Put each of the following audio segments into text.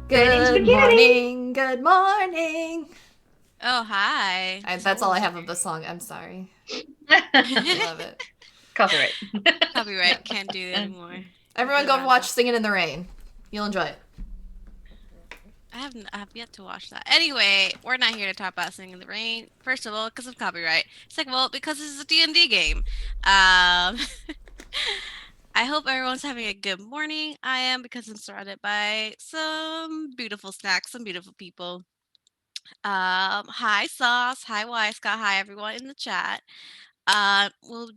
Good morning. Good morning. Oh, hi. That's all I have of the song. I'm sorry. I love it. Copyright. Copyright. Can't do it anymore. Everyone go watch Singing in the Rain. You'll enjoy it. I have yet to watch that. Anyway, we're not here to talk about Singing in the Rain. First of all, because of copyright. Second of all, because this is a D&D game. I hope everyone's having a good morning. I am, because I'm surrounded by some beautiful snacks, some beautiful people. Hi Sauce, hi Y Scott, hi everyone in the chat. We'll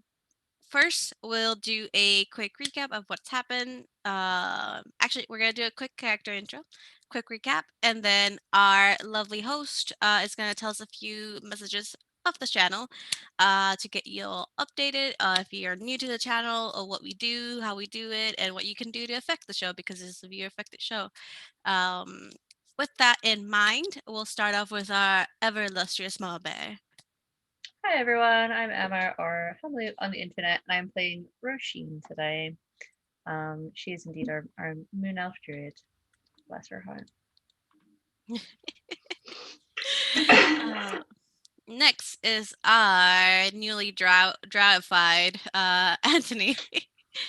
do a quick recap of what's happened. Actually, we're gonna do a quick character intro, quick recap, and then our lovely host is gonna tell us a few messages of the channel to get you all updated. If you're new to the channel, or what we do, how we do it, and what you can do to affect the show, because this is a viewer affected show. With that in mind, we'll start off with our ever illustrious Mama Bear. Hi everyone, I'm Emma, or humbly on the internet, and I'm playing Roisin today. She is indeed our Moon Elf Druid. Bless her heart. Next is our newly drowified Anthony.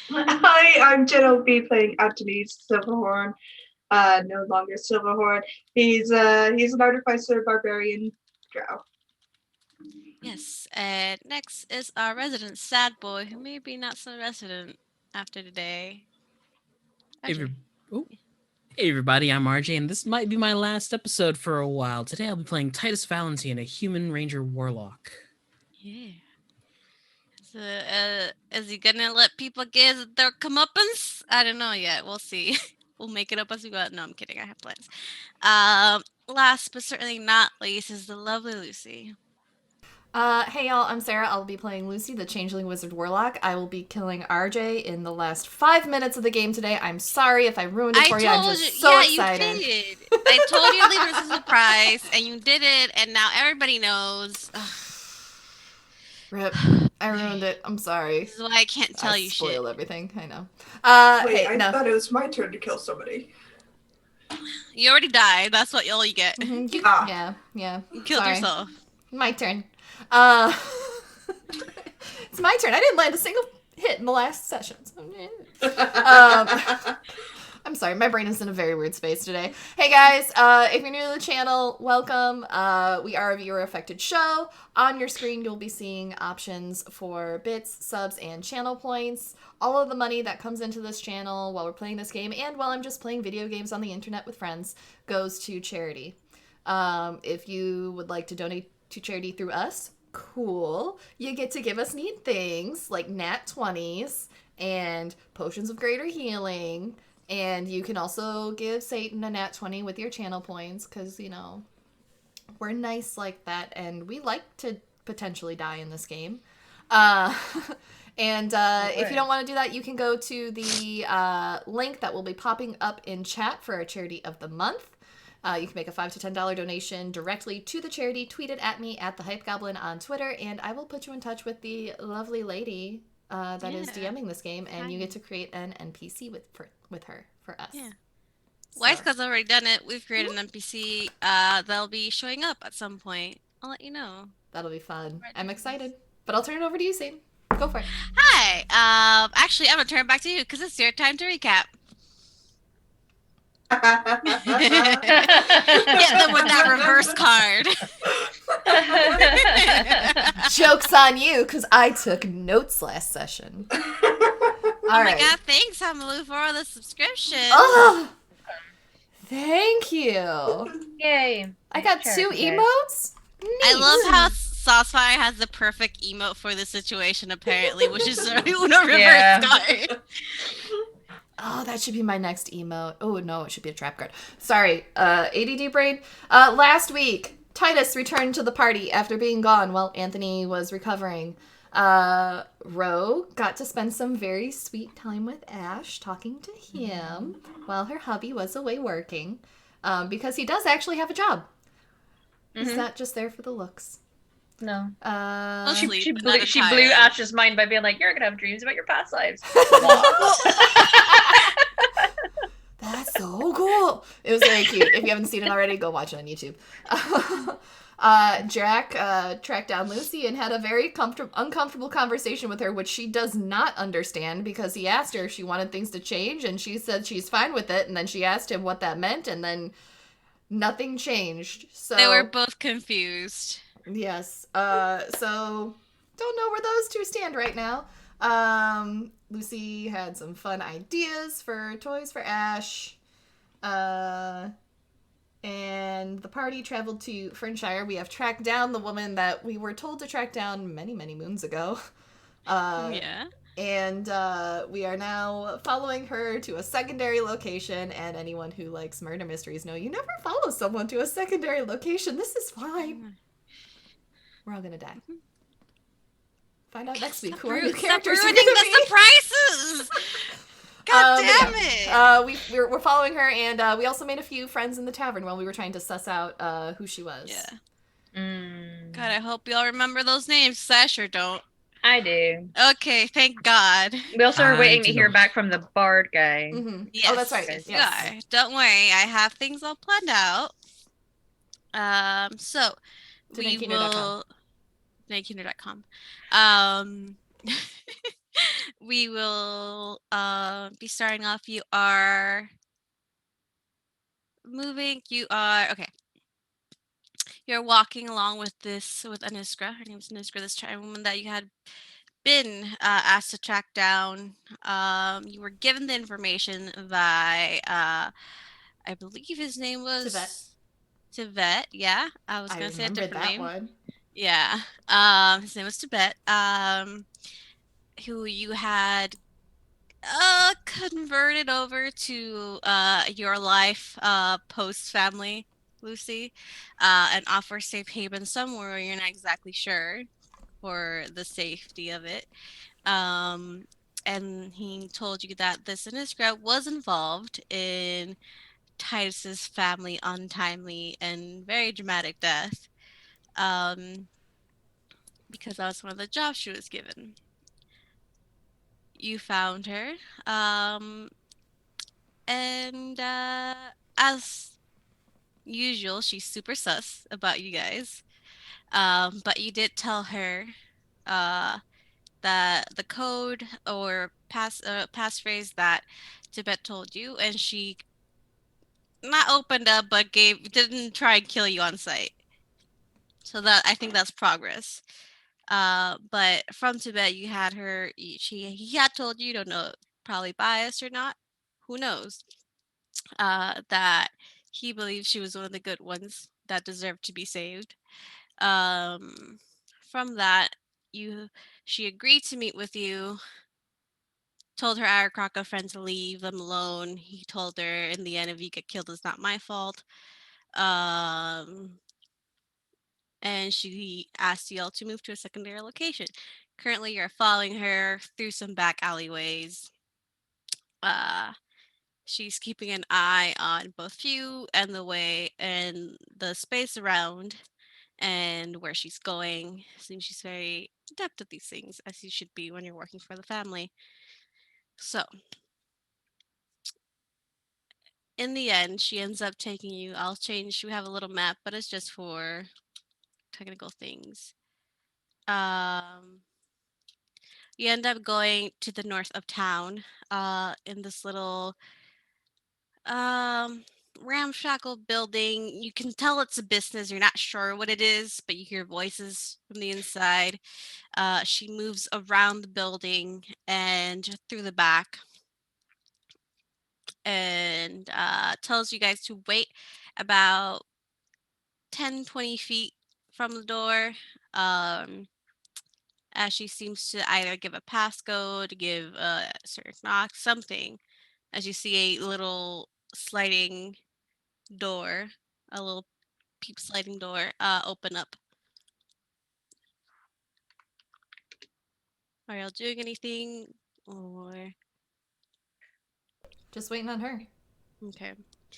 Hi, I'm Jen B playing Anthony Silverhorn. No longer Silverhorn. He's an artificer barbarian drow. Yes, and next is our resident sad boy, who may be not so resident after today. Hey, everybody, I'm RJ, and this might be my last episode for a while. Today I'll be playing Titus Valentine, a human ranger warlock. Yeah. So, is he gonna let people get their comeuppance? I don't know yet. We'll see. We'll make it up as we go. No, I'm kidding. I have plans. Last but certainly not least is the lovely Lucy. Hey y'all, I'm Sarah. I'll be playing Lucy, the Changeling Wizard Warlock. I will be killing RJ in the last 5 minutes of the game today. I'm sorry if I ruined it for you. I'm just so excited. You did. I told you to leave it as a surprise, and you did it, and now everybody knows. Rip. I ruined it. I'm sorry. This is why I can't tell you shit. I spoiled everything. I know. Wait, I thought it was my turn to kill somebody. You already died. That's all you get. Mm-hmm. Yeah. You killed yourself. My turn. It's my turn. I didn't land a single hit in the last session. So, I'm sorry, my brain is in a very weird space today. Hey guys, if you're new to the channel, welcome. We are a viewer-affected show. On your screen, you'll be seeing options for bits, subs, and channel points. All of the money that comes into this channel while we're playing this game, and while I'm just playing video games on the internet with friends, goes to charity. If you would like to donate to charity through us, cool. You get to give us neat things like nat 20s and potions of greater healing. And you can also give Satan a nat 20 with your channel points, because, you know, we're nice like that, and we like to potentially die in this game. If you don't want to do that, you can go to the link that will be popping up in chat for our charity of the month. You can make a $5 to $10 donation directly to the charity. Tweet it at me at the Hype Goblin on Twitter, and I will put you in touch with the lovely lady that is DMing this game, and you get to create an NPC with her for us. Yeah. Weiska's already done it. We've created an NPC. They'll be showing up at some point. I'll let you know. That'll be fun. I'm excited. But I'll turn it over to you, Sadie. Go for it. Hi. Actually, I'm gonna turn it back to you because it's your time to recap. Get them with that reverse card. Joke's on you, because I took notes last session. Oh my god, thanks, Hamalu, for all the subscriptions. Oh, thank you. Yay. I got 2 emotes? Neat. I love how Saucefire has the perfect emote for the situation, apparently, which is a reverse card. Oh, that should be my next emote. Oh, no, it should be a trap card. Sorry, ADD brain. Last week, Titus returned to the party after being gone while Anthony was recovering. Ro got to spend some very sweet time with Ash, talking to him while her hubby was away working, because he does actually have a job. He's not just there for the looks. No. She blew Ash's mind by being like, "You're gonna have dreams about your past lives." That's so cool. It was very cute. If you haven't seen it already, go watch it on YouTube. Jack tracked down Lucy and had a very uncomfortable conversation with her, which she does not understand because he asked her if she wanted things to change, and she said she's fine with it, and then she asked him what that meant, and then nothing changed. So They were both confused. yes. So don't know where those two stand right now. Lucy had some fun ideas for toys for Ash. And the party traveled to Fernshire. We have tracked down the woman that we were told to track down many, many moons ago. Yeah. And we are now following her to a secondary location. And anyone who likes murder mysteries know you never follow someone to a secondary location. This is fine. We're all gonna die. Find out next week who our new characters are ruining gonna the be. surprises. God damn it! We're following her, and we also made a few friends in the tavern while we were trying to suss out who she was. Yeah. God, I hope y'all remember those names. 'Cause I sure don't. I do. Okay, thank God. We also are I waiting to do hear not. back from the bard guy. Mm-hmm. Yes. Oh, that's right. Yes. Yes. Don't worry, I have things all planned out. So To we Nankeener.com. will Nankeener.com. We will be starting off. You are moving. You are okay. You're walking along with Aniskra. Her name's Aniskra. This woman that you had been asked to track down. You were given the information by I believe his name was Tibet. Yeah, I was gonna say a different that name. one. Yeah. His name was Tibet. Who you had converted over to your life post family, Lucy, and offer safe haven somewhere where you're not exactly sure for the safety of it. And he told you that this Iniskra was involved in Titus's family untimely and very dramatic death. Because that was one of the jobs she was given. You found her. And as usual, she's super sus about you guys. But you did tell her that the code or passphrase that Tibet told you, and she not opened up, but didn't try and kill you on sight. So that I think that's progress. But from Tibet, you had her. He had told you, don't know, probably biased or not, who knows? That he believes she was one of the good ones that deserved to be saved. From that, she agreed to meet with you. Told her Arakaka friend to leave them alone. He told her in the end, if you get killed, it's not my fault. And she asked y'all to move to a secondary location. Currently, you're following her through some back alleyways. She's keeping an eye on both you and the way and the space around and where she's going. Seems she's very adept at these things, as you should be when you're working for the family. So, in the end, she ends up taking you. We have a little map, but it's just for technical things. You end up going to the north of town, in this little ramshackle building. You can tell it's a business. You're not sure what it is, but you hear voices from the inside. She moves around the building and through the back and tells you guys to wait about 10-20 feet from the door. As she seems to either give a passcode, give a certain knock, something. As you see a little sliding door, a little peep sliding door, open up. Are y'all doing anything? Or Just waiting on her. okay.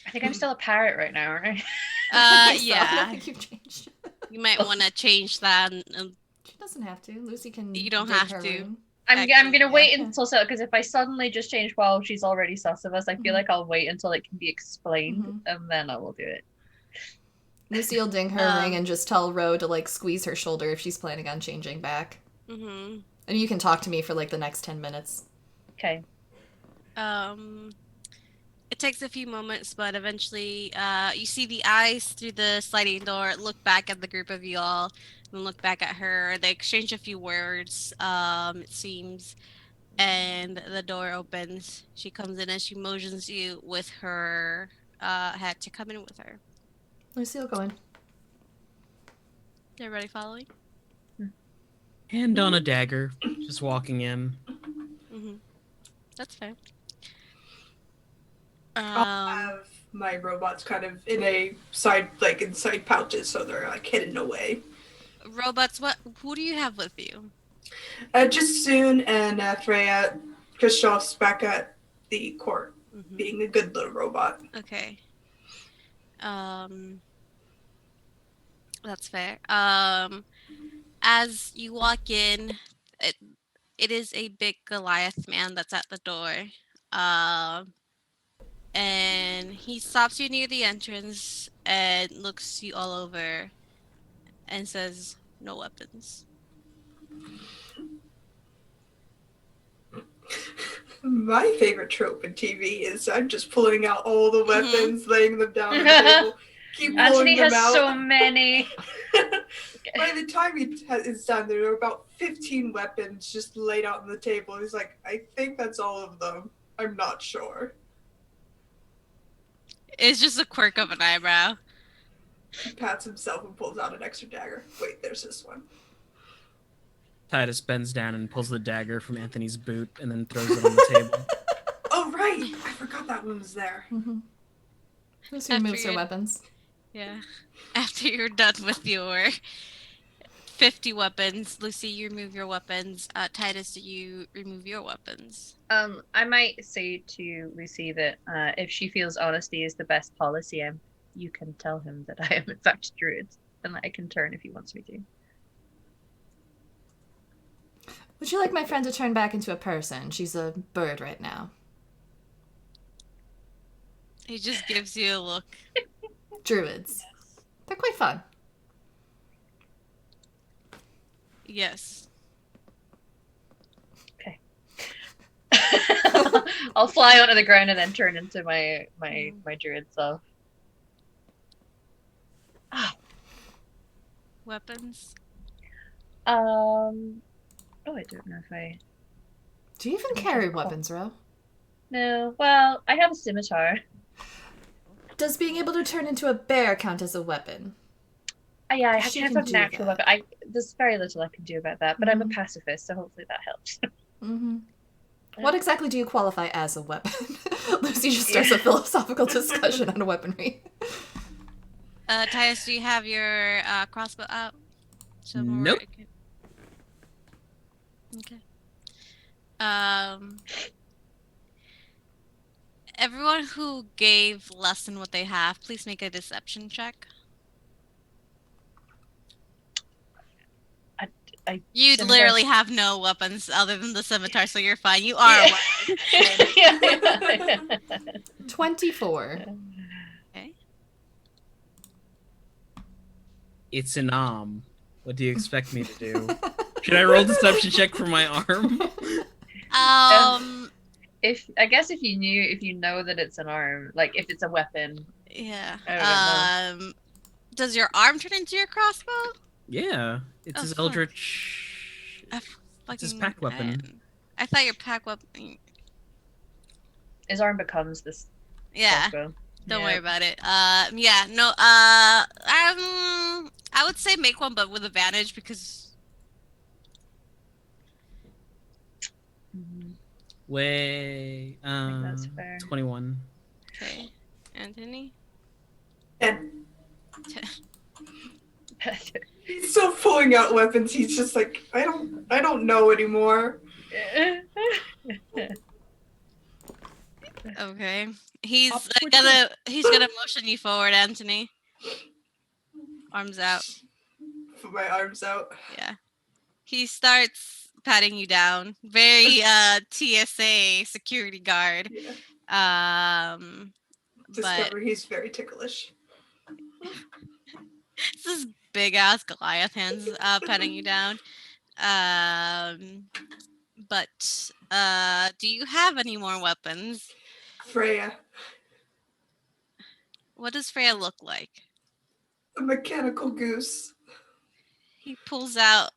I think I'm still a parrot right now, right? I don't Yeah. think you've changed. You might want to change that. She doesn't have to. Lucy can. You don't dig have her to. room. I'm Actually, gonna yeah. wait until because if I suddenly just change while she's already sus of us, I feel like I'll wait until it can be explained and then I will do it. Lucy will ding her ring and just tell Ro to like squeeze her shoulder if she's planning on changing back. Mm-hmm. And you can talk to me for like the next 10 minutes. Okay. It takes a few moments, but eventually, you see the eyes through the sliding door look back at the group of you all, and look back at her. They exchange a few words, it seems, and the door opens. She comes in and she motions you with her head to come in with her. Lucy will go in. Everybody following? Hand on a dagger, just walking in. Mm-hmm. That's fair. I'll have my robots kind of in a side, like inside pouches, so they're like hidden away. Robots, who do you have with you? Just soon, and Freya, Kristoff's back at the court, being a good little robot. Okay. That's fair. As you walk in, it is a big Goliath man that's at the door. And he stops you near the entrance and looks you all over and says, "No weapons." My favorite trope in TV is I'm just pulling out all the weapons, laying them down on the table, keep pulling Anthony them has out. so many. By the time it's done, there are about 15 weapons just laid out on the table. He's like, I think that's all of them. I'm not sure. It's just a quirk of an eyebrow. He pats himself and pulls out an extra dagger. Wait, there's this one. Titus bends down and pulls the dagger from Anthony's boot and then throws it on the table. Oh, right! I forgot that one was there. Lucy After removes her you- weapons. Yeah. After you're done with your 50 weapons, Lucy, you remove your weapons. Titus, do you remove your weapons? I might say to Lucy that if she feels honesty is the best policy, you can tell him that I am in fact a druid and that I can turn if he wants me to. Would you like my friend to turn back into a person? She's a bird right now. He just gives you a look. Druids. They're quite fun. Yes. Okay. I'll fly onto the ground and then turn into my druid self. Weapons? Oh, I don't know if I... Do you even carry weapons, Ro? No, well, I have a scimitar. Does being able to turn into a bear count as a weapon? Yeah, I She have can a do natural that. weapon. There's very little I can do about that, but I'm a pacifist, so hopefully that helps. What exactly do you qualify as a weapon? Lucy just starts a philosophical discussion on weaponry. Titus, do you have your crossbow out? Nope. Okay. Everyone who gave less than what they have, please make a deception check. You Scimitars. literally have no weapons other than the scimitar, so you're fine. You are a weapon. 24. Okay. It's an arm. What do you expect me to do? Should I roll deception check for my arm? If you know that it's an arm, like if it's a weapon. Yeah. I don't know. Does your arm turn into your crossbow? Yeah. It's his fuck. eldritch... It's his pack weapon. I thought your pack weapon... His arm becomes this crossbow. Don't worry about it. I would say make one, but with advantage because... Way... I think that's fair. 21. Okay. Anthony? And he's still pulling out weapons. He's just like, I don't know anymore. Okay. He's gonna motion you forward, Anthony. Arms out. Put my arms out. Yeah. He starts patting you down. Very TSA security guard. Yeah. But Discover he's very ticklish. this is big ass Goliath hands patting you down. But do you have any more weapons? Freya, What does Freya look like? a mechanical goose. He pulls out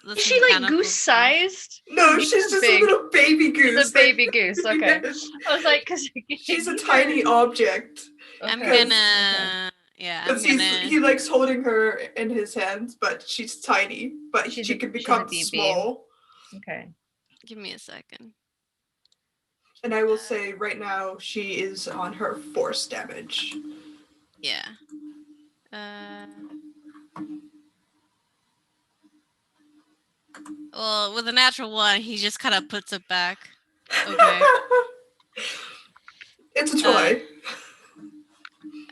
this Is she like mechanical goose sized? No, she's just big. a little baby goose. She's a baby goose. Okay. Yes. I was like, because She's a tiny object. I'm Okay. gonna yeah, I'm Because gonna he likes holding her in his hands, but she's tiny. But She's she a- can she's a become BB. small. Okay. give me a second. And I will say right now she is on her force damage. Yeah. Well, with a natural 1, he just kind of puts it back. Okay. It's a toy.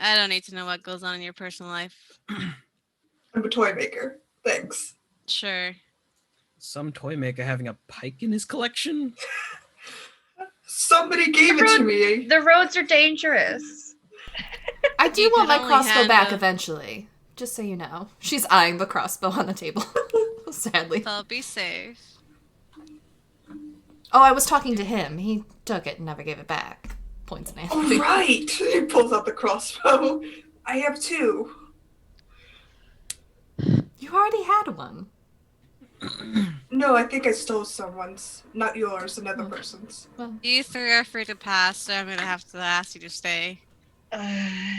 I don't need to know what goes on in your personal life. I'm a toy maker. Thanks. Sure. Some toy maker having a pike in his collection? Somebody gave it to me. The roads are dangerous. I do You want could my only crossbow back handle- eventually. Just so you know. She's eyeing the crossbow on the table. Sadly. So be safe. Oh, I was talking to him. He took it and never gave it back. Points and Oh, Anthony. right. He pulls out the crossbow. I have 2. You already had one. No, I think I stole someone's. Not yours, another person's. You 3 are free to pass, so I'm gonna have to ask you to stay.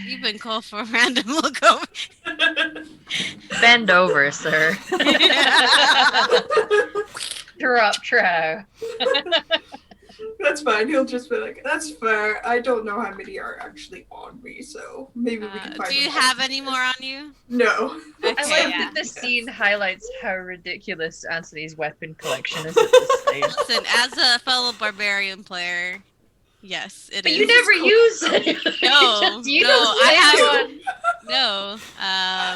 You've been called for a random look over. Bend over, sir. Drop trow. That's fine. He'll just be like, that's fair. I don't know how many are actually on me, so maybe we can find Do you them have all. any more on you? No. I Okay, like yeah. that the scene highlights how ridiculous Anthony's weapon collection is at this stage. Listen, as a fellow barbarian player, yes, it But is. you never use it. No, You no, just I say have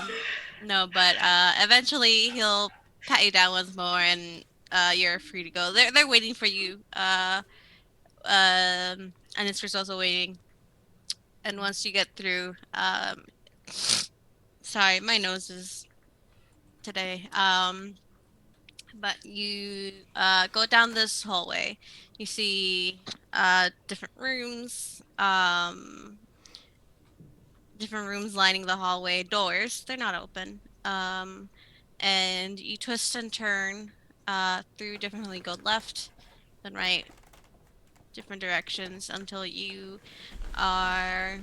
one. no, but eventually he'll pat you down once more, and you're free to go. They're waiting for you. And it's also waiting. And once you get through, sorry, my nose is today. But you go down this hallway. You see different rooms. Different rooms lining the hallway. Doors, they're not open. And you twist and turn through differently. Go left, then right, different directions until you are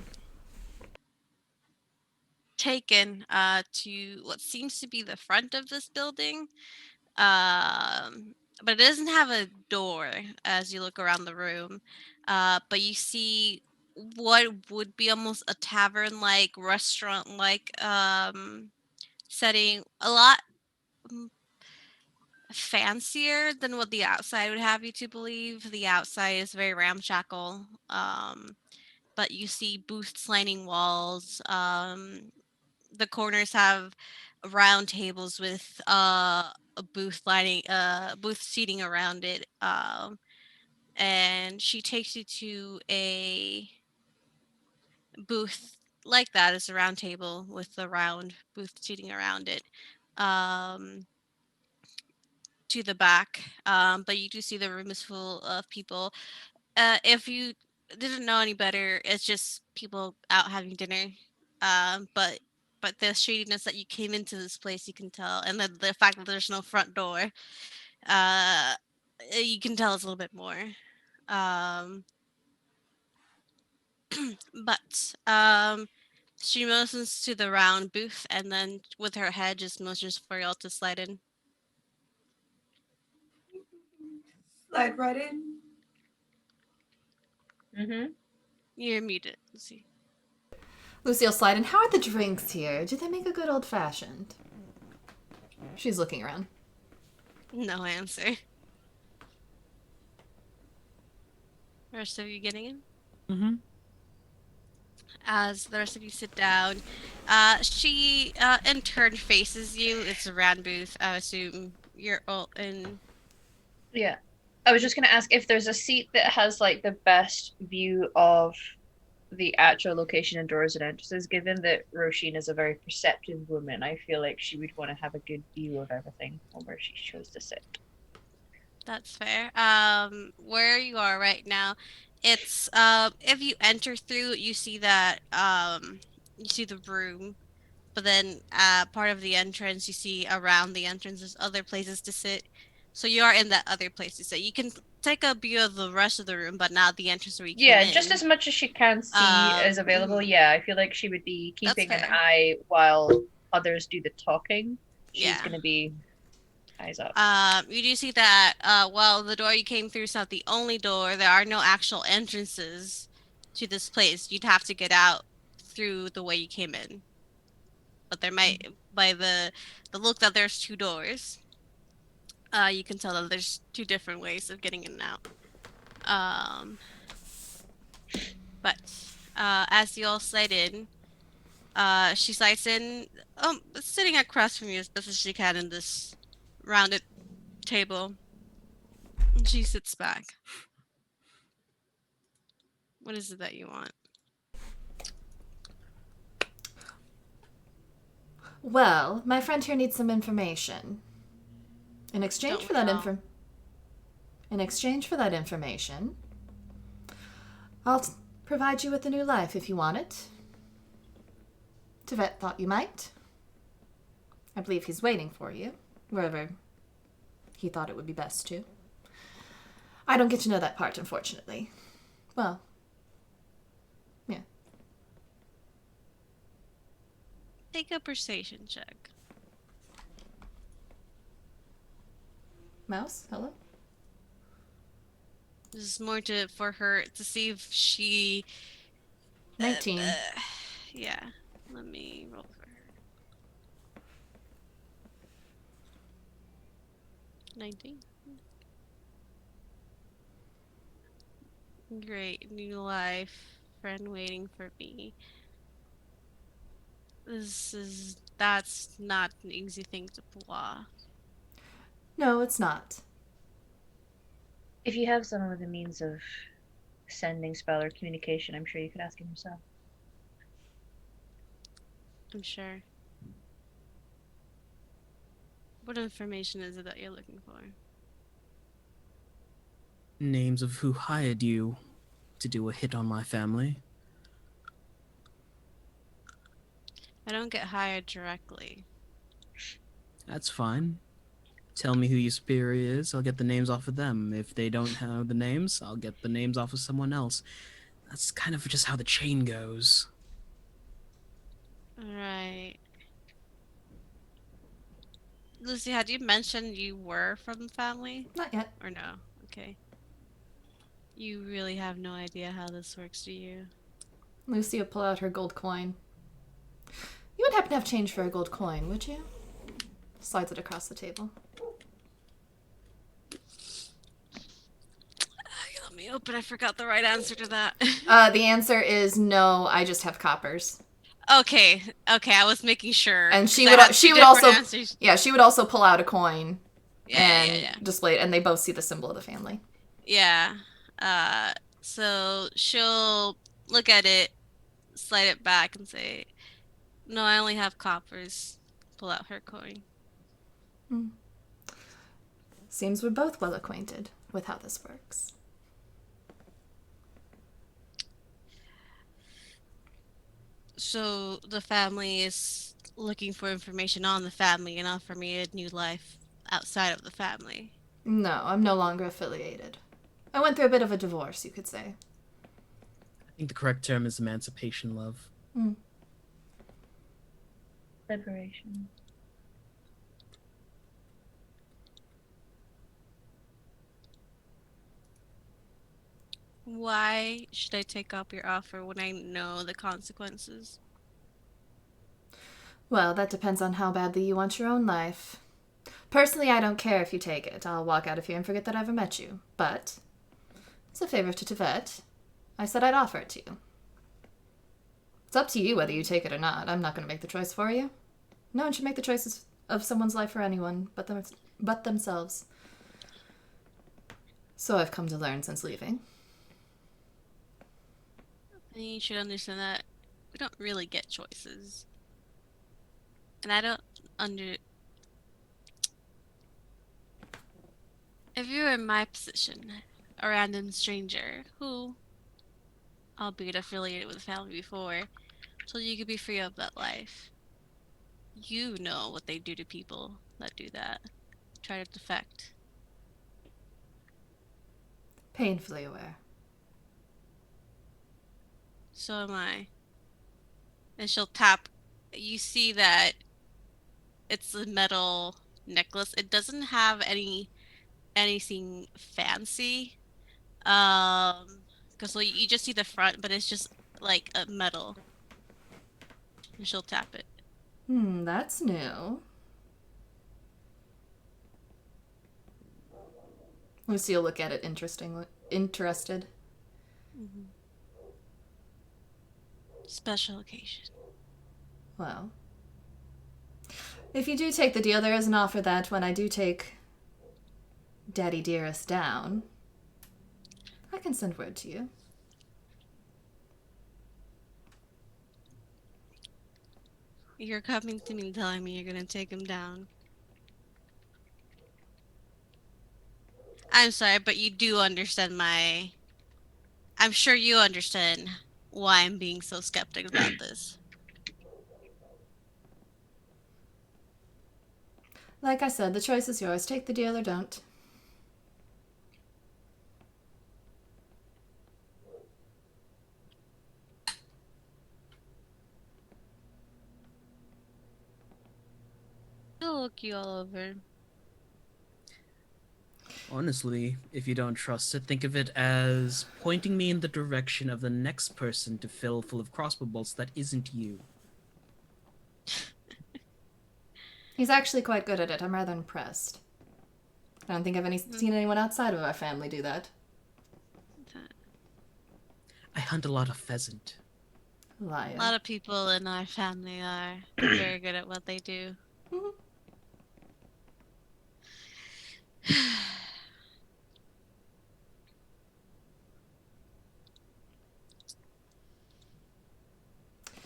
taken to what seems to be the front of this building. But it doesn't have a door as you look around the room. But you see what would be almost a tavern-like, restaurant-like setting. A lot fancier than what the outside would have you to believe. The outside is very ramshackle. But you see booths lining walls. The corners have round tables with a booth seating around it. And she takes you to a booth like that. It's a round table with the round booth seating around it. To the back. But you do see the room is full of people. If you didn't know any better, it's just people out having dinner. But the shadiness that you came into this place, you can tell, and the fact that there's no front door, you can tell it's a little bit more. But she motions to the round booth, and then with her head just motions for y'all to slide in. Slide right in. Mm-hmm. You're muted. Let's see. Lucille slide in. How are the drinks here? Do they make a good old fashioned? She's looking around. No answer. Rest of you getting in? Mm-hmm. as the rest of you sit down. She in turn faces you. It's a Rand booth. I assume you're all in. Yeah. I was just gonna ask if there's a seat that has like the best view of the actual location and doors and entrances. Given that Roisin is a very perceptive woman, I feel like she would want to have a good view of everything or where she chose to sit. That's fair. Where you are right now, it's if you enter through, you see that you see the room, but then part of the entrance, you see around the entrance there's other places to sit. So you are in that other place to sit. You can take a view of the rest of the room, but not the entrance where you came Yeah, just in. as much as she can see is available. Mhm. Yeah, I feel like she would be That's keeping an fair. eye while others do the talking. She's Yeah. gonna be eyes up. You do see that while the door you came through is not the only door, there are no actual entrances to this place. You'd have to get out through the way you came in. But there might, by the look that there's two doors, you can tell that there's two different ways of getting in and out. Um, but as you all slide in, she slides in, sitting across from you as best as she can in this rounded table. And she sits back. What is it that you want? Well, my friend here needs some information. In exchange Don't for we that all? information, I'll provide you with a new life if you want it. Tibet thought you might. I believe he's waiting for you, wherever he thought it would be best to. I don't get to know that part, unfortunately. Well, yeah. Take a persuasion check. Mouse, hello? This is more for her to see if she. 19. Yeah. Let me roll for her. 19. Great new life, friend waiting for me. That's not an easy thing to pull off. No, it's not. If you have someone with a means of sending spell or communication, I'm sure you could ask him yourself. I'm sure. What information is it that you're looking for? Names of who hired you to do a hit on my family. I don't get hired directly. That's fine. Tell me who your superior is, I'll get the names off of them. If they don't have the names, I'll get the names off of someone else. That's kind of just how the chain goes. Right. Lucy, had you mentioned you were from family? Not yet. Or no? Okay. You really have no idea how this works, do you? Lucy will pull out her gold coin. You would happen to have change for a gold coin, would you? Slides it across the table. Let me open. I forgot the right answer to that. The answer is no, I just have coppers. Okay. I was making sure. And she 'cause I would had she two would different also answers. yeah, she would also pull out a coin and Yeah. display it, and they both see the symbol of the family. Yeah. So she'll look at it, slide it back, and say, "No, I only have coppers." Pull out her coin. Seems we're both well acquainted with how this works. So the family is looking for information on the family and offer me a new life outside of the family. No, I'm no longer affiliated. I went through a bit of a divorce, you could say. I think the correct term is emancipation, love. Liberation. Why should I take up your offer when I know the consequences? Well, that depends on how badly you want your own life. Personally, I don't care if you take it. I'll walk out of here and forget that I ever met you. But, as a favor to Tibet, I said I'd offer it to you. It's up to you whether you take it or not. I'm not going to make the choice for you. No one should make the choices of someone's life for anyone but themselves. So I've come to learn since leaving. And you should understand that we don't really get choices. And I don't If you were in my position, a random stranger who, albeit affiliated with the family before, told you could be free of that life, you know what they do to people that do that. Try to defect. Painfully aware. So am I. And she'll tap. You see that it's a metal necklace. It doesn't have anything fancy. Because you just see the front, but it's just like a metal. And she'll tap it. That's new. Lucy will look at it interested. Mm-hmm. Special occasion. Well, if you do take the deal, there is an offer that when I do take Daddy Dearest down, I can send word to you. You're coming to me telling me you're gonna take him down. I'm sorry, but you do understand I'm sure you understand why I'm being so skeptic about this. Like I said, the choice is yours. Take the deal or don't. I'll look you all over. Honestly, if you don't trust it, think of it as pointing me in the direction of the next person to fill full of crossbow bolts that isn't you. He's actually quite good at it. I'm rather impressed. I don't think I've seen anyone outside of our family do that. I hunt a lot of pheasant. Liar. A lot of people in our family are very good at what they do. Mhm.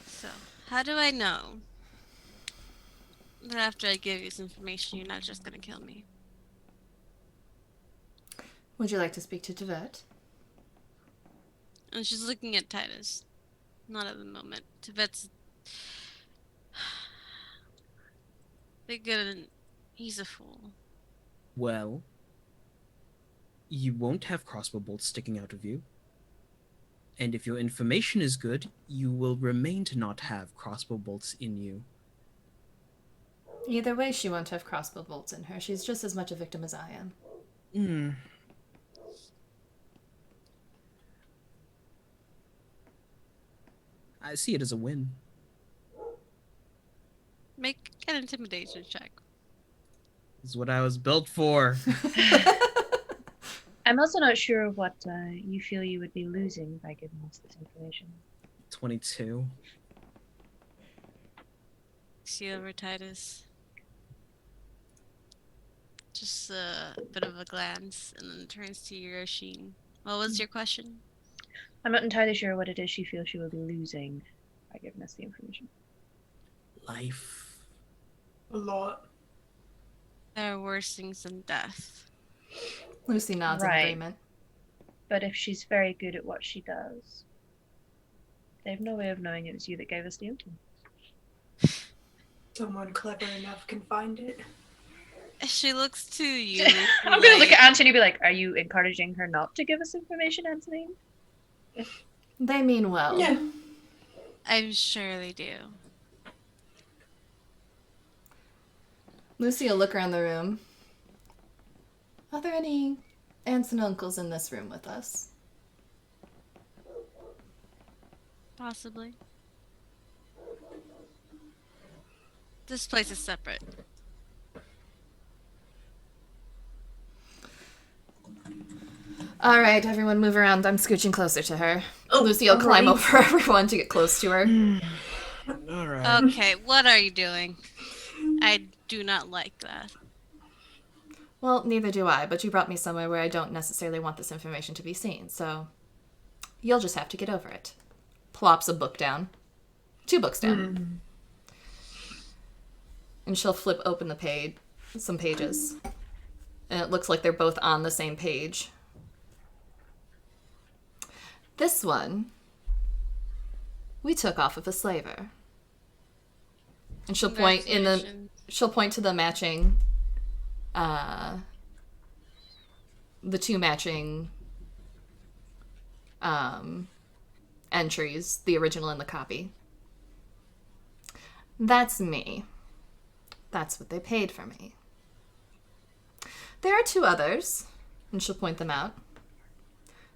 So, how do I know that after I give you this information, you're not just gonna kill me? Would you like to speak to Tibet? And she's looking at Titus. Not at the moment. Tibet's big good and he's a fool. Well, you won't have crossbow bolts sticking out of you. And if your information is good, you will remain to not have crossbow bolts in you. Either way, she won't have crossbow bolts in her. She's just as much a victim as I am. I see it as a win. Make an intimidation check. This is what I was built for. I'm also not sure what you feel you would be losing by giving us this information. 22. See over Titus. Just a bit of a glance, and then turns to Yuroshin. What was your question? I'm not entirely sure what it is she feels she will be losing by giving us the information. Life. A lot. There are worse things than death. Lucy nods in Right. agreement. But if she's very good at what she does, they have no way of knowing it was you that gave us the info. Someone clever enough can find it. She looks to you. I'm gonna look at Anthony and be like, are you encouraging her not to give us information, Anthony? They mean well. Yeah. I'm sure they do. Lucy will look around the room. Are there any aunts and uncles in this room with us? Possibly. This place is separate. All right, everyone move around. I'm scooching closer to her. Lucy will climb alrighty. over everyone to get close to her. All right. Okay, what are you doing? I do not like that. Well, neither do I, but you brought me somewhere where I don't necessarily want this information to be seen, so you'll just have to get over it. Plops a book down. 2 books down. And she'll flip open some pages. And it looks like they're both on the same page. This one we took off of a slaver. And she'll point to the matching the 2 matching entries, the original and the copy. That's me. That's what they paid for me. There are 2 others, and she'll point them out,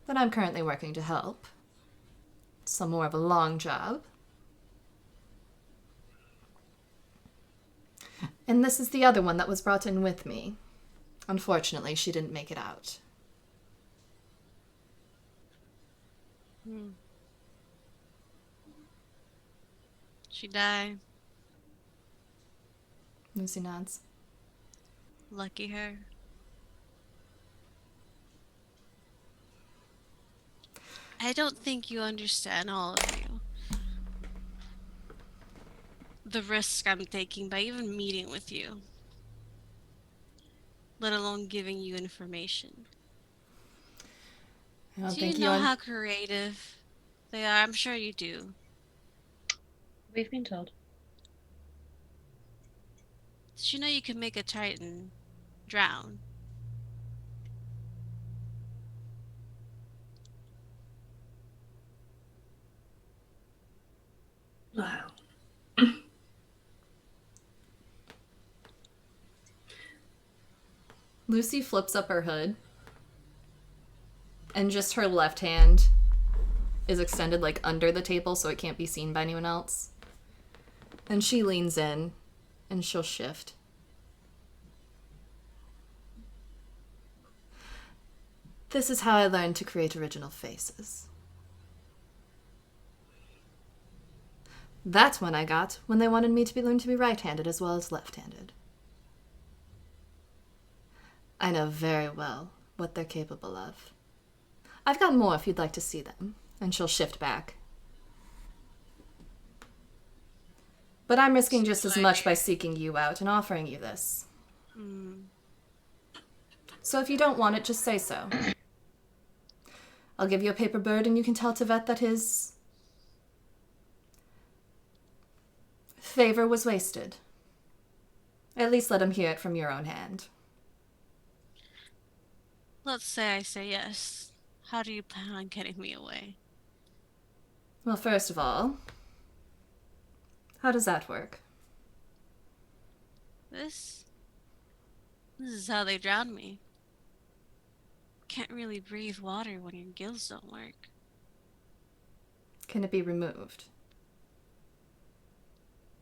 that I'm currently working to help. Some more of a long job. And this is the other one that was brought in with me. Unfortunately, she didn't make it out. She died. Lucy nods. Lucky her. I don't think you understand, all of you. The risk I'm taking by even meeting with you. Let alone giving you information. Do you know how creative they are? I'm sure you do. We've been told. Did you know you can make a Titan drown? Wow. Lucy flips up her hood, and just her left hand is extended like under the table so it can't be seen by anyone else. Then she leans in, and she'll shift. This is how I learned to create original faces. That one I got when they wanted me to learn to be right-handed as well as left-handed. I know very well what they're capable of. I've got more if you'd like to see them. And she'll shift back. But I'm risking just as much by seeking you out and offering you this. So if you don't want it, just say so. I'll give you a paper bird and you can tell Tevet that his favor was wasted. At least let him hear it from your own hand. Let's say I say yes. How do you plan on getting me away? Well, first of all, how does that work? This is how they drowned me. Can't really breathe water when your gills don't work. Can it be removed?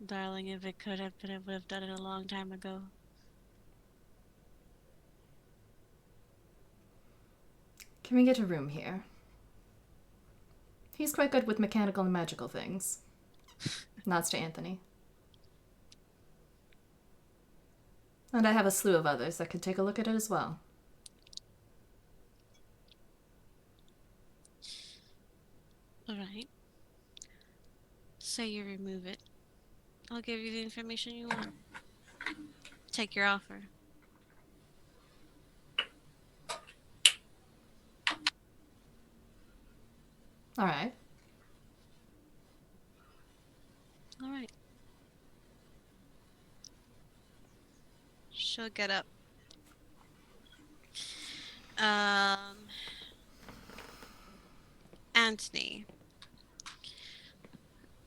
Darling, if it could have been, I would have done it a long time ago. Can we get a room here? He's quite good with mechanical and magical things. Nods to Anthony. And I have a slew of others that could take a look at it as well. Alright. Say you remove it. I'll give you the information you want. Take your offer. Alright. Alright. She'll get up. Anthony.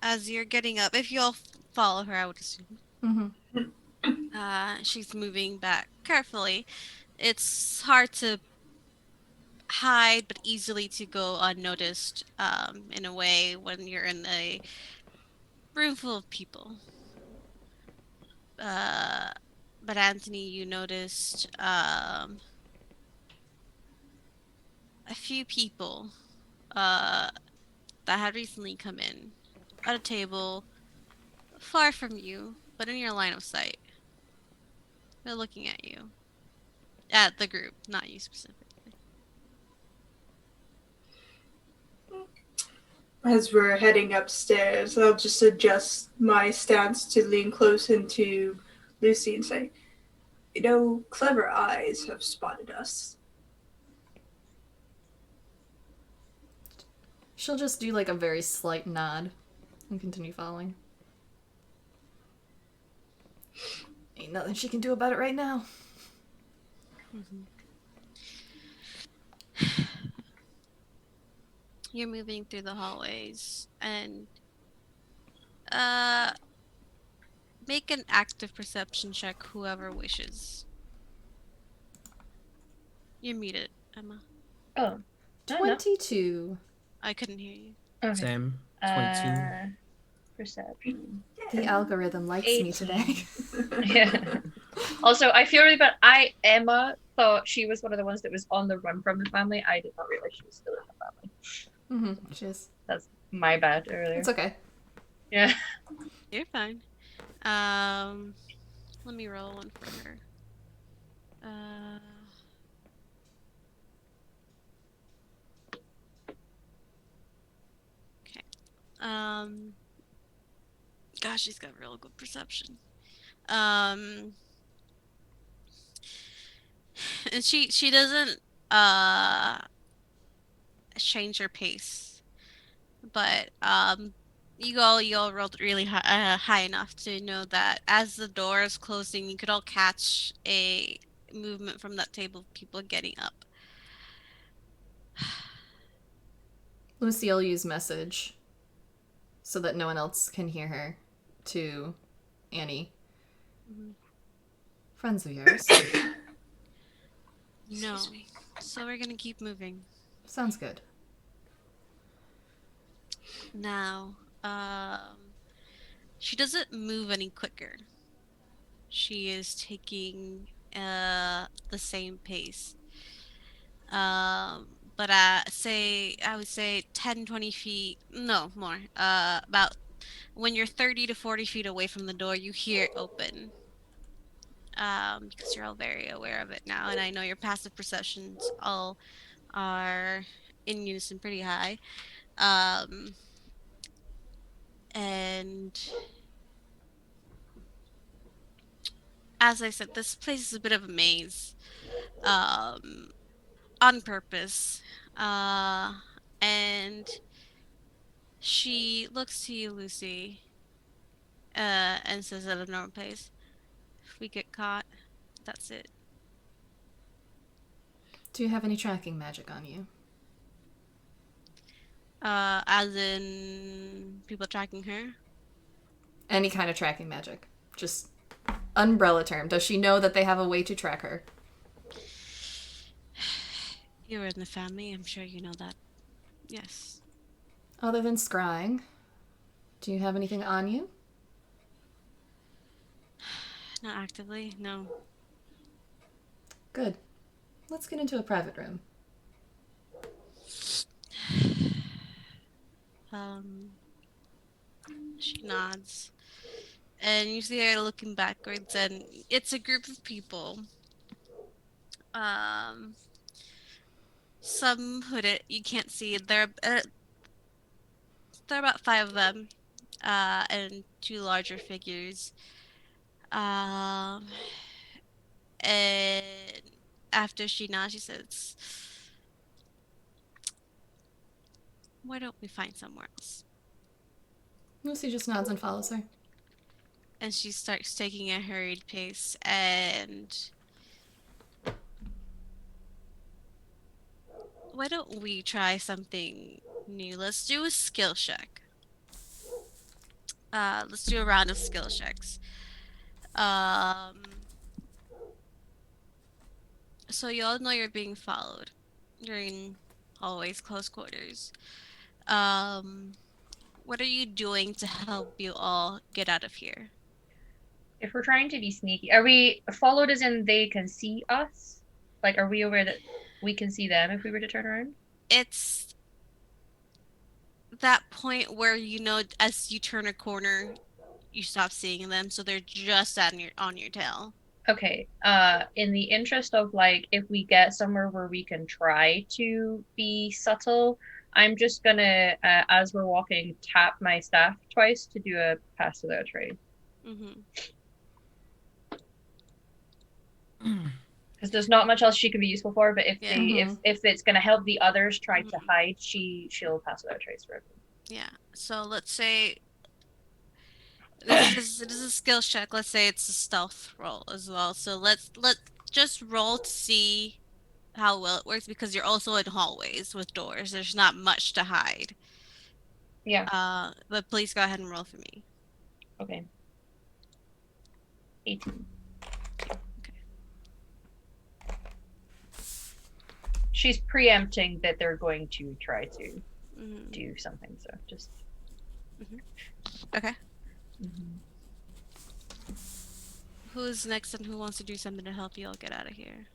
As you're getting up, if you all follow her, I would assume. She's moving back carefully. It's hard to hide, but easily to go unnoticed in a way when you're in a room full of people. But Anthony, you noticed a few people that had recently come in at a table far from you, but in your line of sight. They're looking at you. At the group, not you specifically. As we're heading upstairs, I'll just adjust my stance to lean close into Lucy and say, clever eyes have spotted us. She'll just do like a very slight nod and continue following. Ain't nothing she can do about it right now. Mm-hmm. You're moving through the hallways and make an active perception check, whoever wishes. You're muted, Emma. Oh. 22. I couldn't hear you. Okay. Same. 22. Perception. The algorithm likes me today. Yeah. Also, I feel really bad. Emma, thought she was one of the ones that was on the run from the family. I did not realize she was still in the family. Mm-hmm. She is. That's my bad earlier. It's okay. Yeah. You're fine. Let me roll one for her. Okay. Gosh, she's got real good perception. And she doesn't change her pace, but you all rolled really high enough to know that as the door is closing, you could all catch a movement from that table of people getting up. Lucy will use message so that no one else can hear her to Annie. Mhm. Friends of yours. No. So we're gonna keep moving. Sounds good. Now, she doesn't move any quicker. She is taking the same pace. But I would say 10, 20 feet, no, more. About when you're 30 to 40 feet away from the door, you hear it open. Because you're all very aware of it now, and I know your passive perceptions all are in unison pretty high. And as I said, this place is a bit of a maze. On purpose. And she looks to you, Lucy, and says at a normal pace, "If we get caught, that's it." Do you have any tracking magic on you? As in people tracking her? Any kind of tracking magic. Just umbrella term. Does she know that they have a way to track her? You're in the family, I'm sure you know that. Yes. Other than scrying, do you have anything on you? Not actively, no. Good. Let's get into a private room. She nods. And you see her looking backwards, and it's a group of people. Some hooded, you can't see. There are about 5 of them, and 2 larger figures. And after she nods, she says, "Why don't we find somewhere else?" Lucy just nods and follows her. And she starts taking a hurried pace, and why don't we try something new? Let's do a skill check. Let's do a round of skill checks. So you all know you're being followed. You're in always close quarters. What are you doing to help you all get out of here? If we're trying to be sneaky, are we followed as in they can see us? Like, are we aware that we can see them if we were to turn around? that point where as you turn a corner, you stop seeing them, so they're just on your tail. Okay. In the interest of like, if we get somewhere where we can try to be subtle, I'm just gonna, as we're walking, tap my staff twice to do a pass without a trace. Mm-hmm. Because there's not much else she could be useful for. But if Yeah. if it's gonna help the others try to hide, she'll pass without a trace for everyone. Yeah. So let's say this is a skills check. Let's say it's a stealth roll as well. So let's just roll to see how well it works, because you're also in hallways with doors. There's not much to hide. Yeah. But please go ahead and roll for me. Okay. 18. Okay. She's preempting that they're going to try to Mm-hmm. do something, so just. Okay. Mm-hmm. Who's next and who wants to do something to help you? I'll get out of here.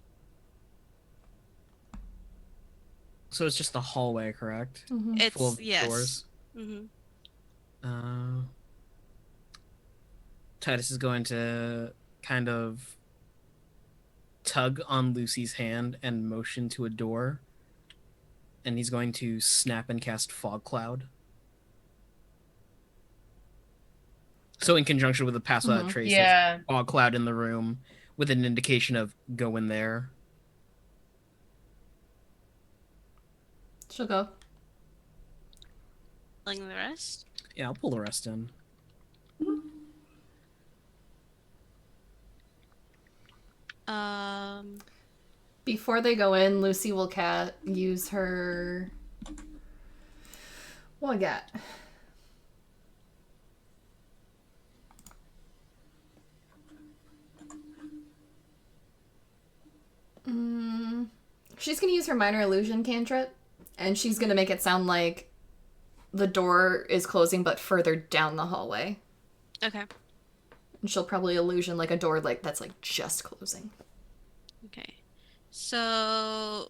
So it's just a hallway, correct? It's Full of yes. doors. Mm-hmm. Titus is going to kind of tug on Lucy's hand and motion to a door. And he's going to snap and cast Fog Cloud. So in conjunction with the pass without trace, Yeah. Fog Cloud in the room with an indication of go in there. She'll go. Pulling the rest. Yeah, I'll pull the rest in. Before they go in, Lucy will use her. What I got? She's gonna use her minor illusion cantrip, and she's gonna make it sound like the door is closing, but further down the hallway. Okay. And she'll probably illusion like a door that's like just closing. Okay. So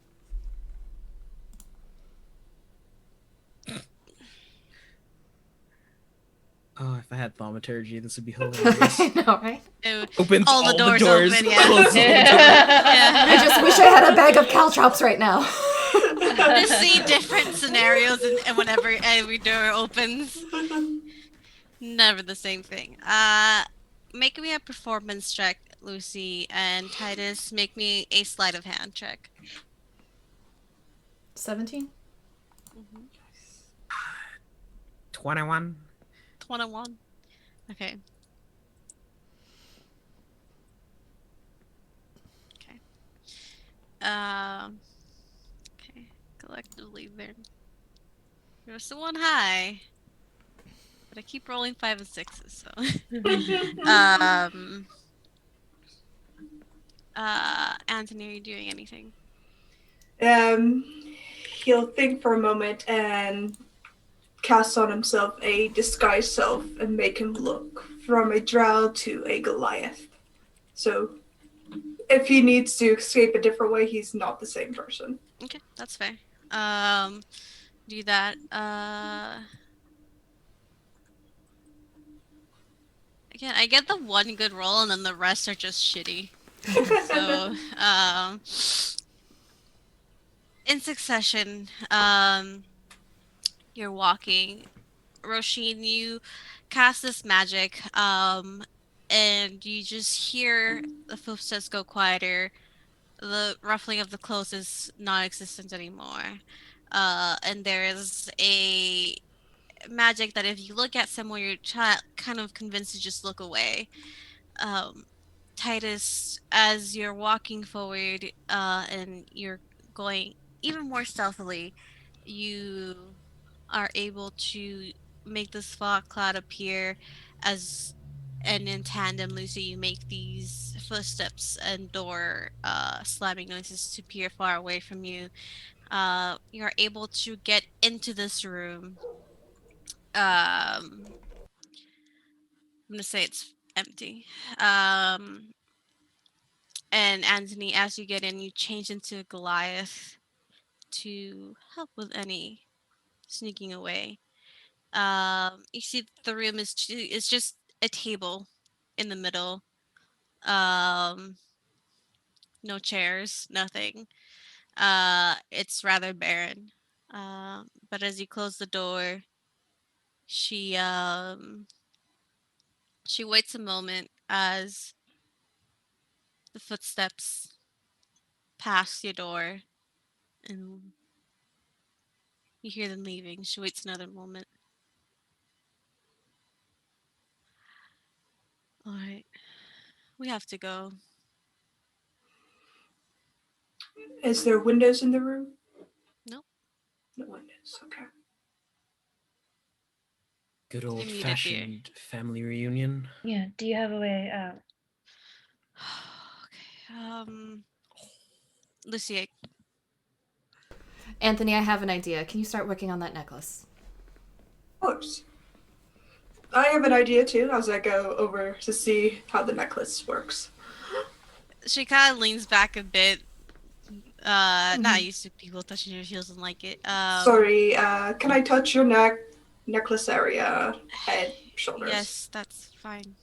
Oh, if I had thaumaturgy, this would be hilarious. I know, right? Opens all the doors open, yeah. closes all the doors. Yeah. I just wish I had a bag of caltrops right now. Just see different scenarios and whenever every door opens. Never the same thing. Make me a performance check, Lucy, and Titus, make me a sleight of hand check. 17? 21. 21. Okay. Okay. Okay. Collectively, there's still one high, but I keep rolling 5 and 6s. So. Anthony, are you doing anything? He'll think for a moment and cast on himself a disguise self and make him look from a drow to a Goliath. So if he needs to escape a different way, he's not the same person. Okay, that's fair. Do that. Again, I get the one good roll and then the rest are just shitty. So, in succession, you're walking. Roshin, you cast this magic, and you just hear the footsteps go quieter. The ruffling of the clothes is non-existent anymore. And there's a magic that if you look at someone, you're kind of convinced to just look away. Titus, as you're walking forward, and you're going even more stealthily, you are able to make this fog cloud appear and in tandem, Lucy, you make these footsteps and door slamming noises to appear far away from you. You're able to get into this room. I'm gonna say it's empty. And Anthony, as you get in, you change into Goliath to help with any sneaking away. You see the room is just a table in the middle. Um, no chairs, nothing. It's rather barren. But as you close the door, she um she waits a moment as the footsteps pass your door and you hear them leaving. She waits another moment. All right, we have to go. Is there windows in the room? Nope. No windows. Okay. Good You're old muted, dear. fashioned family reunion. Yeah. Do you have a way out? Okay. Lucy, Anthony, I have an idea. Can you start working on that necklace? Of course. I have an idea too as I go over to see how the necklace works. she kind of leans back a bit. Not used to people touching her. She doesn't like it. Sorry, can I touch your necklace area, head, shoulders? Yes, that's fine.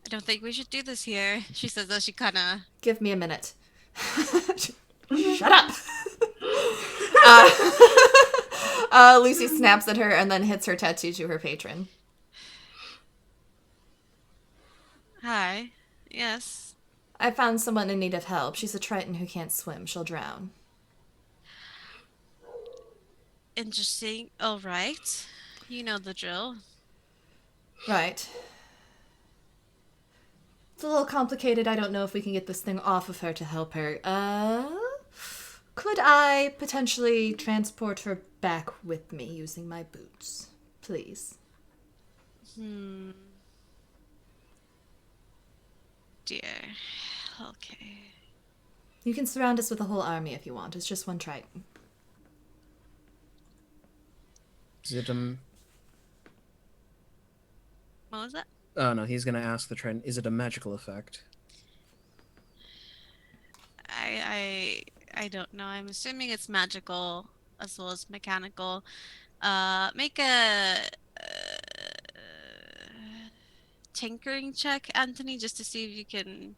I don't think we should do this here. She says as she kind of. Give me a minute. Shut up! Lucy snaps at her and then hits her tattoo to her patron. Hi. Yes. I found someone in need of help. She's a Triton who can't swim. She'll drown. Interesting. All right. You know the drill. Right. It's a little complicated. I don't know if we can get this thing off of her to help her. Could I potentially transport her back with me using my boots? Please. Dear. Okay. You can surround us with a whole army if you want. It's just one Triton. Is it What was that? Oh no, he's gonna ask the Trident. Is it a magical effect? I don't know. I'm assuming it's magical as well as mechanical. Make a tinkering check, Anthony, just to see if you can.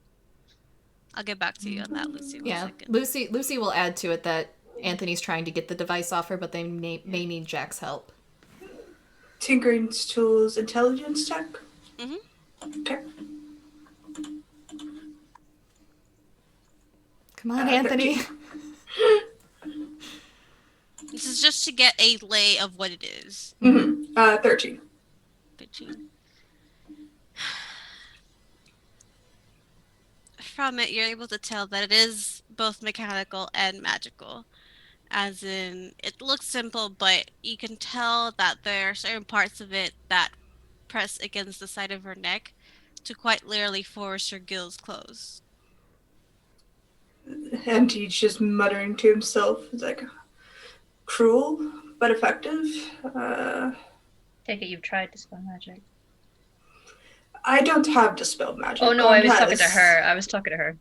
I'll get back to you on that, Lucy. One Yeah, second. Lucy will add to it that Anthony's trying to get the device off her, but they may need Jack's help. Tinkering tools, intelligence check? Mm-hmm. Okay. Come on, Anthony. This is just to get a lay of what it is. 13. 15. From it, you're able to tell that it is both mechanical and magical. As in, it looks simple, but you can tell that there are certain parts of it that press against the side of her neck to quite literally force her gills closed. And he's just muttering to himself. It's like, cruel, but effective. Take it you've tried to spell magic. I don't have dispelled magic. Oh no, God I was talking to has. her. I was talking to her.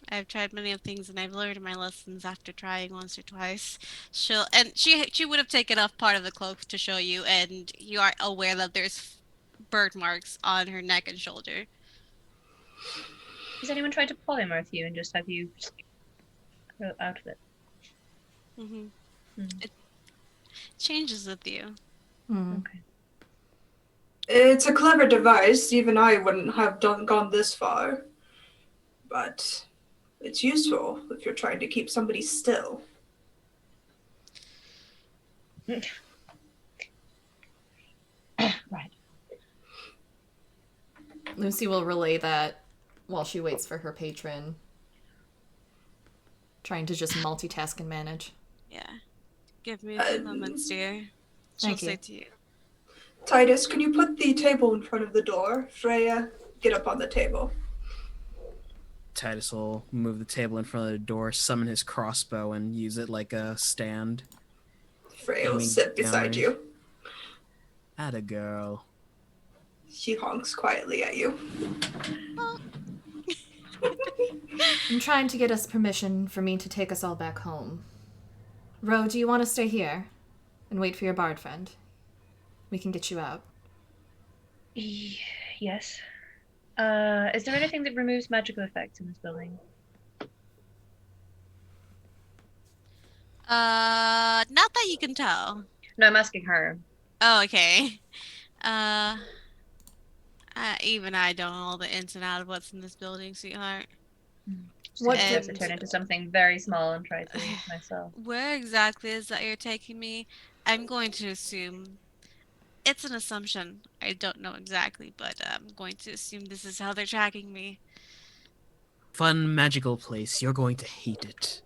I've tried many of things and I've learned my lessons after trying once or twice. She would have taken off part of the cloak to show you, and you are aware that there's bird marks on her neck and shoulder. Has anyone tried to polymorph you and just have you grow out of it? It changes with you. Okay. It's a clever device. Even I wouldn't have gone this far. But it's useful if you're trying to keep somebody still. Right. Lucy will relay that while she waits for her patron. Trying to just multitask and manage. Yeah. Give me a few moments, dear. She'll Thank you. say to you. Titus, can you put the table in front of the door? Freya, get up on the table. Titus will move the table in front of the door, summon his crossbow, and use it like a stand. Freya will Aiming sit beside downrange. you. Atta girl. She honks quietly at you. I'm trying to get us permission for me to take us all back home. Ro, do you want to stay here? and wait for your bard friend. We can get you out. Yes. Is there anything that removes magical effects in this building? Not that you can tell. No, I'm asking her. Oh, okay. Uh, even I don't know all the ins and outs of what's in this building, sweetheart. Just What in case I have to And- turn into something very small and try to myself. Where exactly is that you're taking me? I'm going to assume it's an assumption. I don't know exactly, but I'm going to assume this is how they're tracking me. Fun, magical place. You're going to hate it.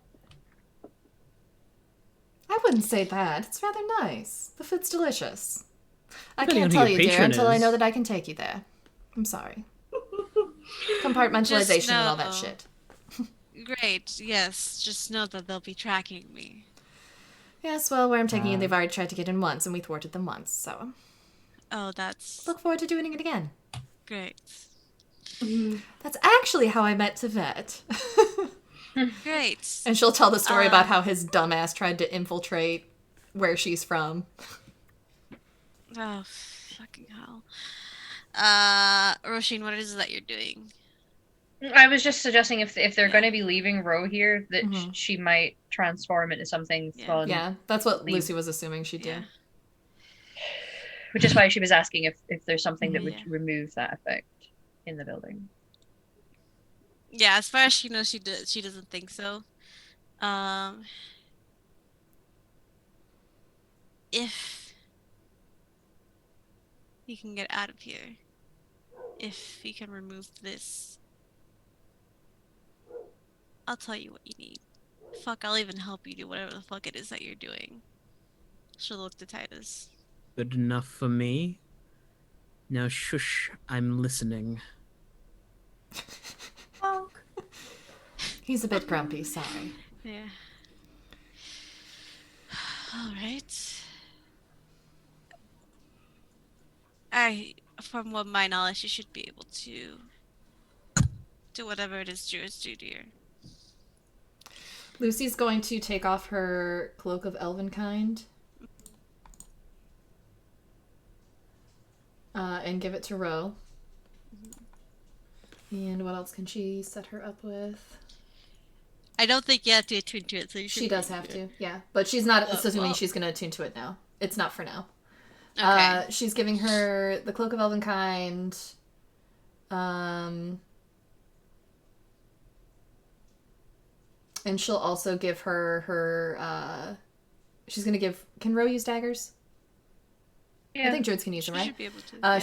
I wouldn't say that. It's rather nice. The food's delicious. I Depending can't on who tell your you, dear, patron until I know is. that I can take you there. I'm sorry. Compartmentalization and all that know. shit. Great, yes. Just know that they'll be tracking me. Yes, well, where I'm taking you, they've already tried to get in once, and we thwarted them once, so Oh, that's look forward to doing it again. great. That's actually how I met Tibet. Great. And she'll tell the story about Um, how his dumbass tried to infiltrate where she's from. Oh, fucking hell. Roisin, what is it that you're doing? I was just suggesting if they're Yeah. going to be leaving Ro here, that Mhm. she might transform into something Yeah. fun. Yeah, that's what leave. Lucy was assuming she'd Yeah. do. Which is why she was asking if there's something that would Yeah. remove that effect in the building. Yeah, as far as she knows, she doesn't think so. If he can get out of here, if he can remove this, I'll tell you what you need. Fuck, I'll even help you do whatever the fuck it is that you're doing. She'll look to Titus. Good enough for me. Now shush, I'm listening. He's a bit grumpy, sorry. Yeah. Alright. From what my knowledge, you should be able to do whatever it is Druids do, dear. Lucy's going to take off her cloak of elvenkind and give it to Ro. And what else can she set her up with? I don't think you have to attune to it, so you should She does have to, yeah. But she's not assuming she's going to attune to it now. It's not for now. Okay. She's giving her the cloak of elvenkind. And she'll also give her she's gonna give. Can Ro use daggers? Yeah. I think druids can use She them, right? should be able to. Yeah.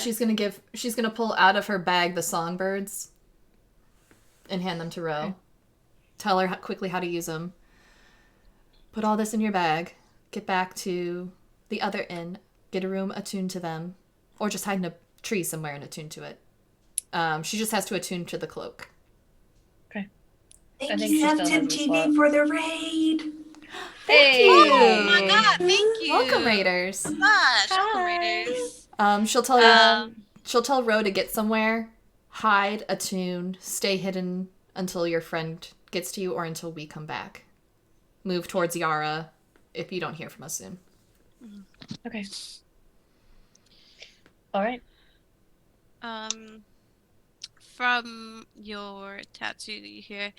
She's gonna pull out of her bag the songbirds and hand them to Ro. Okay. Tell her quickly how to use them. Put all this in your bag. Get back to the other inn. Get a room attuned to them, or just hide in a tree somewhere and attune to it. She just has to attune to the cloak. I Thank think you, she still has a MTV, slot. for the raid. Hey! Oh my god, thank you! Welcome, Raiders. Gosh, welcome, Hi. Raiders. She'll tell Um, she'll tell Ro to get somewhere, hide, attune, stay hidden until your friend gets to you or until we come back. Move towards Yara if you don't hear from us soon. Okay. All right. From your tattoo here,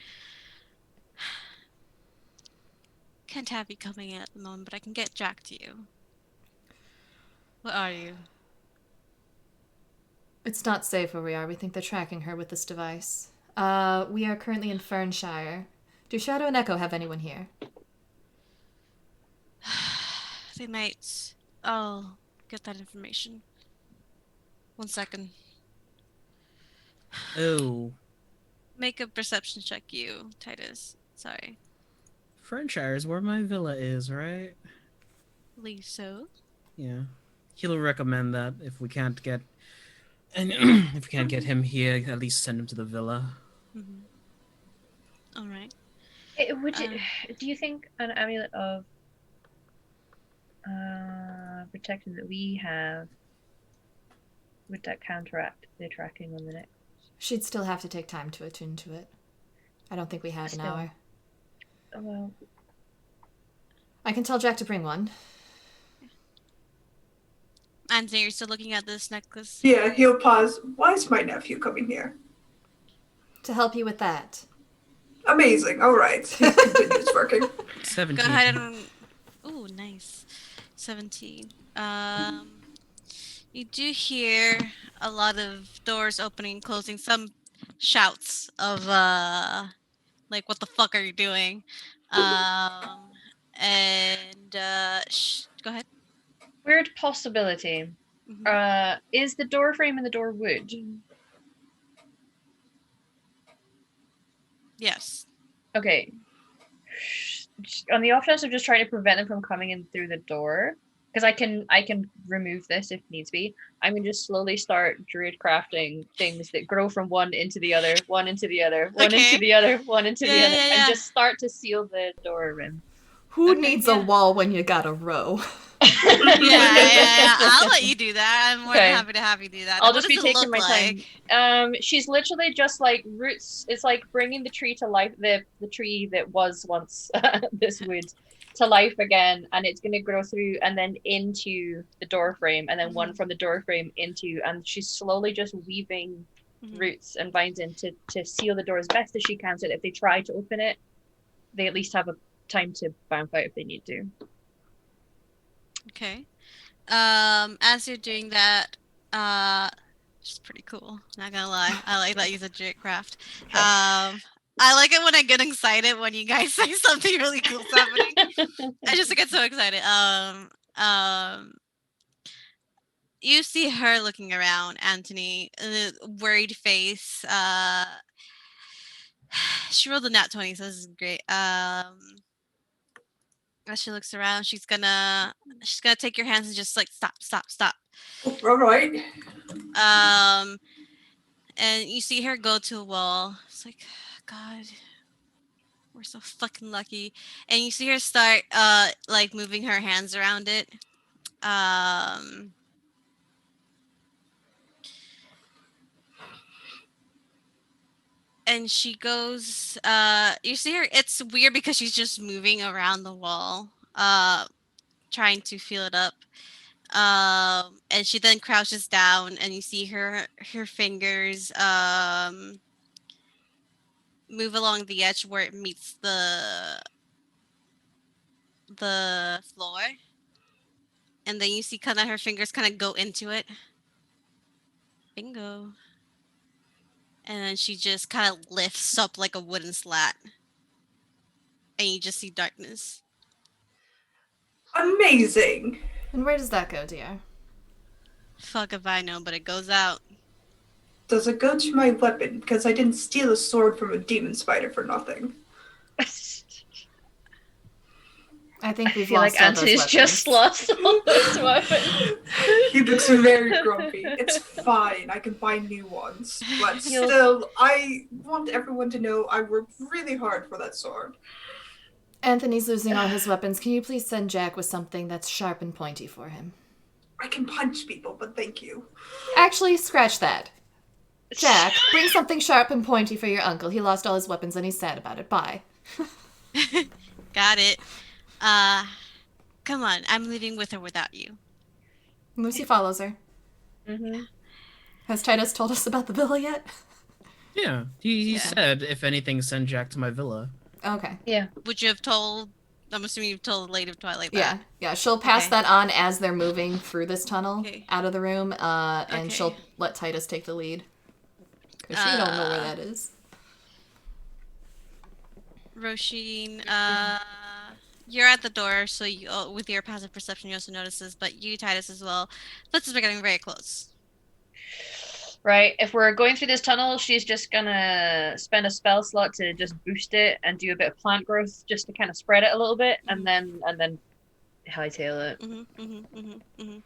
can't have you coming in at the moment, but I can get Jack to you. What are you? It's not safe where we are. We think they're tracking her with this device. We are currently in Fernshire. Do Shadow and Echo have anyone here? They might. I'll get that information. 1 second. Oh, Make a perception check, you, Titus. Sorry. Fernshire is where my villa is, right? Believe so. Yeah. He'll recommend that if we can't get and if we can't get him here, at least send him to the villa. All right. Do you think an amulet of protection that we have would that counteract the tracking on the neck? She'd still have to take time to attune to it. I don't think we have an Still. hour. Oh, well, I can tell Jack to bring one. Anthony, you're still looking at this necklace? Yeah, he'll pause. Why is my nephew coming here? To help you with that. Amazing. All right. He continues working. 17. Go ahead and. Ooh, nice. 17. You do hear a lot of doors opening and closing. Some shouts of like, "What the fuck are you doing?" And go ahead. Weird possibility. Mhm. Is the door frame and the door wood? Yes. Okay. On the off chance of just trying to prevent them from coming in through the door, because I can remove this if needs be. I'm gonna just slowly start druid crafting things that grow from one into the other, one into the other, one into Okay. the other, one into the Yeah, other, yeah, and yeah. just start to seal the door rim. Who Okay, needs yeah. a wall when you got a row? Yeah. I'll let you do that. I'm more than Okay. happy to have you do that. I'll What just does be it taking look my like? time. She's literally just like roots. It's like bringing the tree to life, the tree that was once this wood to life again, and it's gonna grow through and then into the door frame, and then one from the door frame into, and she's slowly just weaving Mhm. roots and vines in to seal the door as best as she can, so that if they try to open it, they at least have a time to bounce out if they need to. Okay. As you're doing that, which is pretty cool. Not gonna lie, I like that you said druid craft. Okay. I like it when I get excited when you guys say something really cool's happening. I just get so excited. You see her looking around, Anthony, worried face. She rolled a nat 20, so this is great. As she looks around, she's gonna take your hands and just like stop. All right. And you see her go to a wall. It's like, God, we're so fucking lucky. And you see her start like moving her hands around it. And she goes you see her, it's weird because she's just moving around the wall, trying to feel it up. And she then crouches down and you see her fingers move along the edge where it meets the floor, and then you see kind of her fingers kind of go into it. Bingo. And then she just kind of lifts up like a wooden slat, and you just see darkness. Amazing. And where does that go, dear? Fuck if I know, but it goes out. Does it go to my weapon? Because I didn't steal a sword from a demon spider for nothing. I think I we've feel lost like all those Anthony's weapons. just lost all his weapons. He looks very grumpy. It's fine. I can buy new ones. But still, I want everyone to know I worked really hard for that sword. Anthony's losing all his weapons. Can you please send Jack with something that's sharp and pointy for him? I can punch people, but thank you. Actually, scratch that. Jack, bring something sharp and pointy for your uncle. He lost all his weapons and he's sad about it. Bye. Got it. Come on, I'm leaving with or without you. Lucy follows her. Mm-hmm. Has Titus told us about the villa yet? Yeah, he Yeah. said, if anything, send Jack to my villa. Okay. Yeah. Would you have told? I'm assuming you've told Lady of Twilight that. Yeah, yeah. She'll pass Okay. that on as they're moving through this tunnel Okay. out of the room, and Okay. she'll let Titus take the lead. Because she don't know where that is. Roisin, you're at the door, so you, with your passive perception, you also notice this, but you, Titus, as well. Let's just be getting very close. Right. If we're going through this tunnel, she's just gonna spend a spell slot to just boost it and do a bit of plant growth just to kind of spread it a little bit, and then hightail it.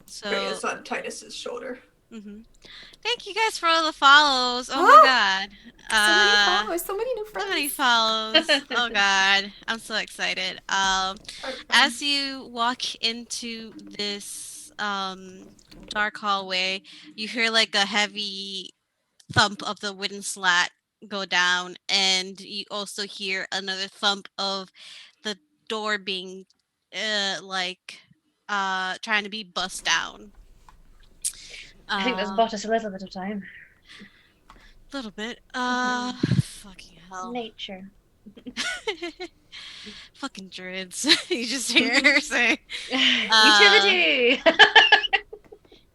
So. Ray is on Titus's shoulder. Thank you guys for all the follows. Oh my god. So many followers, so many new friends. So many follows. Oh god. I'm so excited. As you walk into this dark hallway, you hear like a heavy thump of the wooden slat go down, and you also hear another thump of the door being trying to be bust down. I think that's bought us a little bit of time. Little bit. Fucking hell. Nature. Fucking druids. You just hear her say. Utility!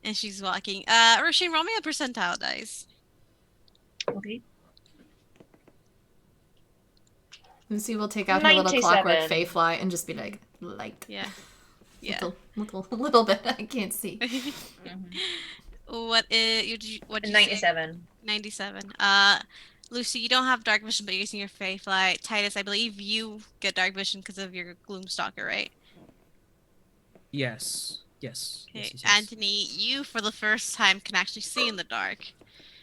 And she's walking. Roisin, roll me a percentile dice. Okay. Lucy will take out her little clockwork 97. fey fly and just be like, light. Yeah. Yeah. Little bit. I can't see. What is what did you say? 97. 97. Lucy, you don't have dark vision, but you're using your fey fly. Titus, I believe you get dark vision because of your Gloomstalker, right? Yes. Yes. Okay. Yes, yes, yes. Anthony, you for the first time can actually see in the dark.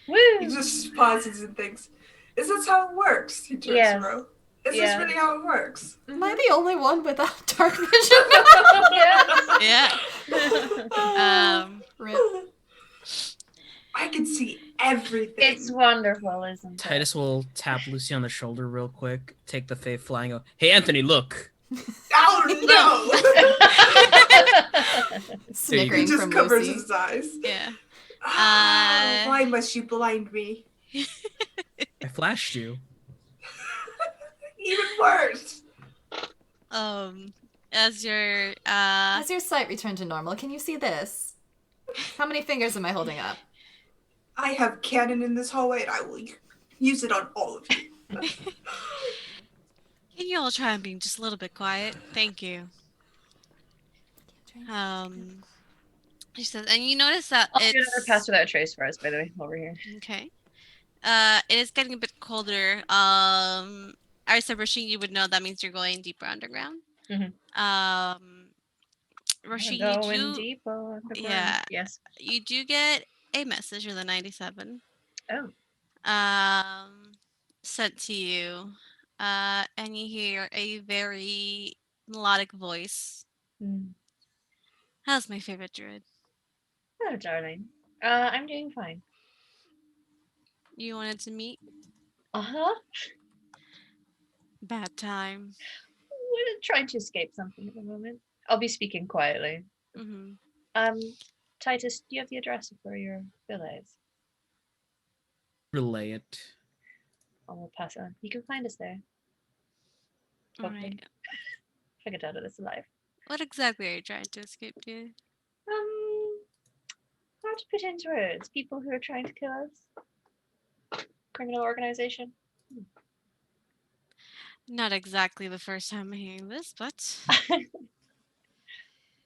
Woo! He just pauses and thinks, "Is this how it works?" He turns Yes. to Ro. Is Yeah. this really how it works? Am I the only one without dark vision? Yes. Yeah. Rip. I can see everything. It's wonderful, isn't it? Titus will tap Lucy on the shoulder real quick, take the fey fly, and go, "Hey, Anthony, look." Oh no! He Snickering just from covers Lucy. his eyes. Yeah. Why must you blind me? I flashed you. Even worse. As your Has your sight returned to normal? Can you see this? How many fingers am I holding up? I have cannon in this hallway, and I will use it on all of you. can you all try and be just a little bit quiet? Thank you. She says, and you notice that I'll do it's another pass without a trace for us, by the way, over here. okay. It is getting a bit colder. I said, Roisin, you would know that means you're going deeper underground. Mhm. Roisin, Going you do, deeper underground. yeah. Yes. you do get a message with a 97. Oh. Sent to you. And you hear a very melodic voice. How's my favorite druid? Hello, darling. I'm doing fine. You wanted to meet? Uh-huh. Bad time. We're trying to escape something at the moment. I'll be speaking quietly. Mm-hmm. Titus, do you have the address of where your villa is? Relay it. I will pass it on. You can find us there. All Hopefully. right. If I get out of this alive. What exactly are you trying to escape to? Hard to put into words. People who are trying to kill us. Criminal organization. Not exactly the first time I'm hearing this, but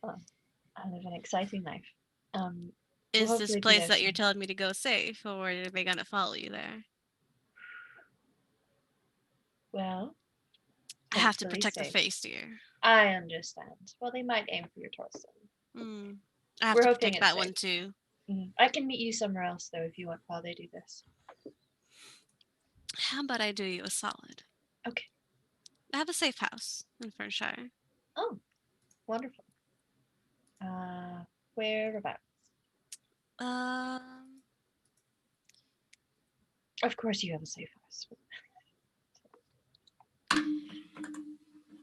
Well, I live an exciting life. is We'll this hopefully be place there that you're soon. telling me to go safe, or are they gonna follow you there? Well, I have to hopefully protect the safe. face here. I understand. Well, they might aim for your torso. I have We're to hoping protect it's that safe. one too. I can meet you somewhere else, though, if you want, while they do this. How about I do you a solid? Okay. I have a safe house in Fernshire. Oh, wonderful. Whereabouts? Of course you have a safe house.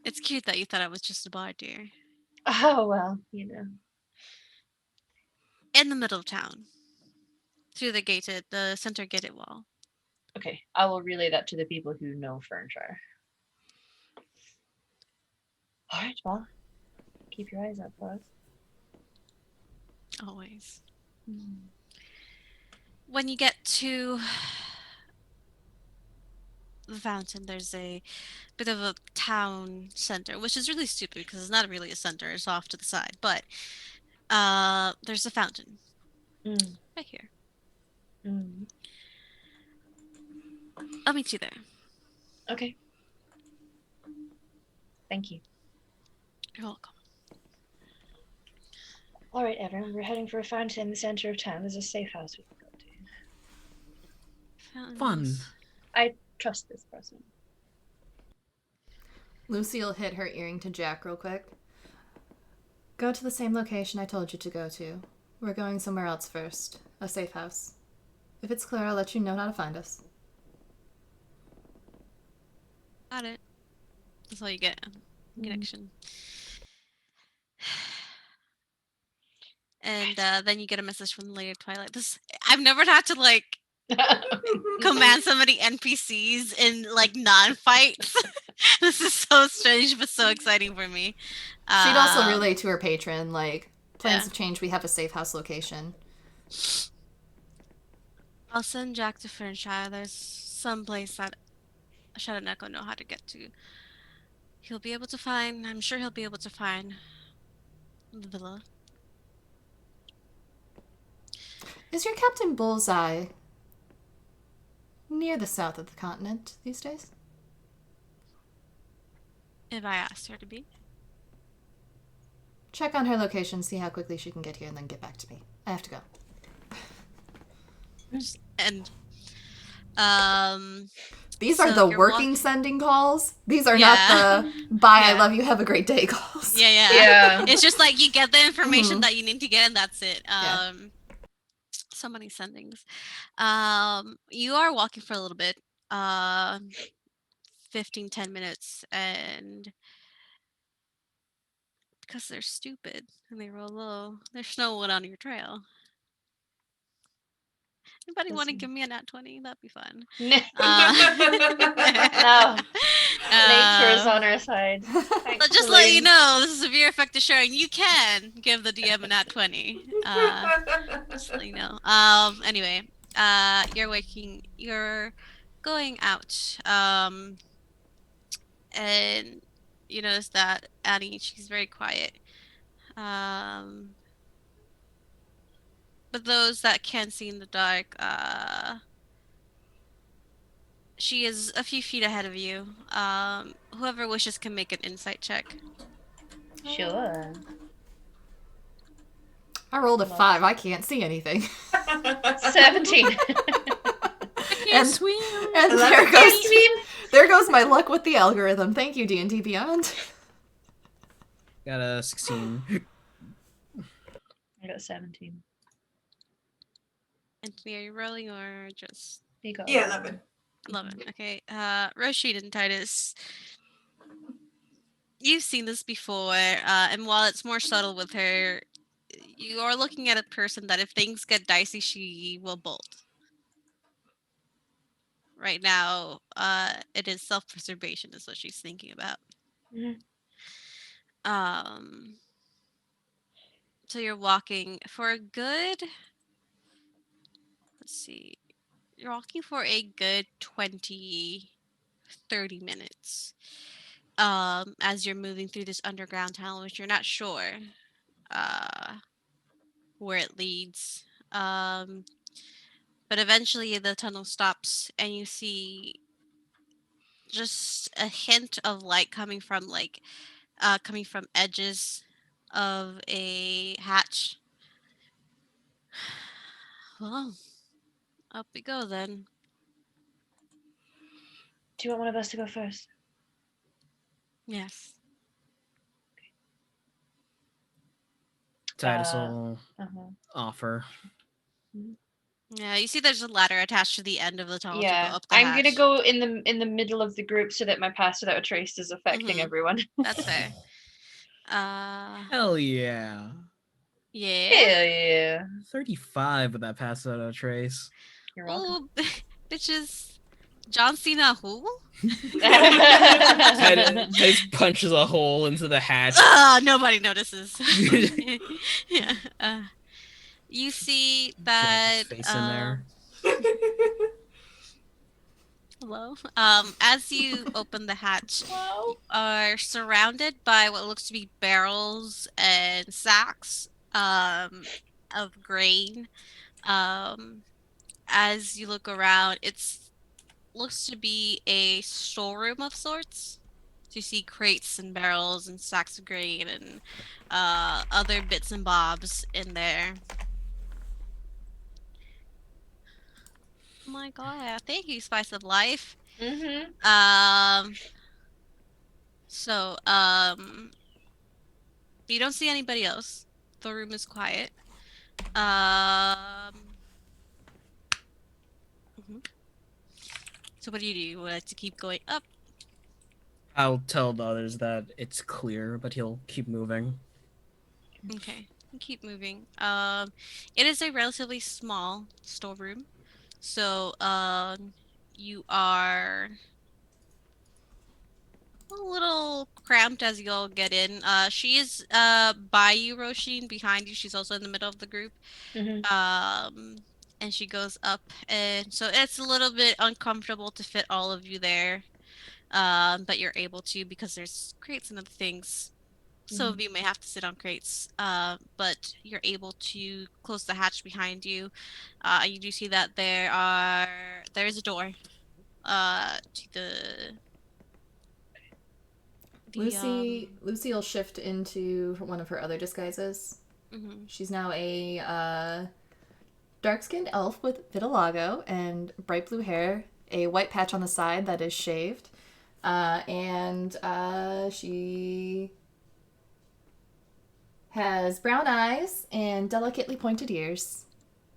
It's cute that you thought I was just a bar, dear. Oh, well, you know. In the middle of town. Through the center gated wall. Okay, I will relay that to the people who know Fernshire. Alright, well, keep your eyes out for us. Always. When you get to the fountain, there's a bit of a town center, which is really stupid because it's not really a center, it's off to the side. But there's a fountain right here. I'll meet you there. Okay. Thank you. You're welcome. Alright, everyone, we're heading for a fountain in the center of town. There's a safe house we can go to. Fountains. Fun. I trust this person. Lucy will hit her earring to Jack real quick. Go to the same location I told you to go to. We're going somewhere else first. A safe house. If it's clear, I'll let you know how to find us. Got it. That's all you get. Connection. And then you get a message from the Lady of Twilight. This I've never had to like command so many NPCs in like non-fights. This is so strange but so exciting for me. She'd also relay to her patron, like, plans yeah. have changed, we have a safe house location. I'll send Jack to Fernshire. There's some place that Shadow Neck will know how to get to. I'm sure he'll be able to find the villa. Is your Captain Bullseye near the south of the continent these days? If I asked her to be. Check on her location, see how quickly she can get here, and then get back to me. I have to go. And These so are the you're working sending calls. These are Yeah. not the bye, I Yeah. love you, have a great day calls. yeah. Yeah. It's just like you get the information Mhm. that you need to get and that's it. Yeah. So many sendings. You are walking for a little bit. 10 minutes, and because they're stupid and they roll low, there's no one on your trail. Anybody want to Listen. give me a nat 20? That'd be fun. No. Uh, Nature is on our side. But just let you know, this is a severe effect of sharing. You can give the DM a nat 20. Just let you know. Anyway, you're going out. And you notice that Annie, she's very quiet. But those that can see in the dark, she is a few feet ahead of you. Whoever wishes can make an insight check. Sure. I rolled a 5. I can't see anything. 17. and swim. and there goes my luck with the algorithm. Thank you, D&D Beyond. Got a 16. I got 17. Anthony, are you rolling or just You got Yeah, 11. 11? Okay. Rashid and Titus, you've seen this before, and while it's more subtle with her, you are looking at a person that if things get dicey, she will bolt. Right now, it is self-preservation is what she's thinking about. Mhm. So you're walking for a good, let's see, you're walking for a good 20, 30 minutes. As you're moving through this underground tunnel, which you're not sure where it leads. But eventually the tunnel stops and you see just a hint of light coming from edges of a hatch. Well, up we go then. Do you want one of us to go first? Yes. Titus will Uh-huh. offer. Yeah, you see there's a ladder attached to the end of the tunnel to Yeah, go up the I'm hatch. gonna go in the middle of the group so that my pass without a trace is affecting Mhm. everyone. That's fair. Hell yeah. Yeah. Hell yeah. 35 with that pass out of trace. You're welcome. Ooh, bitches. John Cena who? Titus punches a hole into the hatch. Nobody notices. Yeah. You see that Jack's face in there. hello. As you open the hatch, Wow. you are surrounded by what looks to be barrels and sacks of grain. As you look around, it's looks to be a storeroom of sorts. So you see crates and barrels and sacks of grain and other bits and bobs in there. Oh my god, thank you, Spice of Life. Mm-hmm. So, you don't see anybody else. The room is quiet. So what do? You want it to keep going up? I'll tell the others that it's clear, but he'll keep moving. Okay. keep moving. It is a relatively small storeroom, so you are a little cramped as you'll get in. She is by you, Roshin, behind you. She's also in the middle of the group. Mhm. Um, and she goes up, and so it's a little bit uncomfortable to fit all of you there. But you're able to because there's crates and other things. Some of you may have to sit on crates, but you're able to close the hatch behind you. You do see that there is a door to the Lucy will shift into one of her other disguises. mhm. She's now a dark-skinned elf with vitiligo and bright blue hair, a white patch on the side that is shaved, and she has brown eyes and delicately pointed ears,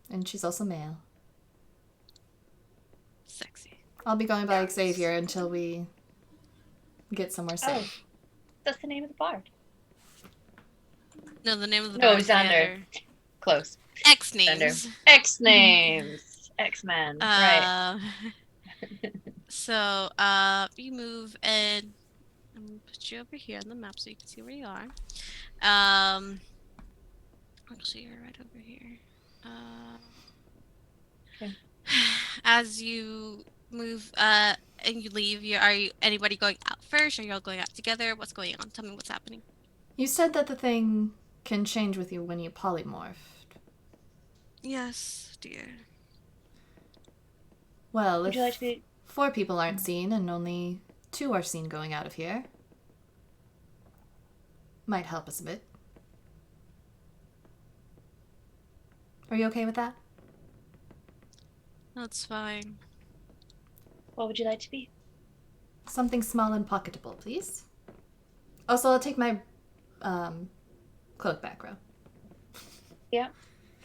and she's also male. Sexy. I'll be going by Xavier until we get somewhere safe. Oh, that's the name of the bard. No, the name of the No, bar is Xander. Close. X Xander. names. X names. X-Men. Right. So, you move and I'm gonna put you over here on the map so you can see where you are. Actually, you're right over here. Okay. As you move, and you leave, are you anybody going out first? Are you all going out together? What's going on? Tell me what's happening. You said that the thing can change with you when you polymorphed. Yes, dear. Well, Would if you like to be? 4 people aren't seen and only 2 are seen going out of here, might help us a bit. Are you okay with that? That's fine. What would you like to be? Something small and pocketable, please. Also, I'll take my cloak back, Ro. Yeah.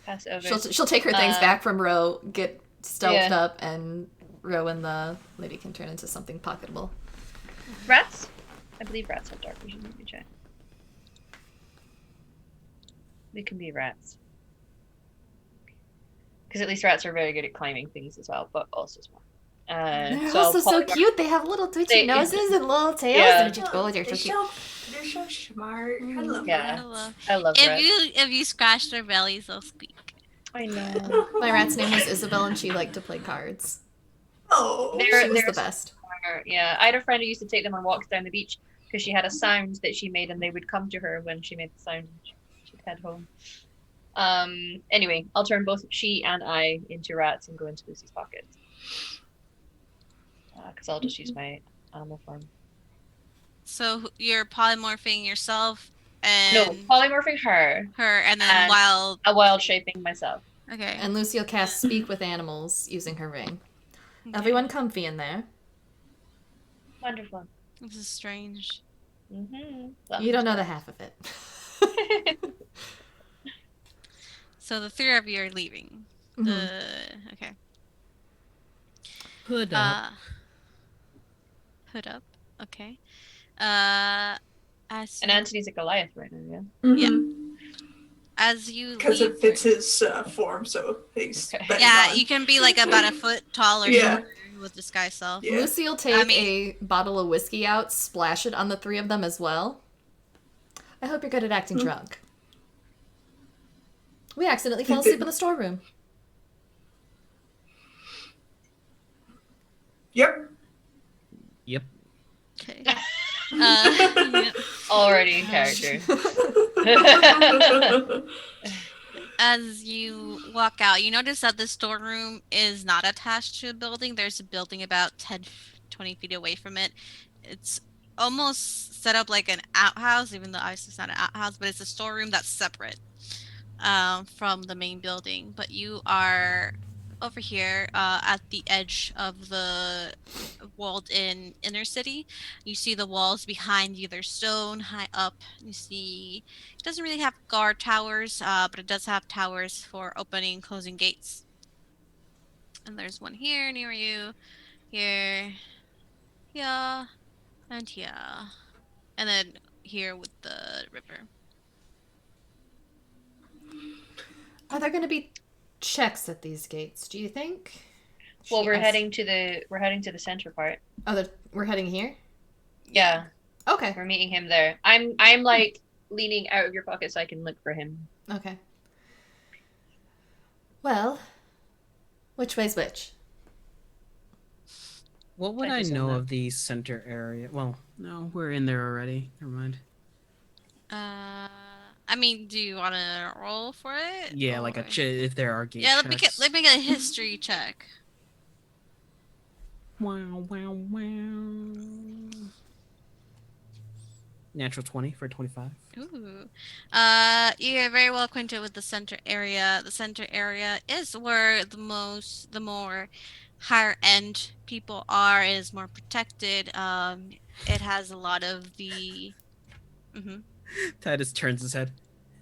Pass it over. She'll take her things back from Ro, get stealthed Yeah. up, and Ro and the lady can turn into something pocketable. Rats? I believe rats have dark vision. Let me check. They can be rats. Because at least rats are very good at climbing things as well, but also small. They're So also so polymorph- cute. They have little twitchy They- noses and little tails. Yeah. And they're so cute. They're so smart. I love Yeah. rats. I love If rats. you scratch their bellies, they'll squeak. I know. My rat's name was Isabel, and she liked to play cards. Oh. They're- She was they're the best. Yeah, I had a friend who used to take them on walks down the beach because she had a sound that she made, and they would come to her when she made the sound. And she'd head home. Anyway, I'll turn both she and I into rats and go into Lucy's pockets. Because I'll just use my animal form. So you're polymorphing yourself and No, polymorphing her, her, and then and- wild. a wild shaping myself. Okay. And Lucy will cast Speak with Animals using her ring. Okay. Everyone comfy in there. Wonderful. This is strange. Mm-hmm. You don't know the half of it. So the 3 of you are leaving. Okay. Hood up. Hood up. Okay. As And you, Anthony's a Goliath right now, as you Because leave, it fits his form, so he's Okay. bang yeah, on. you can be like about a foot tall or Yeah. shorter with disguise self. Yeah. Lucy will take I mean- a bottle of whiskey out, splash it on the 3 of them as well. I hope you're good at acting drunk. We accidentally fell asleep in the storeroom. Yep. Yep. Okay. Yeah. Already in character. As you walk out, you notice that the storeroom is not attached to a building. There's a building about 10, 20 feet away from it. It's almost set up like an outhouse, even though obviously it's not an outhouse, but it's a storeroom that's separate from the main building. But you are over here at the edge of the walled-in inner city. You see the walls behind you. They're stone high up. You see it doesn't really have guard towers, but it does have towers for opening and closing gates. And there's one here near you, here, here, and here. And then here with the river. Are there going to be checks at these gates, do you think? Well, She we're asks. heading to the center part. Oh, we're heading here? Yeah, Okay. we're meeting him there. I'm like leaning out of your pocket so I can look for him. Okay. Well, which way's which? What would I I just know own that. of the center area? Well, no, we're in there already. Never mind. I mean, do you want to roll for it? Yeah, like or- if there are gate Yeah, checks. let me get a history check. Wow, wow, wow. Natural 20 for 25. Ooh. You're very well acquainted with the center area. The center area is where the more higher end people are. It is more protected. It has a lot of the. Mm-hmm. Titus turns his head.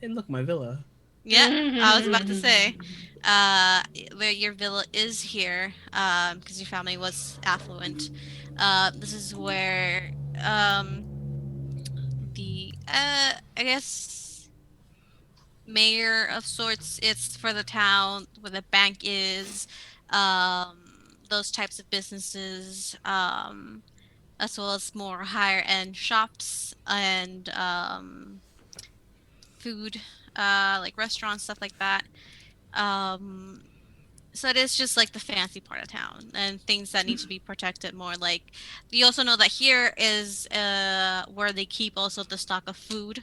Hey, look, my villa. Yeah, I was about to say, where your villa is here, because your family was affluent. This is where, I guess, mayor of sorts. It's for the town where the bank is, those types of businesses, as well as more higher end shops and food, like restaurants, stuff like that. Um, so it is just like the fancy part of town and things that need to be protected more. Like you also know that here is where they keep also the stock of food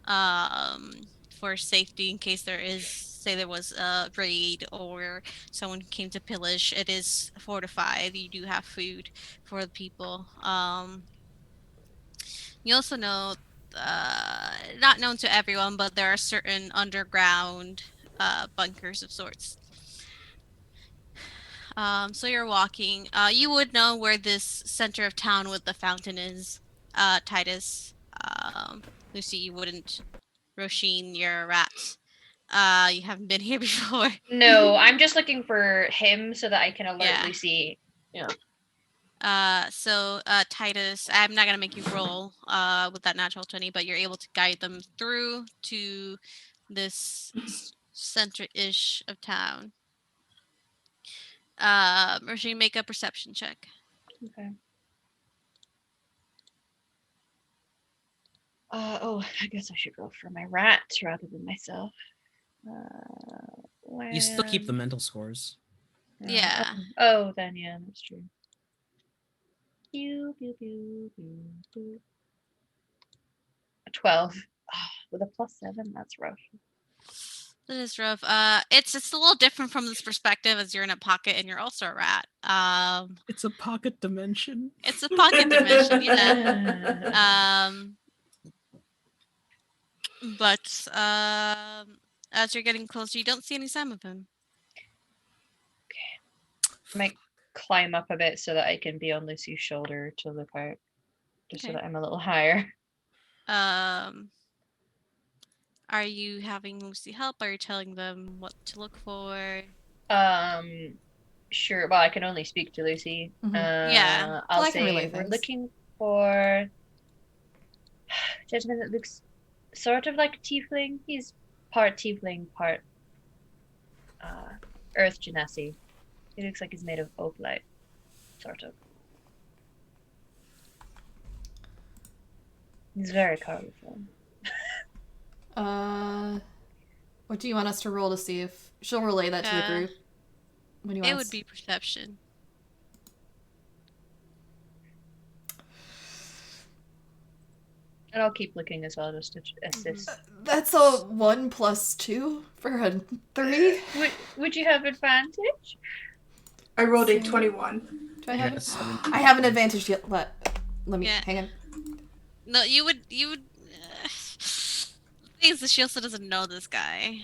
um for safety in case there is say there was a raid or someone came to pillage. It is fortified. You do have food for the people. You also know not known to everyone, but there are certain underground bunkers of sorts. So you're walking. You would know where this center of town with the fountain is, Titus. Lucy, you wouldn't. Roisin, you're a rat. You haven't been here before. No, I'm just looking for him so that I can alert Yeah. Lucy. Yeah. Titus, I'm not gonna make you roll with that natural 20, but you're able to guide them through to this center-ish of town. Roisin, make a perception check. Okay. I guess I should go for my rat rather than myself. You still keep the When- mental scores. Yeah. Oh, then yeah, that's true. Pew, pew, pew, pew, pew. 12. With a +7, that's rough. That is rough. It's a little different from this perspective as you're in a pocket and you're also a rat. It's a pocket dimension. It's a pocket dimension, yeah. But as you're getting closer, you don't see any sign of him. I might climb up a bit so that I can be on Lucy's shoulder to look out, just so Okay. that I'm a little higher. Are you having Lucy help? Are you telling them what to look for? Sure. Well, I can only speak to Lucy. Mhm. Yeah. I'll Well, I can relay say we're things. looking for a gentleman that looks sort of like a tiefling. He's part tiefling, part earth genasi. He looks like he's made of opalite, sort of. He's very colorful. What do you want us to roll to see if she'll relay that to the group? What do you want It us- would be perception. And I'll keep looking as well, just to assist. That's a 1 + 2 for a 3. Would you have advantage? I rolled a See. 21. Do I I have got a it? 17. I have an advantage yet. Let me Yeah. hang on. No, you would. The thing is, she also doesn't know this guy.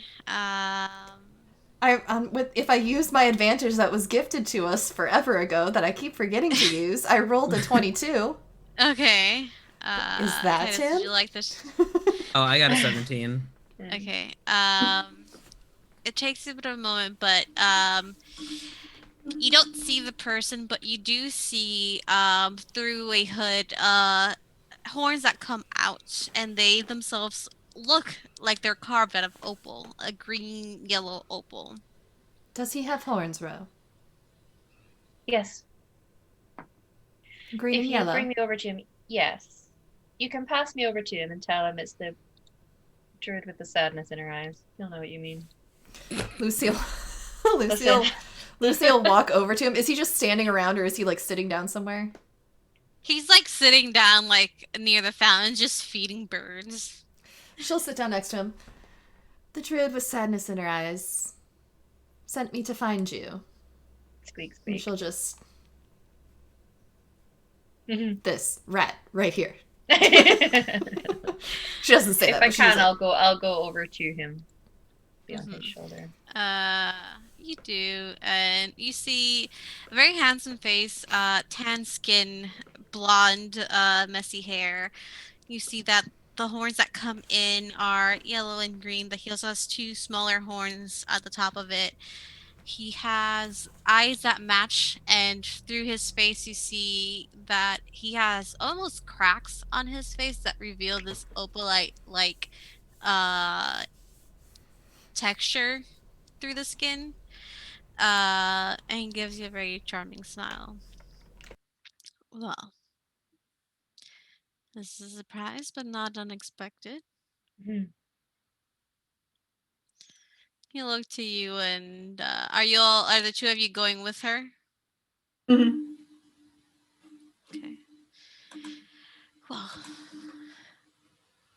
If I use my advantage that was gifted to us forever ago that I keep forgetting to use, I rolled a 22. Okay. Is that Titus, him? would you like this? Oh, I got a 17. Okay. It takes a bit of a moment, but you don't see the person, but you do see through a hood horns that come out, and they themselves look like they're carved out of opal, a green-yellow opal. Does he have horns, Ro? Yes. Green If and you yellow. bring me over to him, yes. You can pass me over to him and tell him it's the druid with the sadness in her eyes. He'll know what you mean. Lucille. Listen. Lucille walk over to him. Is he just standing around or is he like sitting down somewhere? He's like sitting down like near the fountain, just feeding birds. She'll sit down next to him. The druid with sadness in her eyes sent me to find you. Squeak, And squeak. she'll just Mhm. this rat right here. If She doesn't say that, I but she's can, like, I'll go over to him. Be on his Mhm. shoulder. You do, and you see a very handsome face, tan skin, blonde, messy hair. You see that the horns that come in are yellow and green, but he also has two smaller horns at the top of it. He has eyes that match, and through his face, you see that he has almost cracks on his face that reveal this opalite like uh texture through the skin. And he gives you a very charming smile. Well, this is a surprise, but not unexpected. Mhm. He looked to you, and are the two of you going with her? Mhm. Okay. Well,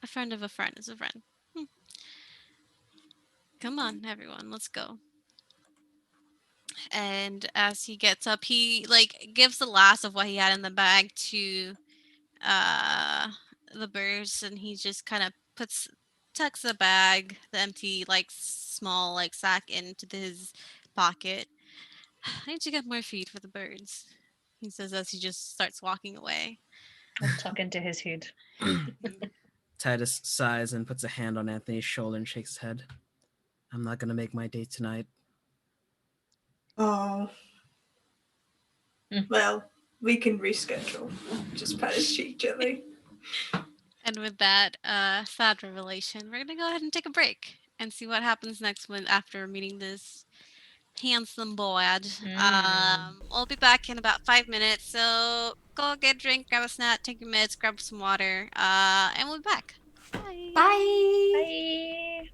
a friend of a friend is a friend. Hmm. Come on, everyone, let's go. And as he gets up, he like gives the last of what he had in the bag to uh the birds, and he just kind of tucks the bag, the empty like small like sack into his pocket. I need to get more feed for the birds, he says as he just starts walking away. I'll tuck into his hood. Titus sighs and puts a hand on Anthony's shoulder and shakes his head. I'm not gonna make my date tonight. Oh. Mm. Well, we can reschedule. Just pat his cheek gently. And with that sad revelation, we're gonna go ahead and take a break and see what happens next when after meeting this handsome boy. We'll be back in about 5 minutes, so go get a drink, grab a snack, take your meds, grab some water, and we'll be back. Bye. bye. Bye.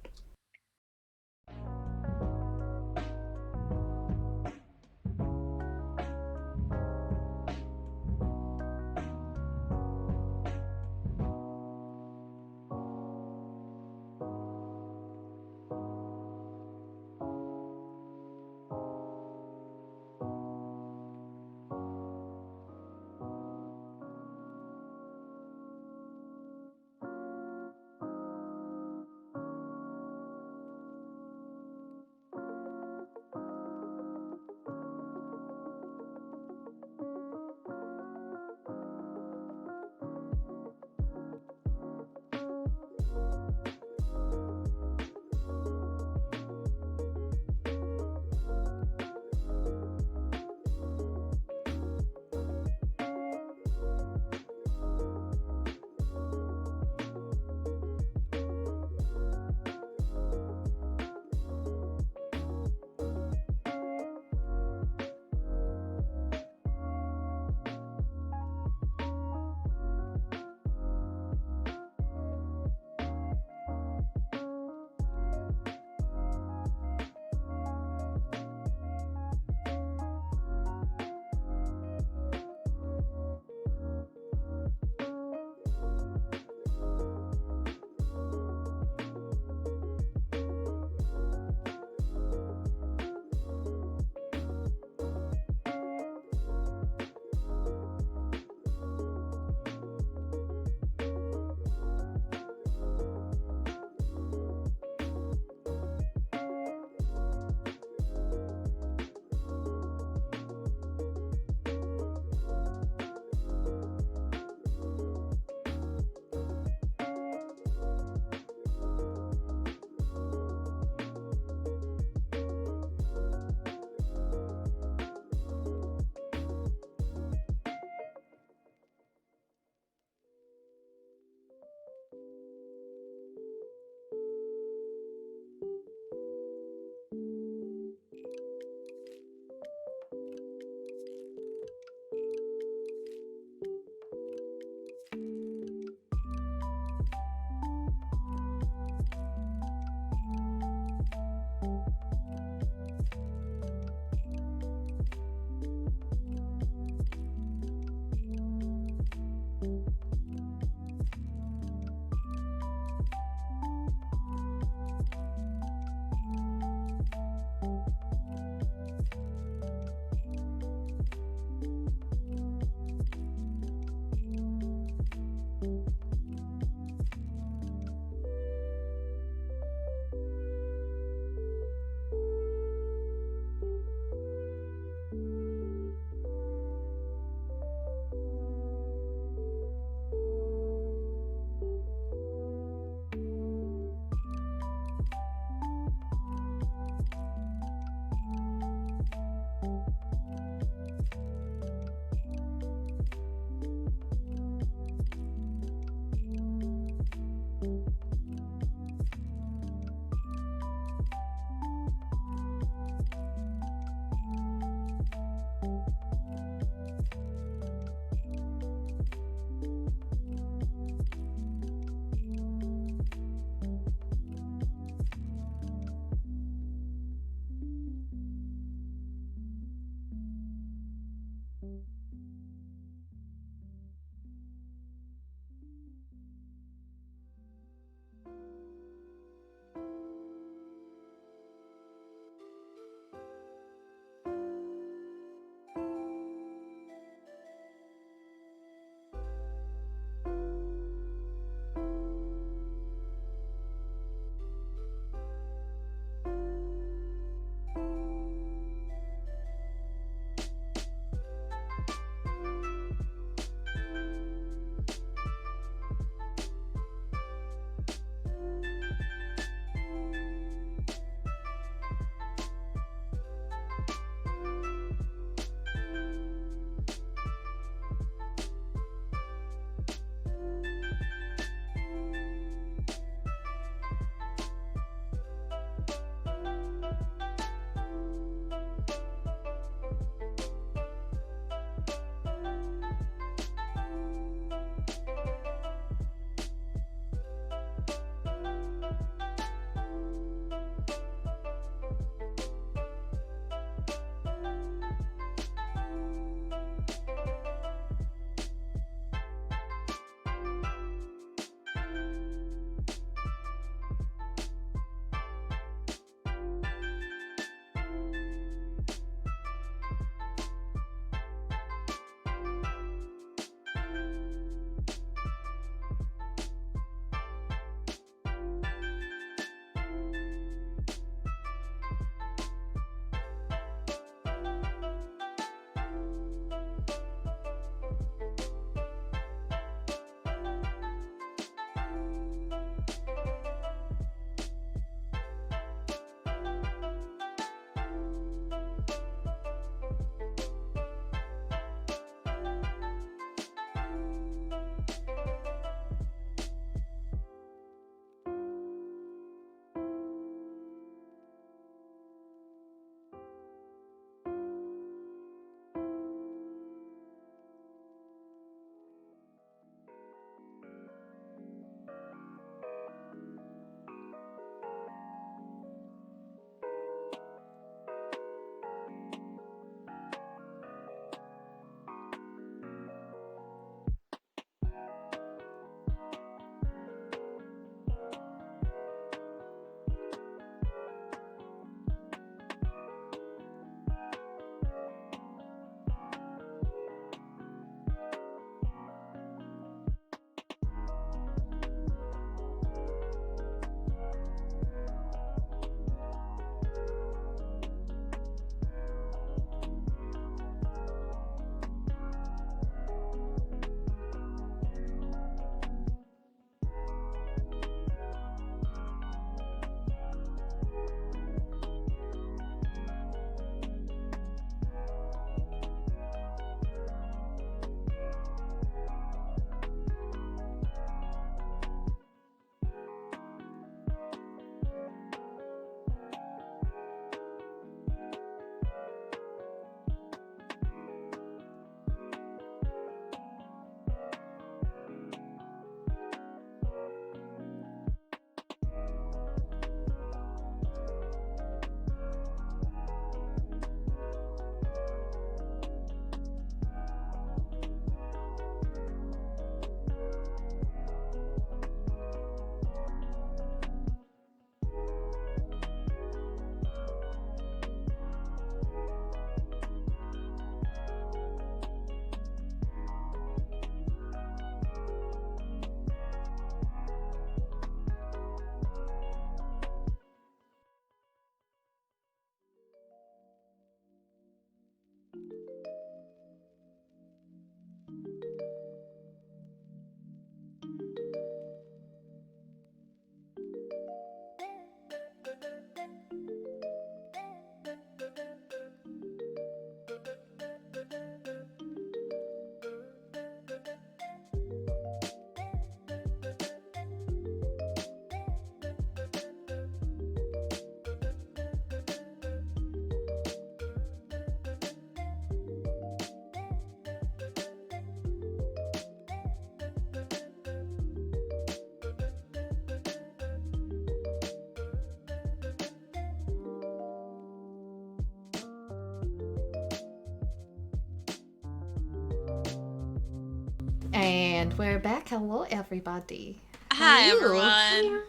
And we're back. Hello, everybody. How Hi are you? everyone.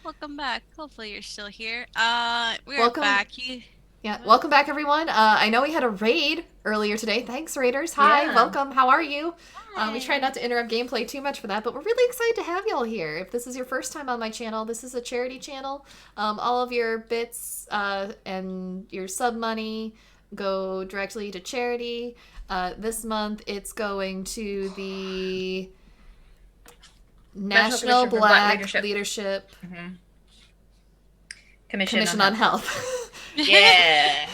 Welcome back. Hopefully you're still here. We're Welcome. back. Yeah, What? welcome back, everyone. I know we had a raid earlier today. Thanks, raiders. Hi, Yeah. welcome. How are you? We try Hi. not to interrupt gameplay too much for that, but we're really excited to have y'all here. If this is your first time on my channel, this is a charity channel. All of your bits and your sub money go directly to charity. This month, it's going to the National Commission for Black Black Leadership Mm-hmm. Commission on Health. Yeah.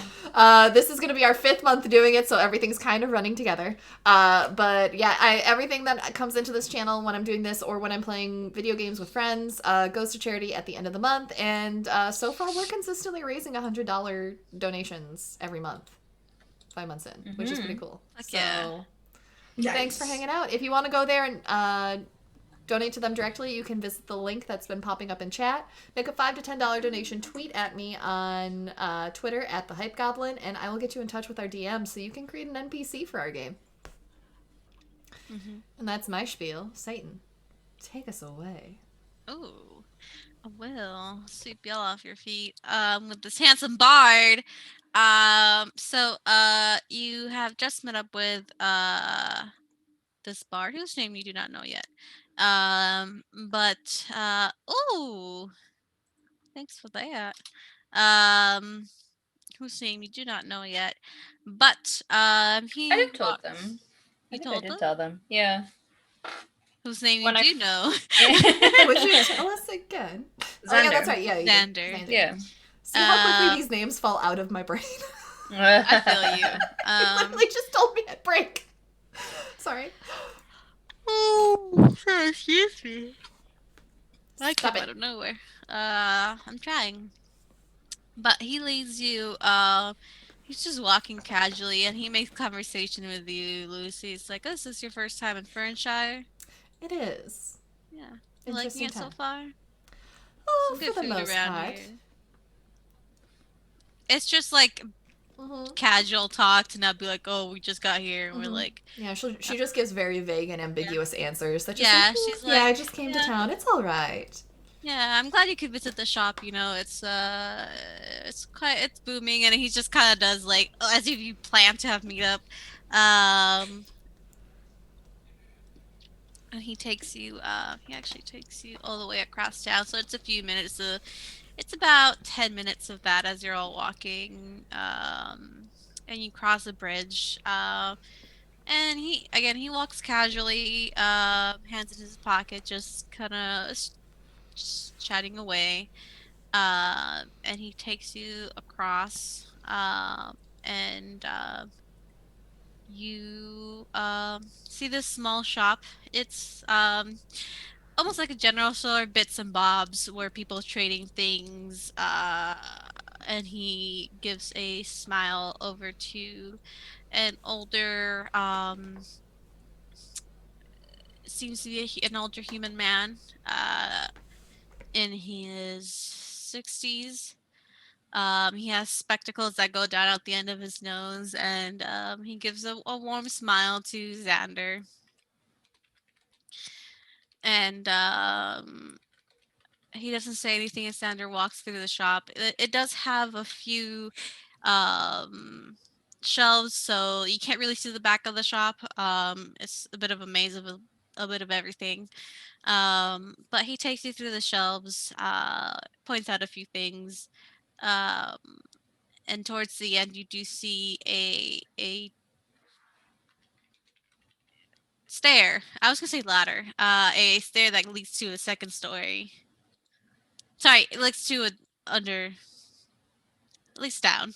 This is going to be our 5th month doing it, so everything's kind of running together. But yeah, everything that comes into this channel when I'm doing this or when I'm playing video games with friends goes to charity at the end of the month. And so far, we're consistently raising $100 donations every month, 5 months in, which is pretty cool. Heck So yeah. thanks for hanging out. If you want to go there and donate to them directly, you can visit the link that's been popping up in chat. Make a $5 to $10 donation. Tweet at me on Twitter at the Hype Goblin, and I will get you in touch with our DM so you can create an NPC for our game. Mm-hmm. And that's my spiel. Satan, take us away. Oh, I will sweep y'all off your feet. With this handsome bard. You have just met up with this bard whose name you do not know yet. Oh, thanks for that. Whose name you do not know yet, but he. I did told them. You I think told I did them? tell them. Yeah. Whose name When you I do know? Would you tell us again? Oh yeah, that's right. Yeah, you did. Xander. Yeah. See how quickly these names fall out of my brain. I feel you. You literally just told me at break. Sorry. Oh, excuse me. I Stop came it. out of nowhere. I'm trying. But he leads you, he's just walking casually and he makes conversation with you, Lucy. It's like, oh, is this your first time in Fernshire? It is. Yeah. You liking Interesting it so time. far? Oh, Some good for the food most around part. here. It's just like Mm-hmm. casual talk to not be like, oh, we just got here and we're like, Yeah, she just gives very vague and ambiguous answers. That just yeah, like, she's yeah, like, I just came to town. It's all right. yeah, I'm glad you could visit the shop. You know, it's booming, and he just kind of does like as if you plan to have meet up. And he actually takes you all the way across town, so it's a few minutes. It's about 10 minutes of that as you're all walking, and you cross a bridge. And he walks casually, hands in his pocket, just kind of just chatting away. And he takes you across, and you see this small shop. It's almost like a general store, bits and bobs, where people trading things. And he gives a smile over to an older, seems to be an older human man, in his 60s. He has spectacles that go down out the end of his nose, and he gives a warm smile to Xander. And he doesn't say anything as Xander walks through the shop. It does have a few um, shelves, so you can't really see the back of the shop. It's a bit of a maze of a bit of everything. But he takes you through the shelves, points out a few things. Um, and towards the end, you do see a stair. I was gonna say ladder. A stair that leads to a second story. Sorry, it leads to a under, at least down.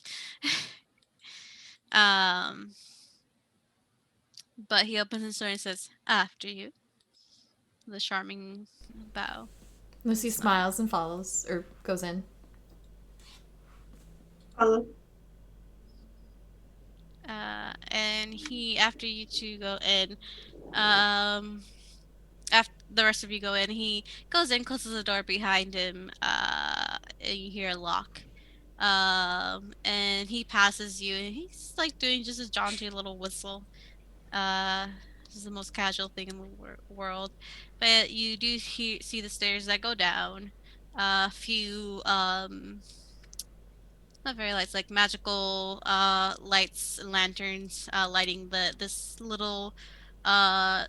But he opens his door and says, "After you." With a charming bow. Lucy Smile. smiles and follows, or goes in. Follow. And he, after you two go in, after the rest of you go in, he goes in, closes the door behind him, and you hear a lock. And he passes you, and he's like doing just a jaunty little whistle. This is the most casual thing in the world. But you do see the stairs that go down. A few not very lights, like magical lights and lanterns lighting this little uh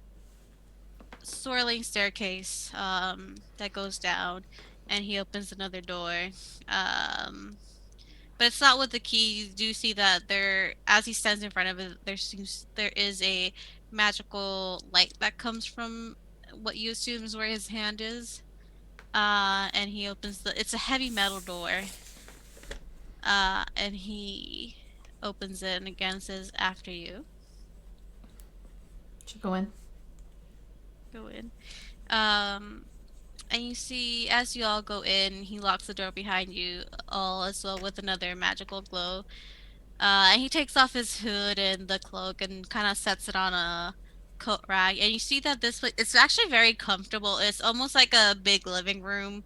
swirling staircase that goes down, and he opens another door. Um but it's not with the key. You do see that there, as he stands in front of it, there is a magical light that comes from what you assume is where his hand is. And he opens it's a heavy metal door. And he opens it and again says, "After you." Should go in. Go in. And you see, as you all go in, he locks the door behind you, all as well with another magical glow. And he takes off his hood and the cloak and kind of sets it on a coat rack. And you see that this place, it's actually very comfortable. It's almost like a big living room.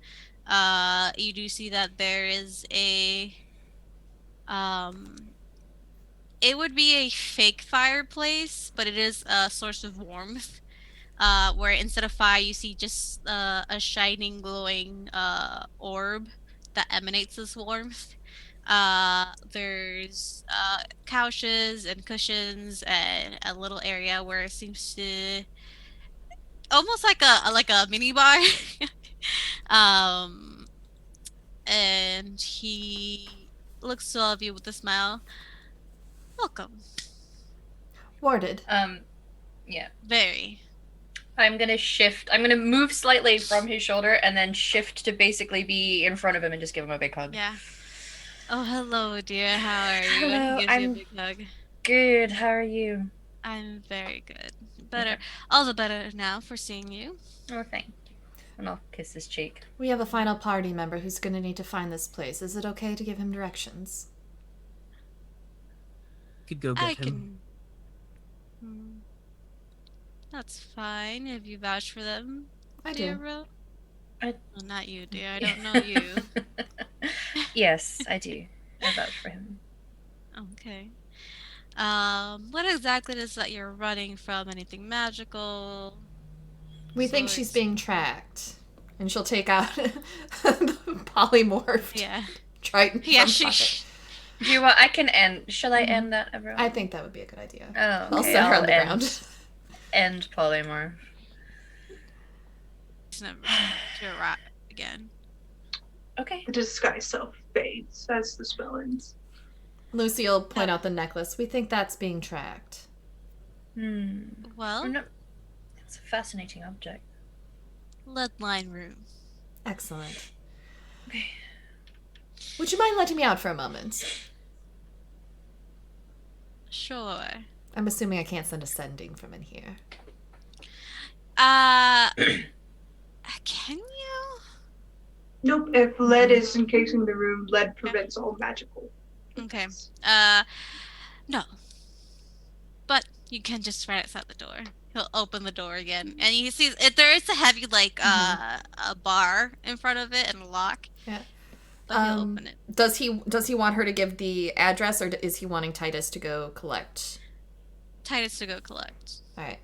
You do see that there is um, it would be a fake fireplace, but it is a source of warmth. Where instead of fire, you see just a shining, glowing orb that emanates this warmth. There's couches and cushions and a little area where it seems to almost like a mini bar. um, and he looks to all of you with a smile. Welcome. Warded. Yeah. Very. I'm gonna move slightly from his shoulder and then shift to basically be in front of him and just give him a big hug. Yeah. Oh, hello, dear. How are you? Hello, And he gives you I'm a big hug. good. How are you? I'm very good. Better. Okay. All the better now for seeing you. Oh, thank you. And I'll kiss his cheek. We have a final party member who's going to need to find this place. Is it okay to give him directions? Could go get I him. can. That's fine if you vouch for them, I dear do. Ro. I- Well, not you, dear. I don't know you. Yes, I do. I vouch for him. Okay. What exactly is that you're running from? Anything magical? We think she's Swords? being tracked. And she'll take out the polymorphed Yeah. Triton. Yeah, from pocket. she. Do you want? I can end. Shall I end that, everyone? I think that would be a good idea. Oh, I'll okay. set her on the end, ground. End polymorph. She's never to a rat again. Okay. The disguise self fades as the spell ends. Lucy will point out the necklace. We think that's being tracked. Well, No, it's a fascinating object. lead line room. Excellent. Okay. Would you mind letting me out for a moment? Sure. I'm assuming I can't send a sending from in here. Can you? Nope, if lead is encasing the room, lead prevents all magical. Okay. No. But you can just right outside the door. He'll open the door again, and you see there is a heavy a bar in front of it and a lock. Yeah. But he'll open it. Does he want her to give the address, or is he wanting Titus to go collect? Titus to go collect. All right.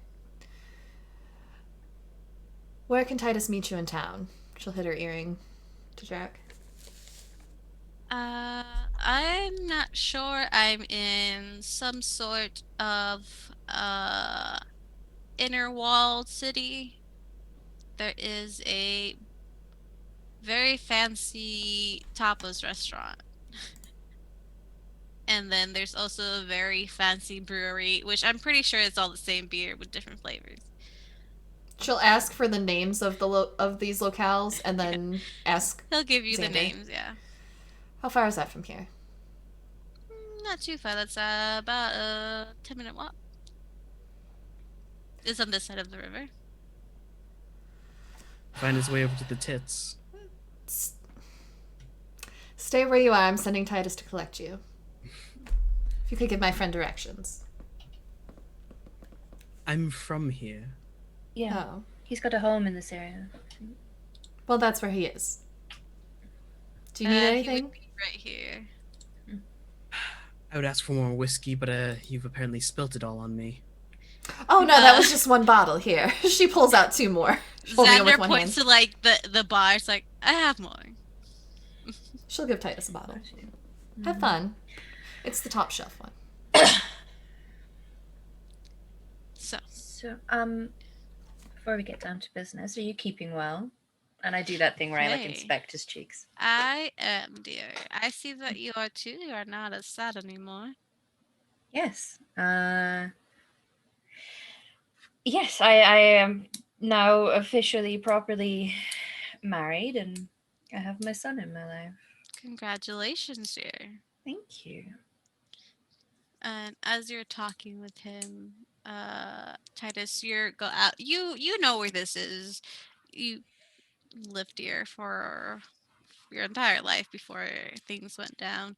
Where can Titus meet you in town? She'll hit her earring to Jack. I'm not sure. I'm in some sort of inner walled city. There is a very fancy tapas restaurant. And then there's also a very fancy brewery, which I'm pretty sure it's all the same beer with different flavors. She'll ask for the names of of these locales and then ask. He'll give you the Xander. names, yeah. How far is that from here? Not too far. That's about a 10-minute walk. It's on this side of the river. Find his way over to the tits. Stay where you are. I'm sending Titus to collect you. If you could give my friend directions. I'm from here. Yeah. Oh. He's got a home in this area. Well, that's where he is. Do you need He anything? would be right here. I would ask for more whiskey, but you've apparently spilt it all on me. Oh no, that was just one bottle. Here, she pulls out 2 more. Holding it with Xander one points hand. to like the bar. It's like, I have more. She'll give Titus a bottle. Have fun. It's the top shelf one. So, Before we get down to business, are you keeping well? And I do that thing where I like Okay. inspect his cheeks. I am, dear. I see that you are too. You are not as sad anymore. Yes. Yes, I am now officially properly married, and I have my son in my life. Congratulations, dear. Thank you. And as you're talking with him, Titus, you're go out. You know where this is. You lived here for your entire life before things went down.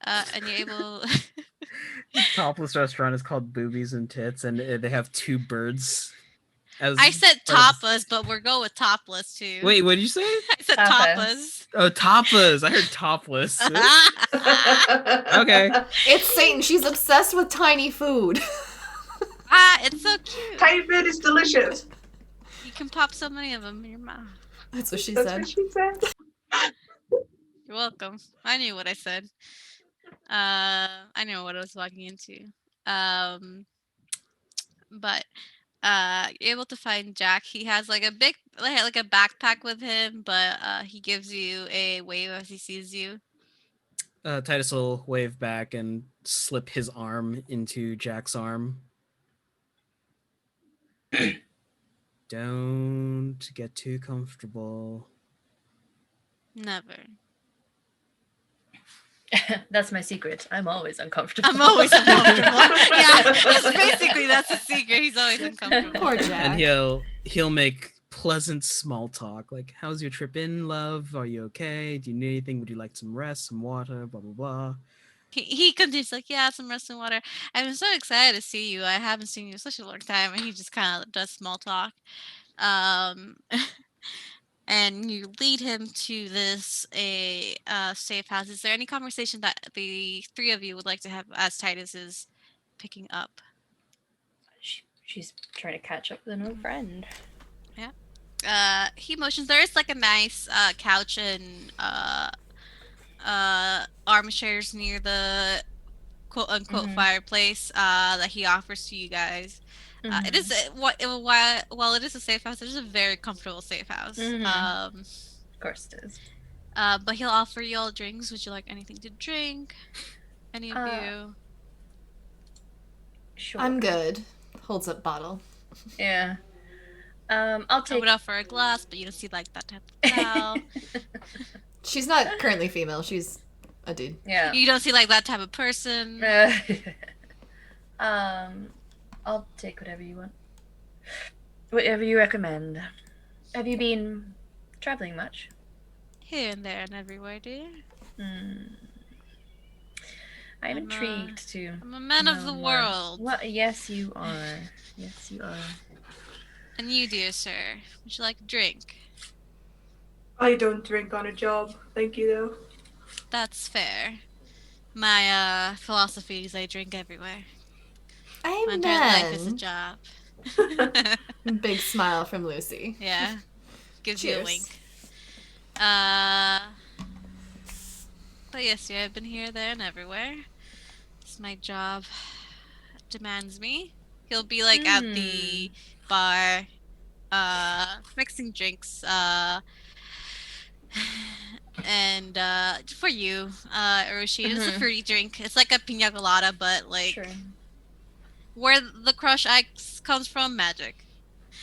And you're able. The topless restaurant is called Boobies and Tits, and they have 2 birds. I said part of the- tapas, but we're going with topless too. Wait, what did you say? I said Tapas. tapas. Oh, tapas. I heard topless. Okay. It's Satan. She's obsessed with tiny food. It's so cute. Tiny bit is delicious. You can pop so many of them in your mouth. That's what she That's said. what she said. You're welcome. I knew what I said. I knew what I was walking into. But you're able to find Jack. He has like a big, like a backpack with him, but he gives you a wave as he sees you. Titus will wave back and slip his arm into Jack's arm. Don't get too comfortable. Never. That's my secret. I'm always uncomfortable. I'm always uncomfortable. Yeah, that's the secret. He's always uncomfortable. Poor Jack. And he'll make pleasant small talk, like, how's your trip in, love? Are you okay? Do you need anything? Would you like some rest, some water, blah blah blah? He continues like, yeah, some rest and water. I'm so excited to see you. I haven't seen you in such a long time. And he just kind of does small talk. And you lead him to this safe house. Is there any conversation that the 3 of you would like to have as Titus is picking up? She's trying to catch up with an old friend. He motions. There is like a nice couch and armchairs near the quote unquote fireplace that he offers to you guys. It is while it is a safe house, it is a very comfortable safe house. Of course it is. But he'll offer you all drinks. Would you like anything to drink? Any of you? Sure. I'm good. Holds up bottle. Yeah. I'll I take. would offer a glass, but you don't see like that type of style. She's not currently female. She's a dude. Yeah. You don't see like that type of person. I'll take whatever you want. Whatever you recommend. Have you been traveling much? Here and there and everywhere, dear. I'm intrigued to. I'm a man of know the more. world. What? Yes, you are. Yes, you are. And you, dear sir, would you like a drink? I don't drink on a job. Thank you, though. That's fair. My philosophy is I drink everywhere. My entire life is a Amen. job. Big smile from Lucy. Yeah. Gives you a Cheers. wink. But yes, yeah, I've been here, there, and everywhere. It's my job demands me. He'll be like at the bar, mixing drinks, and for you, Urushi, it's a fruity drink. It's like a pina colada, but like Sure. where the crush ice comes from, magic.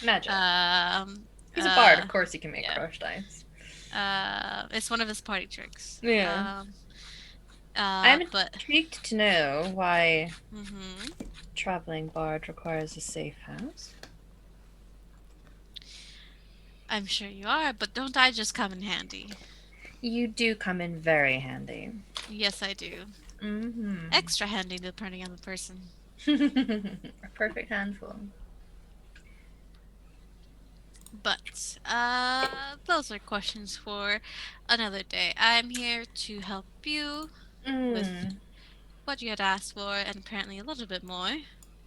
Magic. Um, He's a bard, uh, of course he can make yeah. crushed ice. It's one of his party tricks. Yeah. I'm But intrigued to know why mhm. traveling bard requires a safe house. I'm sure you are, but don't I just come in handy? You do come in very handy. Yes, I do. Mm-hmm. Extra handy depending on the person. A perfect handful. But those are questions for another day. I'm here to help you with Mm. what you had asked for, and apparently a little bit more.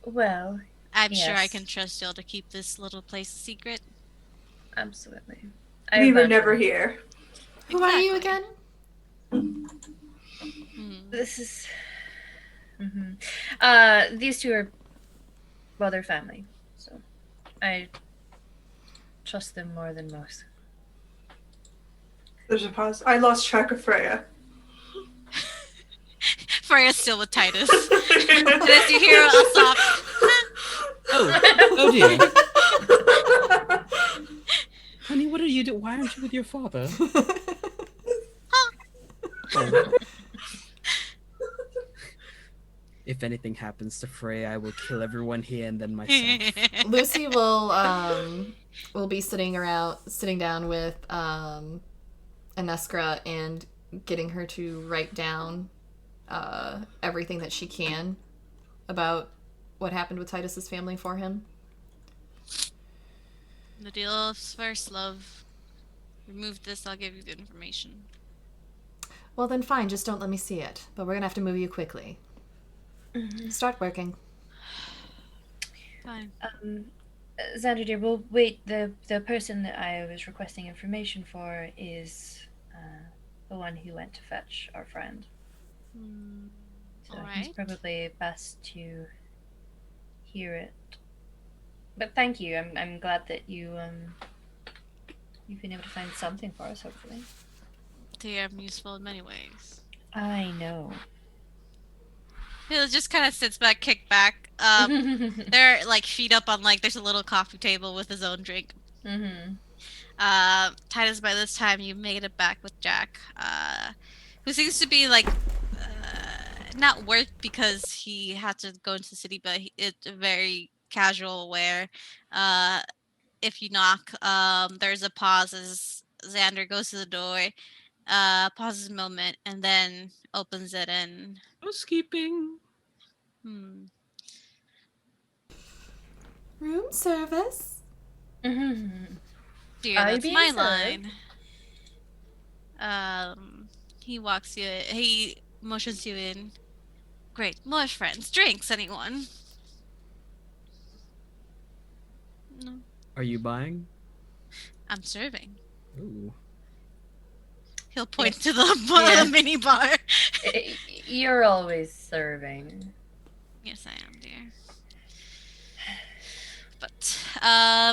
Well, I'm sure I yes. can trust y'all to keep this little place a secret. Absolutely. We were vouch for never that. here. Who are you Exactly. again? This is. These two are, well, they're family, so I trust them more than most. There's a pause. I lost track of Freya. Freya's still with Titus. And as you hear a soft, Oh dear. Honey, what are you doing? Why aren't you with your father? Oh. If anything happens to Frey, I will kill everyone here and then myself. Lucy will be sitting down with Aneskra and getting her to write down everything that she can about what happened with Titus's family for him. The deal is first, love. Remove this, I'll give you the information. Well, then fine, just don't let me see it. But we're gonna have to move you quickly. Start working. Fine. Xander dear, we'll wait. The person that I was requesting information for is the one who went to fetch our friend. So he's Alright. probably best to hear it. But thank you. I'm glad that you've been able to find something for us. Hopefully. They are useful in many ways. I know. He just kind of sits back, kicked back. They're like feet up on there's a little coffee table with his own drink. Titus, by this time you made it back with Jack, who seems to be not worked because he had to go into the city, but it's a very casual where if you knock, there's a pause as Xander goes to the door, pauses a moment, and then opens it and Housekeeping. Room service. Dear, Are you that's being my served? line. He motions you in. Great, more friends. Drinks, anyone? No, Are you buying? I'm serving. Ooh. He'll point Yes. to the Yeah. mini bar. You're always serving. Yes, I am, dear. But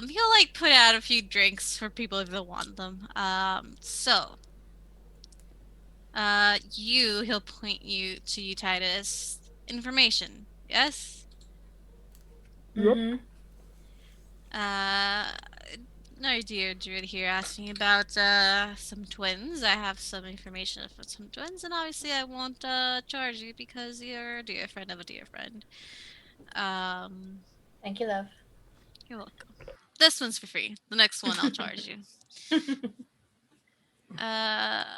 he'll put out a few drinks for people if they want them. He'll point you to you, Titus. Information, yes? Mm-hmm. No, dear Druid here asking about some twins. I have some information for some twins, and obviously I won't charge you because you're a dear friend of a dear friend. Thank you, love. You're welcome. This one's for free. The next one I'll charge you.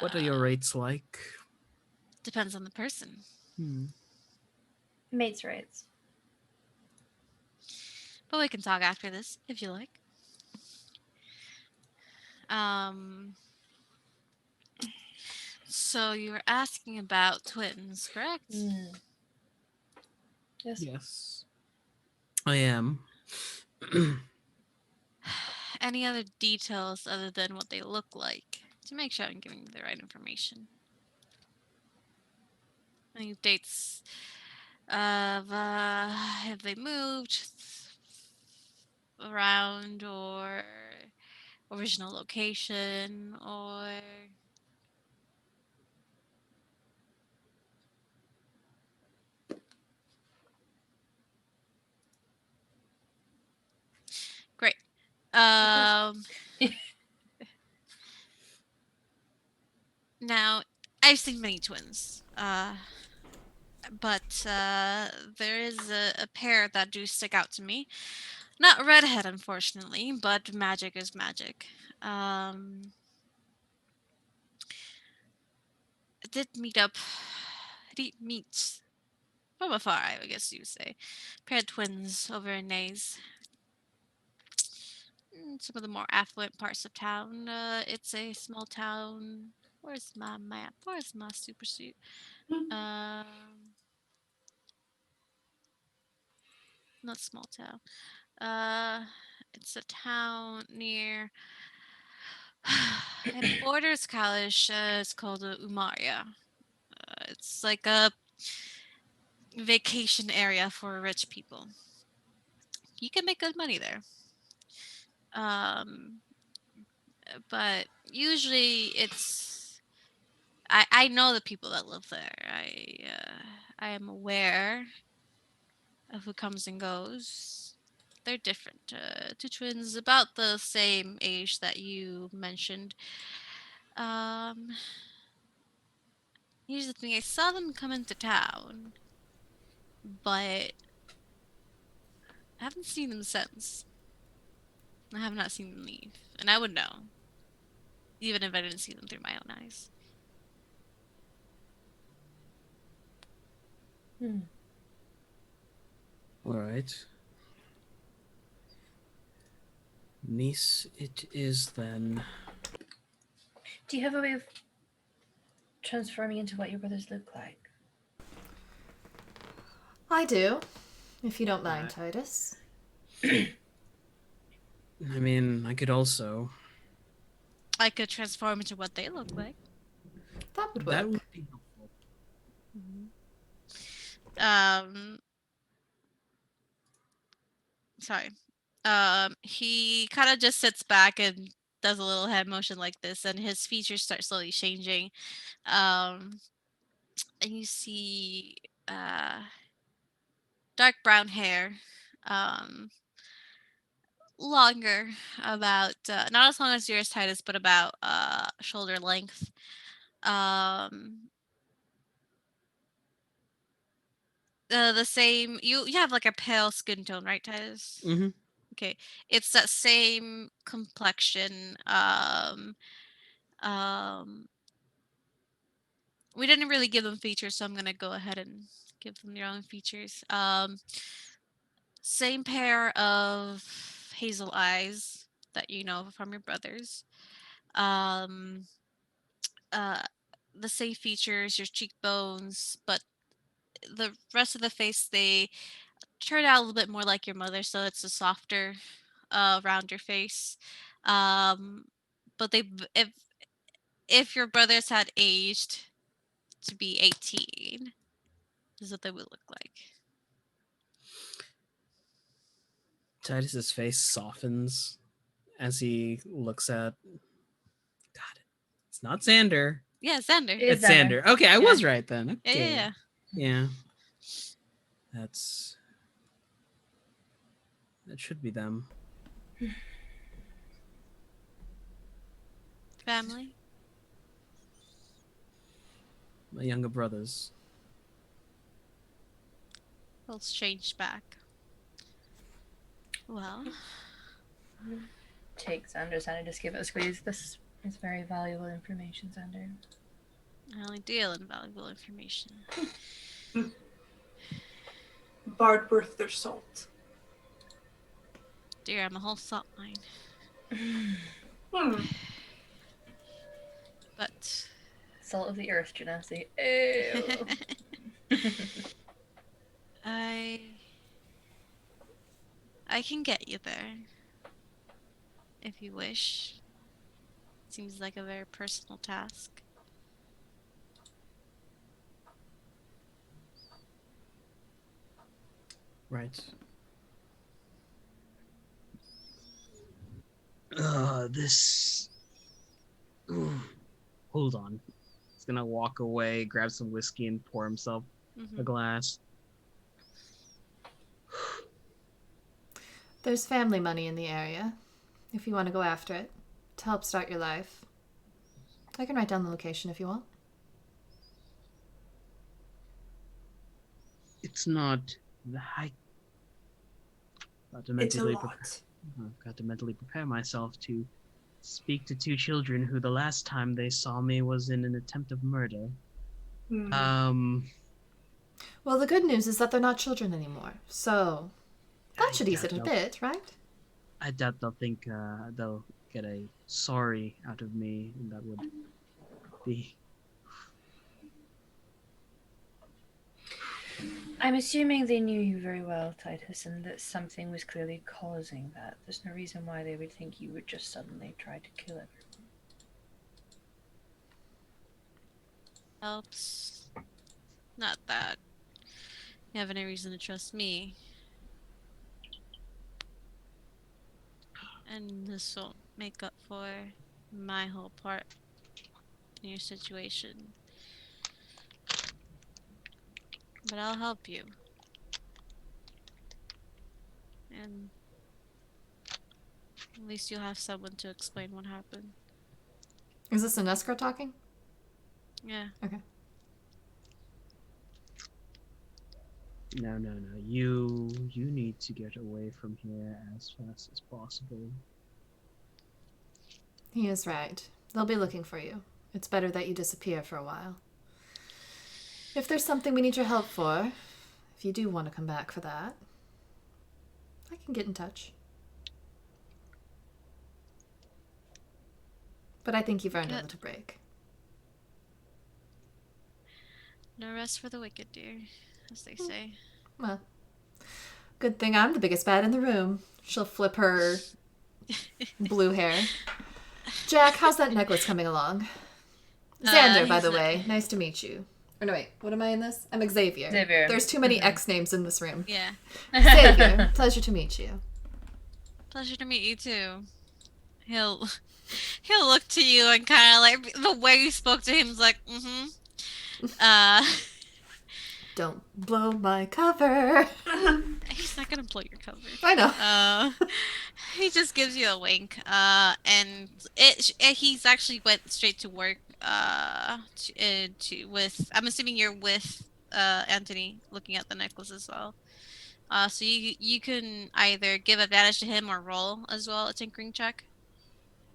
What are your rates like? Depends on the person. Mates' rights. But we can talk after this if you like. So you were asking about twins, correct? Yes. Yes. I am. Any other details other than what they look like to make sure I'm giving you the right information? Any dates of have they moved around or original location or great. Now, I've seen many twins, but there is a pair that do stick out to me. Not redhead, unfortunately, but magic is magic. I did meet from afar, I guess you say, pair of twins over in Nays. Some of the more affluent parts of town. It's a small town. Where's my map? Where's my super suit? Not small town. It's a town near. It borders Kalish. It's called Umaria. It's like a vacation area for rich people. You can make good money there. Um, but usually it's I know the people that live there. I am aware of who comes and goes. They're different. Two twins about the same age that you mentioned. Um, Here's the thing: I saw them come into town, but I haven't seen them since. I have not seen them leave, and I would know, even if I didn't see them through my own eyes. All right. Niece it is then. Do you have a way of transforming into what your brothers look like? I do, if you don't mind, Titus. I mean, I could also. I could transform into what they look like. That would work. That would be helpful. Sorry. He kind of just sits back and does a little head motion like this, and his features start slowly changing. And you see dark brown hair, longer, about not as long as yours, Titus, but about shoulder length. The same. You have like a pale skin tone, right, Titus? Mm-hmm. Okay, it's that same complexion. We didn't really give them features, so I'm gonna go ahead and give them their own features. Same pair of hazel eyes that you know from your brothers. Um, uh, the same features, your cheekbones, but the rest of the face they turn out a little bit more like your mother, so it's a softer, rounder face. Um, but if your brothers had aged to be 18, this is what they would look like. Titus's face softens as he looks at. God, it's not Xander. Yeah, Xander. It is It's Xander. Okay, I was right then. Okay. Yeah. Yeah. That should be them. Family. My younger brothers. Let's change back. Well, Take Xander's hand and just give it a squeeze. This is very valuable information, Xander. I only deal in valuable information. Bard worth their salt. Dear, I'm a whole salt mine. But Salt of the earth, Genasi. Ew. I can get you there if you wish. Seems like a very personal task. Right. This. Ooh. Hold on. He's gonna walk away, grab some whiskey, and pour himself a glass. There's family money in the area, if you want to go after it, to help start your life. I can write down the location if you want. It's not I got to It's a mentally lot. I've got to mentally prepare myself to speak to two children who the last time they saw me was in an attempt of murder. Hmm. Well, the good news is that they're not children anymore, so that should ease it a doubt bit, right? I doubt they'll think they'll get a sorry out of me, and that would be. I'm assuming they knew you very well, Titus, and that something was clearly causing that. There's no reason why they would think you would just suddenly try to kill everyone. Helps. Not that you have any reason to trust me. And this won't make up for my whole part in your situation. But I'll help you. And at least you'll have someone to explain what happened. Is this Inescra talking? Yeah. Okay. No. You need to get away from here as fast as possible. He is right. They'll be looking for you. It's better that you disappear for a while. If there's something we need your help for, if you do want to come back for that, I can get in touch. But I think you've earned a Good. little break. No rest for the wicked, dear, as they say. Well, good thing I'm the biggest bad in the room. She'll flip her blue hair. Jack, how's that necklace coming along? Xander, by he's the not- way. Nice to meet you. Or no, wait. What am I in this? I'm Xavier. Xavier. There's too many X names in this room. Yeah. Xavier, pleasure to meet you. Pleasure to meet you too. He'll look to you and kind of like the way you spoke to him is like, Don't blow my cover. He's not gonna blow your cover. I know. He just gives you a wink. And he's actually went straight to work. I'm assuming you're with Anthony, looking at the necklace as well. So you can either give advantage to him or roll as well a tinkering check.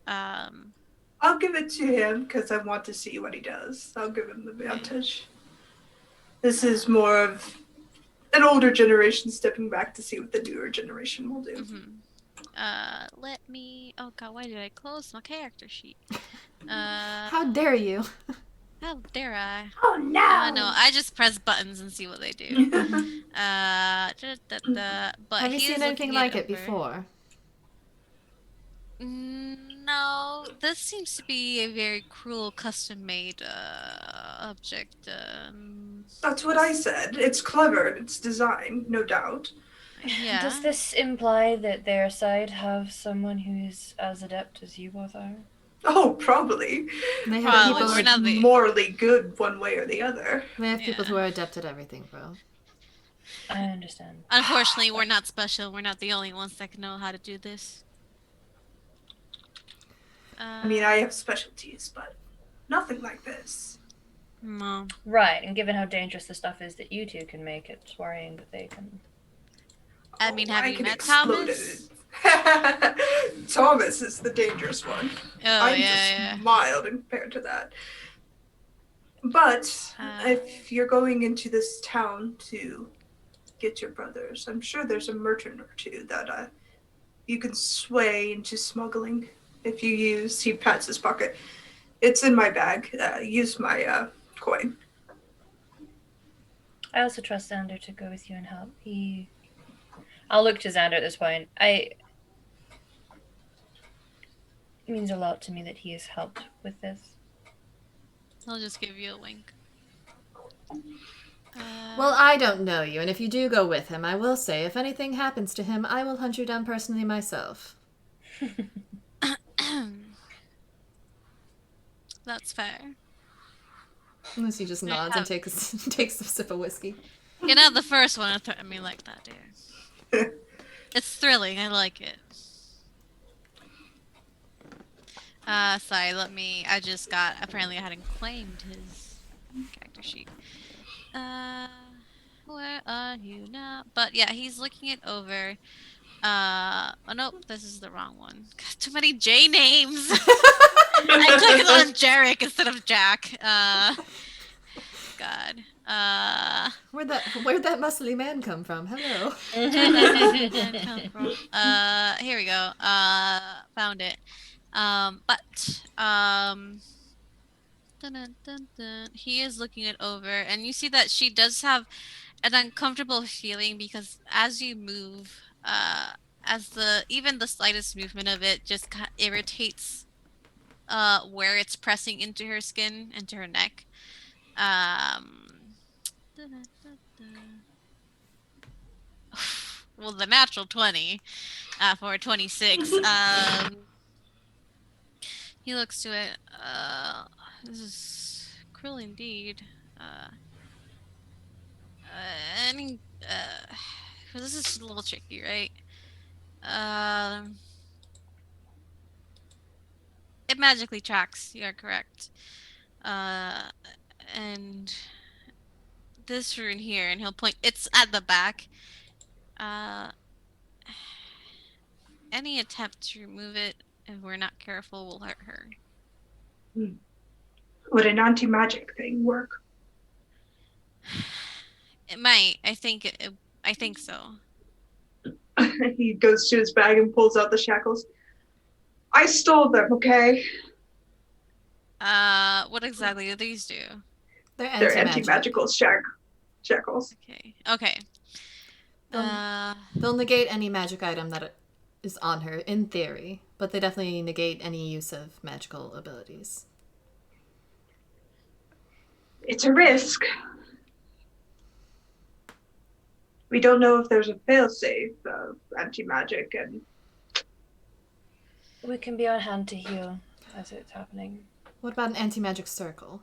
I'll give it to him because I want to see what he does. I'll give him the advantage. This is more of an older generation stepping back to see what the newer generation will do. Let me. Oh God, why did I close my character sheet? How dare you? How dare I? Oh no! No, I just press buttons and see what they do. But Have you he seen is anything looking like it over. before? No, this seems to be a very cruel, custom-made object. That's what I said. It's clever. It's designed, no doubt. Yeah. Does this imply that their side have someone who is as adept as you both are? Oh, probably. They have Probably, people. we're not the- morally good one way or the other. They have people Yeah. who are adept at everything, bro. I understand. Unfortunately, we're not special. We're not the only ones that can know how to do this. I mean, I have specialties, but nothing like this. No. Right, and given how dangerous the stuff is that you two can make, it's worrying that they can. I mean, have I you can met explode Thomas? it. Thomas is the dangerous one. Oh, I'm yeah. just mild compared to that. But if you're going into this town to get your brothers, I'm sure there's a merchant or two that you can sway into smuggling if you use. He pats his pocket. It's in my bag. Use my coin. I also trust Xander to go with you and help. I'll look to Xander at this point. It means a lot to me that he has helped with this. I'll just give you a wink. Well, I don't know you, and if you do go with him, I will say, if anything happens to him, I will hunt you down personally myself. That's fair. Unless he just nods and takes a sip of whiskey. You're not the first one to threaten me like that, dear. It's thrilling. I like it. Sorry, I just got, apparently I hadn't claimed his character sheet. Where are you now? But yeah, he's looking it over. Oh nope, this is the wrong one. God, too many J names! I clicked on Jarek instead of Jack. God. Where'd that muscly man come from? Hello. Here we go. Found it. Dun, dun, dun, dun. He is looking it over, and you see that she does have an uncomfortable feeling because as you move, as even the slightest movement of it just irritates, where it's pressing into her skin, into her neck. Dun, dun, dun, dun. Well, the natural 20, for 26. He looks to it. This is cruel indeed. Uh, any, this is a little tricky, right? It magically tracks. You are correct. And this rune here, and he'll point. It's at the back. Any attempt to remove it, if we're not careful, will hurt her. Would an anti-magic thing work? It might. I think. I think so. He goes to his bag and pulls out the shackles. I stole them, okay? What exactly do these do? They're They're anti-magical shackles. Okay. They'll negate any magic item that is on her, in theory, but they definitely negate any use of magical abilities. It's a risk. We don't know if there's a failsafe of anti-magic, and We can be on hand to heal as it's happening. What about an anti-magic circle?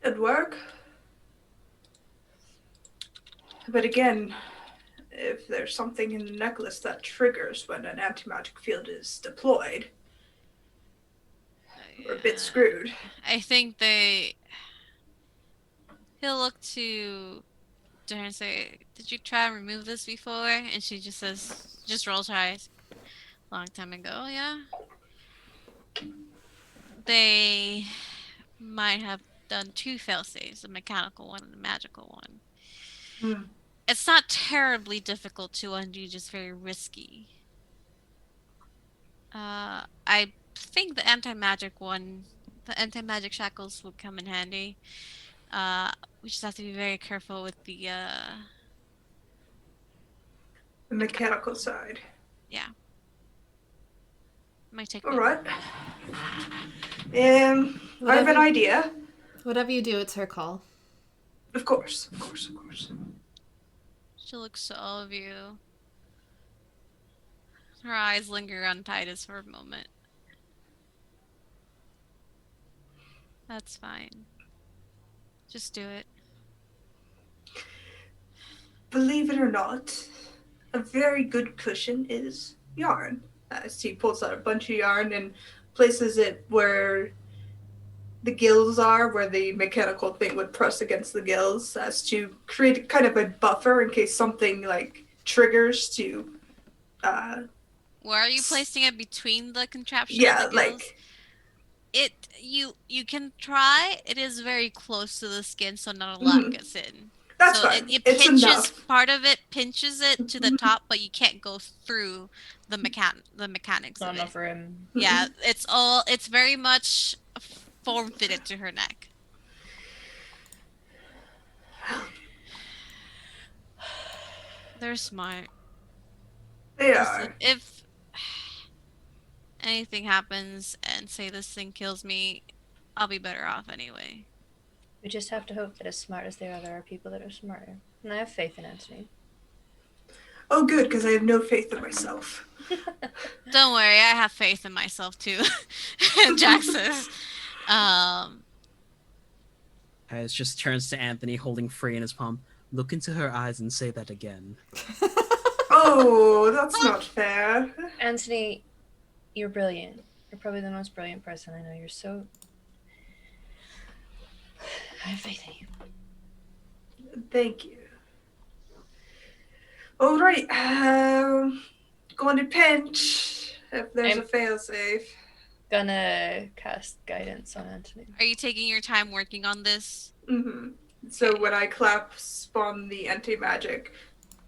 it'd work. But again, if there's something in the necklace that triggers when an anti-magic field is deployed, we're a bit screwed. I think he'll look to her and say, "Did you try and remove this before?" And she just rolls her eyes. Long time ago, yeah. They might have done two failsafes, a mechanical one and a magical one. It's not terribly difficult to undo, just very risky. I think the anti-magic shackles would come in handy. We just have to be very careful with the mechanical side. Yeah. Might take All right. I have an idea. Whatever you do, it's her call. Of course. She looks to all of you. Her eyes linger on Titus for a moment. That's fine. Just do it. Believe it or not, a very good cushion is yarn. As he pulls out a bunch of yarn and places it where the gills are, where the mechanical thing would press against the gills, as to create kind of a buffer in case something like triggers to. Where are you placing it, between the contraption? Yeah, and the gills? You can try. It is very close to the skin, so not a lot gets in. That's so fine. It it's pinches enough. Part of it pinches it to the top, but you can't go through the mechanics Not of enough it. for him. Yeah, it's very much form fitted to her neck. They're smart. They are. If anything happens and say this thing kills me, I'll be better off anyway. We just have to hope that as smart as they are, there are people that are smarter. And I have faith in Anthony. Oh, good, because I have no faith in myself. Don't worry, I have faith in myself too. And Jack says, It just turns to Anthony holding Frey in his palm. Look into her eyes and say that again. Oh, that's not fair. Anthony, You're brilliant. You're probably the most brilliant person I know. You're so. I have faith in you. Thank you. All right. Going to pinch if there's I'm- a failsafe. Gonna cast guidance on Anthony. Are you taking your time working on this? Mm-hmm. So Okay. when I clasp on the anti-magic,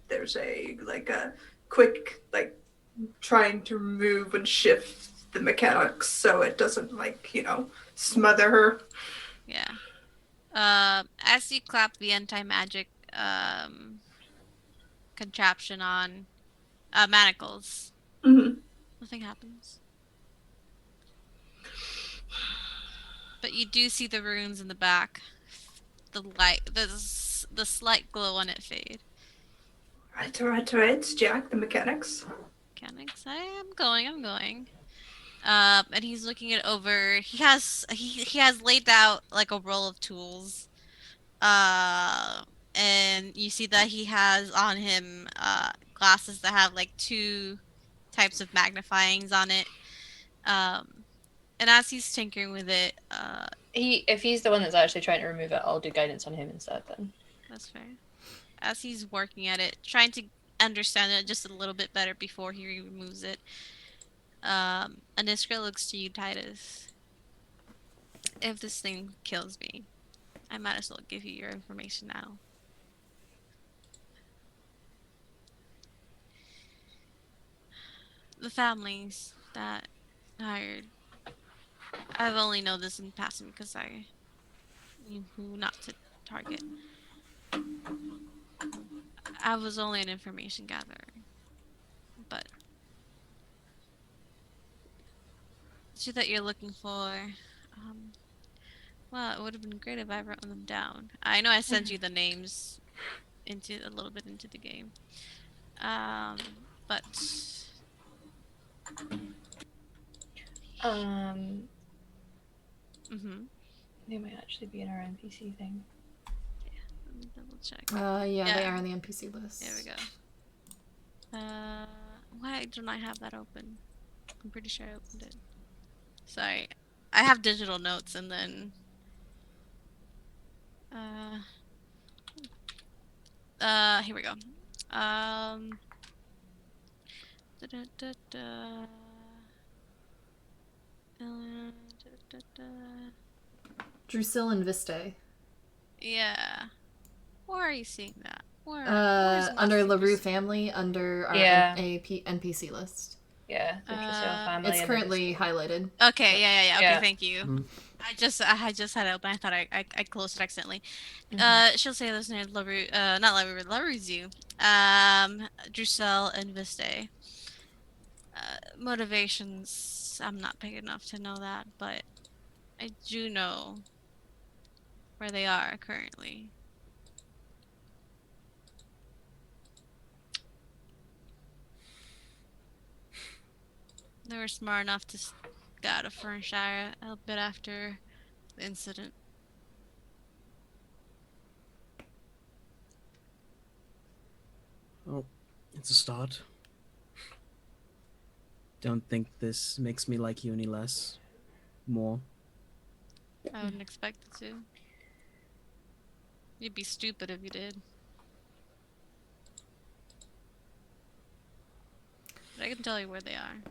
there's a quick trying to remove and shift the mechanics so it doesn't smother her. Yeah. As you clap the anti-magic contraption on manacles, Mm-hmm. nothing happens. But you do see the runes in the back. The light, the slight glow on it fade. Right, Jack, the mechanics. Mechanics. I'm going. And he's looking it over. He has laid out like a roll of tools. Uh, and you see that he has on him glasses that have like two types of magnifyings on it. And as he's tinkering with it, If he's the one that's actually trying to remove it, I'll do guidance on him instead then. that's fair. As he's working at it, trying to understand it just a little bit better before he removes it, Aniska looks to you, Titus. If this thing kills me, I might as well give you your information now. The families that hired, I've only known this in passing because I knew who not to target. I was only an information gatherer, but the two that you're looking for, well, it would have been great if I wrote them down. I know I sent you the names into a little bit into the game, but They might actually be in our NPC thing. let me double check. Yeah, they Yeah. are on the NPC list. There we go. Why don't I have that open? I'm pretty sure I opened it. Sorry. I have digital notes and then here we go. Da-da-da-da. Da-da-da. Drusil and Viste. Yeah. Where are you seeing that? Where's Under Master LaRue Drusilla? family, under our Yeah. NPC list. Yeah, the Drusilla family. It's and currently highlighted. Okay, yeah. Okay, Yeah. thank you. Mm. I just had it open. I thought I closed it accidentally. Mhm. She'll say those names LaRue, not LaRue, LaRue's Drusel and Viste. Motivations, I'm not big enough to know that, but I do know where they are currently. They were smart enough to get out of Fernshire a bit after the incident. Oh, it's a start. Don't think this makes me like you any less. More. I wouldn't expect it to. You'd be stupid if you did. But I can tell you where they are.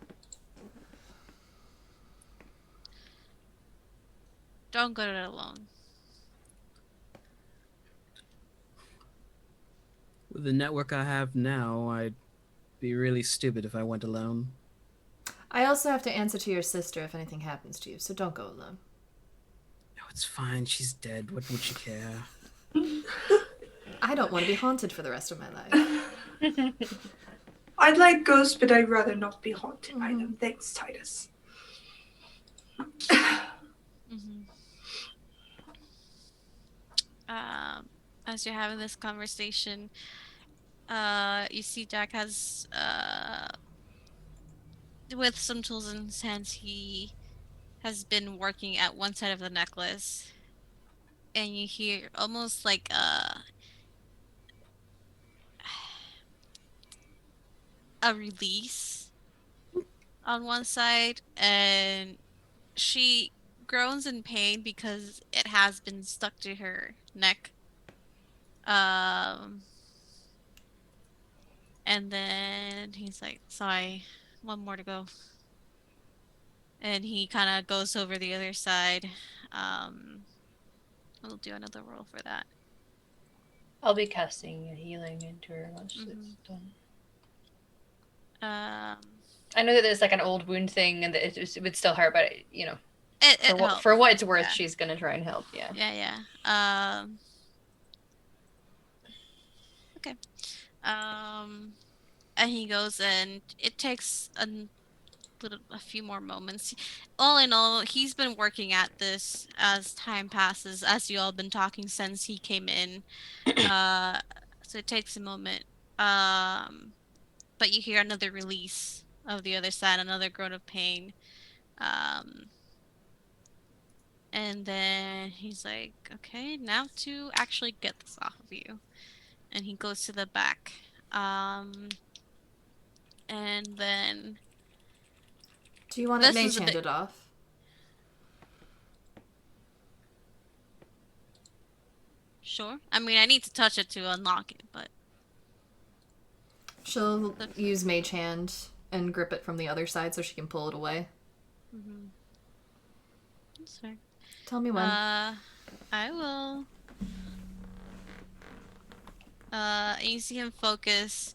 Don't go to it alone. With the network I have now, I'd be really stupid if I went alone. I also have to answer to your sister if anything happens to you, so don't go alone. No, it's fine. She's dead. What would she care? I don't want to be haunted for the rest of my life. I'd like ghosts, but I'd rather not be haunted by them. Thanks, Titus. As you're having this conversation, you see Jack has, with some tools in his hands, he has been working at one side of the necklace, and you hear almost like a release on one side, and she groans in pain because it has been stuck to her neck. Um, and then he's like, "Sorry, one more to go." And he kind of goes over the other side. Um, we'll do another roll for that. I'll be casting a healing into her once Mhm. it's done. Um, I know that there's like an old wound thing, and that it would still hurt, but you know, it helps. for what it's worth, Yeah. she's gonna try and help. Yeah. Yeah. Okay. And he goes, and it takes a few more moments. All in all, he's been working at this as time passes, as you all been talking since he came in. Uh, so it takes a moment. But you hear another release of the other side, another groan of pain. Um, and then he's like, okay, now to actually get this off of you. And he goes to the back. Um, and then Do you want it this mage is a bit handed off? sure. I mean, I need to touch it to unlock it, but She'll use mage hand and grip it from the other side so she can pull it away. mm-hmm. That's fair. Tell me when. I will. You see him focus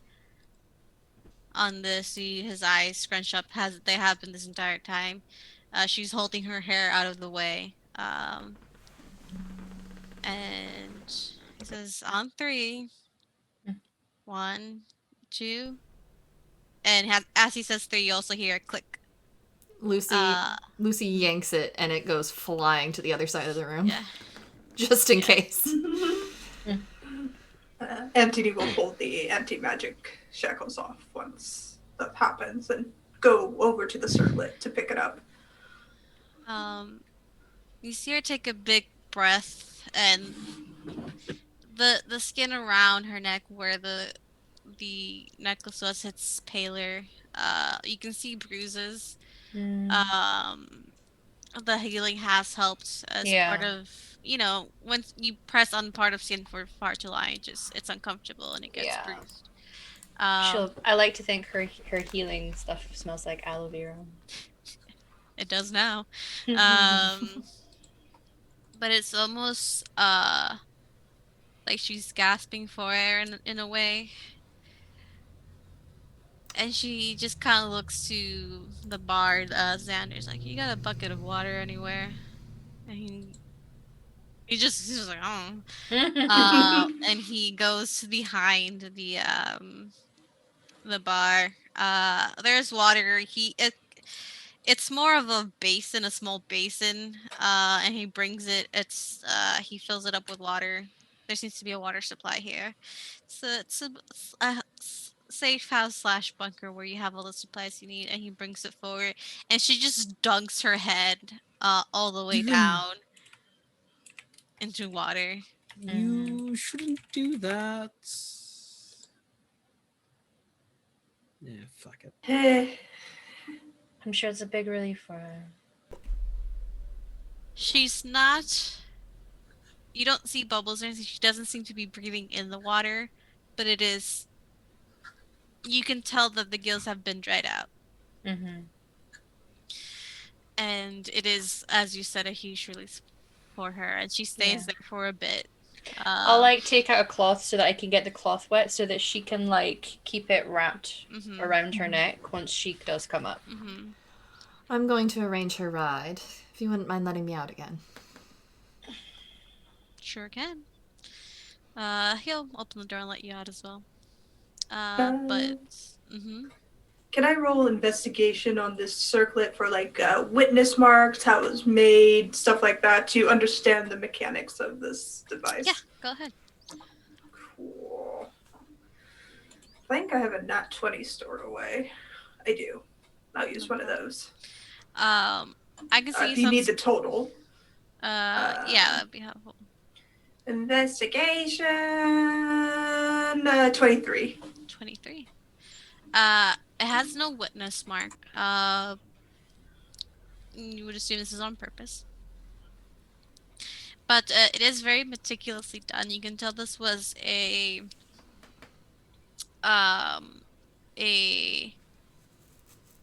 on this. See his eyes scrunch up. They have been this entire time. She's holding her hair out of the way. And he says, "On three, 1, 2." And as he says three, you also hear a click. Lucy yanks it and it goes flying to the other side of the room. Yeah. Just in case. MTD will pull the anti-magic shackles off once that happens and go over to the circlet to pick it up. You see her take a big breath, and the skin around her neck where the necklace was, it's paler. You can see bruises. The healing has helped as part Yeah. of, when you press on part of skin for far too long, it's uncomfortable and it gets Yeah. bruised. I like to think her healing stuff smells like aloe vera. It does now. But it's almost like she's gasping for air in a way. And she just kind of looks to the bard, Xander's like, "You got a bucket of water anywhere?" And he's just like, "Oh." And he goes behind the bar. There's water. It's more of a basin, a small basin. And he brings it. He fills it up with water. There seems to be a water supply here. So it's a safe house slash bunker where you have all the supplies you need. And he brings it forward, and she just dunks her head all the way down into water. You shouldn't do that. Yeah, fuck it. I'm sure it's a big relief for her. She's not. You don't see bubbles or anything. She doesn't seem to be breathing in the water, but it is. You can tell that the gills have been dried out. And it is, as you said, a huge release for her, and she stays there for a bit. I'll take out a cloth so that I can get the cloth wet, so that she can keep it wrapped around her neck once she does come up. I'm going to arrange her ride. If you wouldn't mind letting me out again. Sure can. He'll open the door and let you out as well. Can I roll investigation on this circlet for witness marks, how it was made, stuff like that, to understand the mechanics of this device? Yeah, go ahead. Cool. I think I have a nat 20 stored away. I do. I'll use one of those. I can see if you need the total. Yeah, that'd be helpful. Investigation 23. 23. It has no witness mark. You would assume this is on purpose. But it is very meticulously done. You can tell this was um a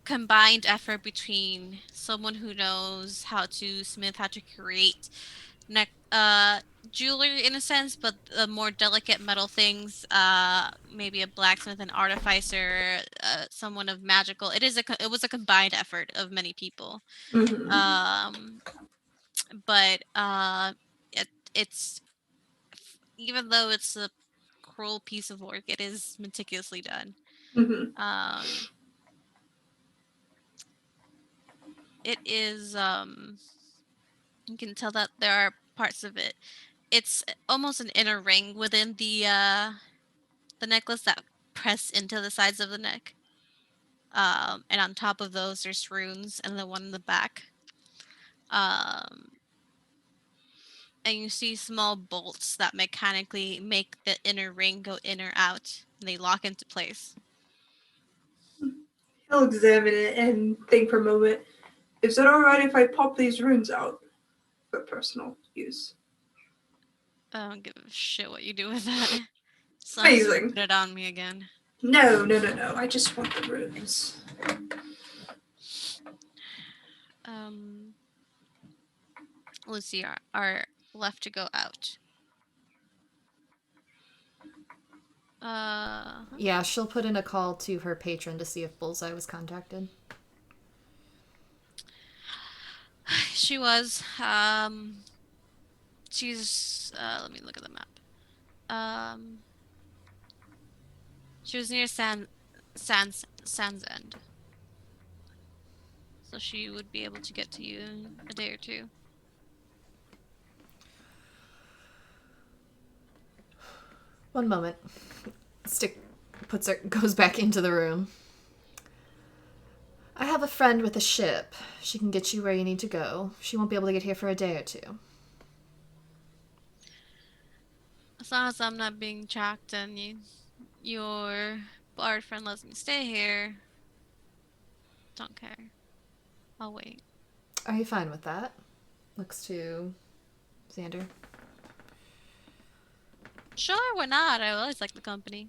combined effort between someone who knows how to smith, how to create neck jewelry in a sense, but more delicate metal things. Maybe a blacksmith, an artificer, someone of magical. It was a combined effort of many people. Mm-hmm. But it's even though it's a cruel piece of work, it is meticulously done. Mm-hmm. It is you can tell that there are parts of it. It's almost an inner ring within the necklace that press into the sides of the neck. And on top of those there's runes and the one in the back. Um and you see small bolts that mechanically make the inner ring go in or out, and they lock into place. He'll examine it and think for a moment. Is it alright if I pop these runes out for personal use? I don't give a shit what you do with that. As long as you Amazing. put it on me again. No. I just want the runes. Lucy are left to go out. Yeah, she'll put in a call to her patron to see if Bullseye was contacted. She was. She's. Let me look at the map. She was near Sands End, so she would be able to get to you in a day or two. One moment. Stick goes back into the room. I have a friend with a ship. She can get you where you need to go. She won't be able to get here for a day or two. As long as I'm not being tracked and your bard friend lets me stay here, don't care. I'll wait. Are you fine with that? Looks to Xander. Sure, why not? I always like the company.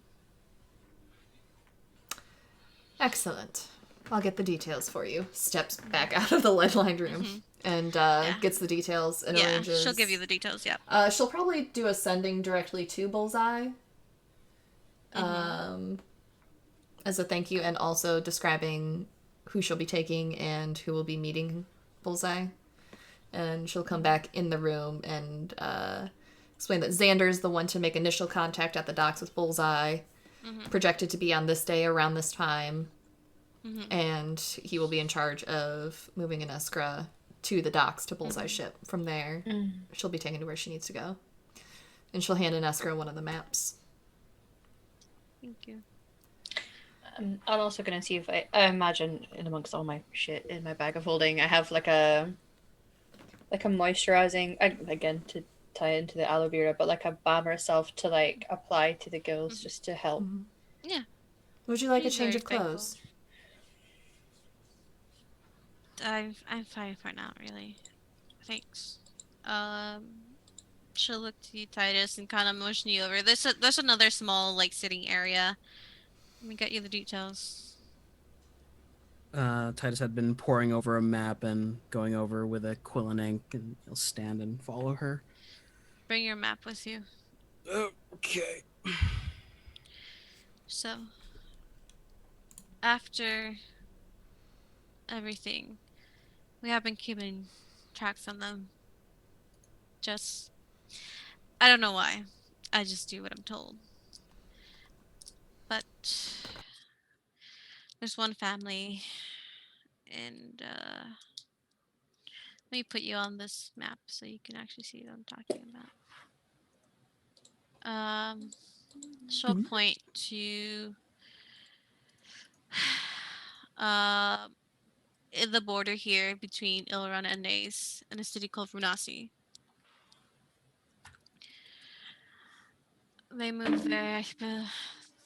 Excellent. I'll get the details for you. Steps back out of the lead-lined room and gets the details and arranges. She'll give you the details, yep. She'll probably do a sending directly to Bullseye as a thank you, and also describing who she'll be taking and who will be meeting Bullseye. And she'll come back in the room and explain that Xander's the one to make initial contact at the docks with Bullseye, projected to be on this day around this time, and he will be in charge of moving an Iskra to the docks to Bullseye's ship. From there, she'll be taken to where she needs to go. And she'll hand an Iskra one of the maps. Thank you. I'm also going to see if I imagine in amongst all my shit in my bag of holding, I have like a moisturizing, again to tie into the aloe vera, but like a balm herself to like apply to the gills just to help. Yeah. Would you like She's a change very of clothes? I'm fine for now, really. Thanks. She'll look to you, Titus, and kind of motion you over. There's another small like sitting area. Let me get you the details. Titus had been poring over a map and going over with a quill and ink, and he'll stand and follow her. Bring your map with you. Okay. So, after everything, we have been keeping tracks on them. I don't know why. I just do what I'm told. But there's one family, and let me put you on this map so you can actually see what I'm talking about. She'll point to in the border here between Ilran and Nace in a city called Runasi. They moved there.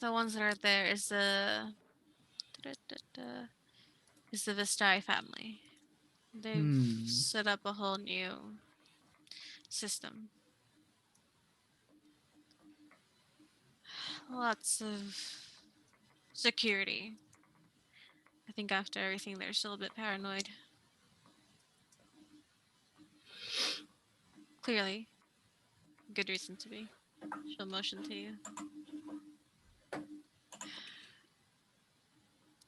The ones that are there is is the Vistai family. They've set up a whole new system. Lots of security. I think after everything, they're still a bit paranoid. Clearly. Good reason to be. She'll motion to you.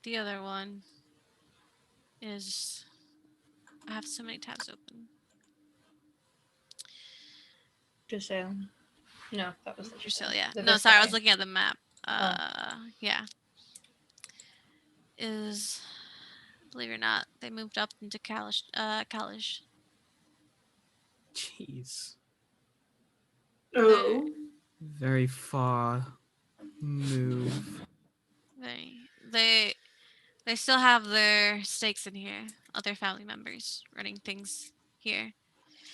The other one is... I have so many tabs open. Giselle. No, that was the Giselle, yeah. The No, sorry, I was Vistai. looking at the map. Yeah. Is... Believe it or not, they moved up into Kalish. Jeez. Oh. Very far move. They still have their stakes in here. Other family members running things here.